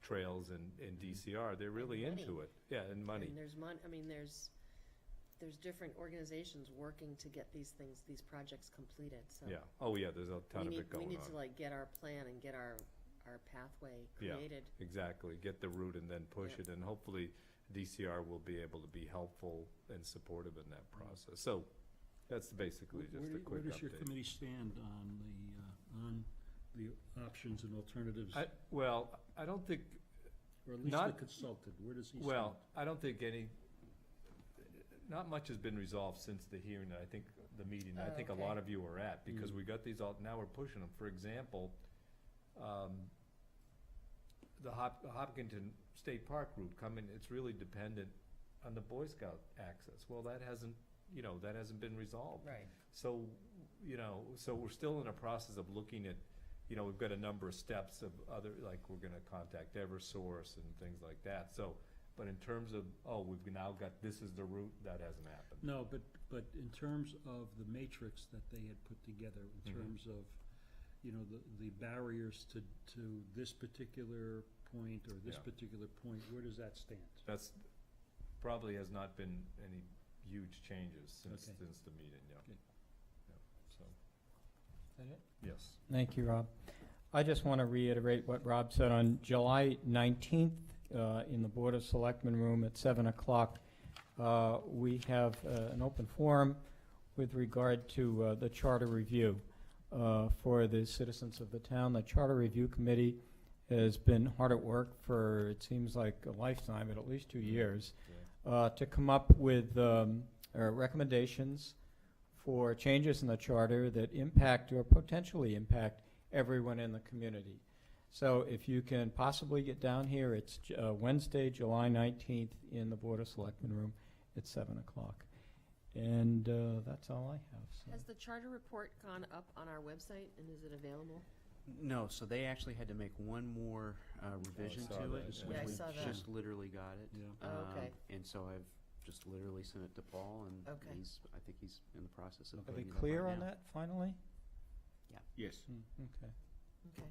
trails in DCR. They're really And into money. it. Yeah, and money. And there's there's different organizations working to get these projects completed, so. Yeah. Oh, yeah, there's a ton of it going on. We need to like get our plan and get our pathway created. Yeah, exactly. Get the route and then push it, and hopefully DCR will be able to be helpful and supportive in that process. So that's basically just a quick update. Where does your committee stand on the options and alternatives? Well, I don't think, or at least the consultant, where does he stand? well, I don't think not much has been resolved since the hearing, I think, the meeting. I think a lot of you were at, because we got these now we're pushing them. For example, the Hopkinton State Park route coming, it's really dependent on the Boy Scout access. Well, that hasn't been resolved. Right. So, so we're still in a process of looking at, we've got a number of steps of other, like we're gonna contact Eversource and things like that. So, but in terms of, we've now got, this is the route, that hasn't happened. No, but in terms of the matrix that they had put together, in terms of, the barriers to this particular point or this particular point, where does that stand? That's, probably has not been any huge changes since the meeting, Okay. So. Is that it? Yes. Thank you, Rob. I just want to reiterate what Rob said. On July 19th, in the Board of Selectmen room at 7 o'clock, we have an open forum with regard to the charter review for the citizens of the town. The Charter Review Committee has been hard at work for, it seems like a lifetime, at least 2 years, to come up with recommendations for changes in the charter that impact or potentially impact everyone in the community. So if you can possibly get down here, it's Wednesday, July 19th in the Board of Selectmen room at 7 o'clock. And that's all I have. So. Has the charter report gone up on our website, and is it available? No, so they actually had to make one more revision saw to that, it. yeah. Yeah, I We saw that. just literally got it. Yeah. Oh, okay. And so I've just literally sent it to Paul, and Okay. I think he's in the process of Are they putting it up clear right on now. that finally? Yes. Okay. Okay.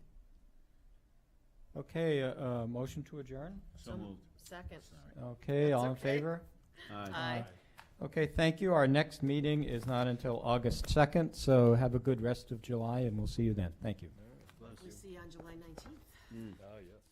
Okay, motion to adjourn? So moved. Second. Okay, That's all in okay. favor? Aye. Okay, thank you. Our next meeting is not until August 2nd, so have a good rest of July, and we'll see you then. Thank you. We see you on July 19th. Ah, yes.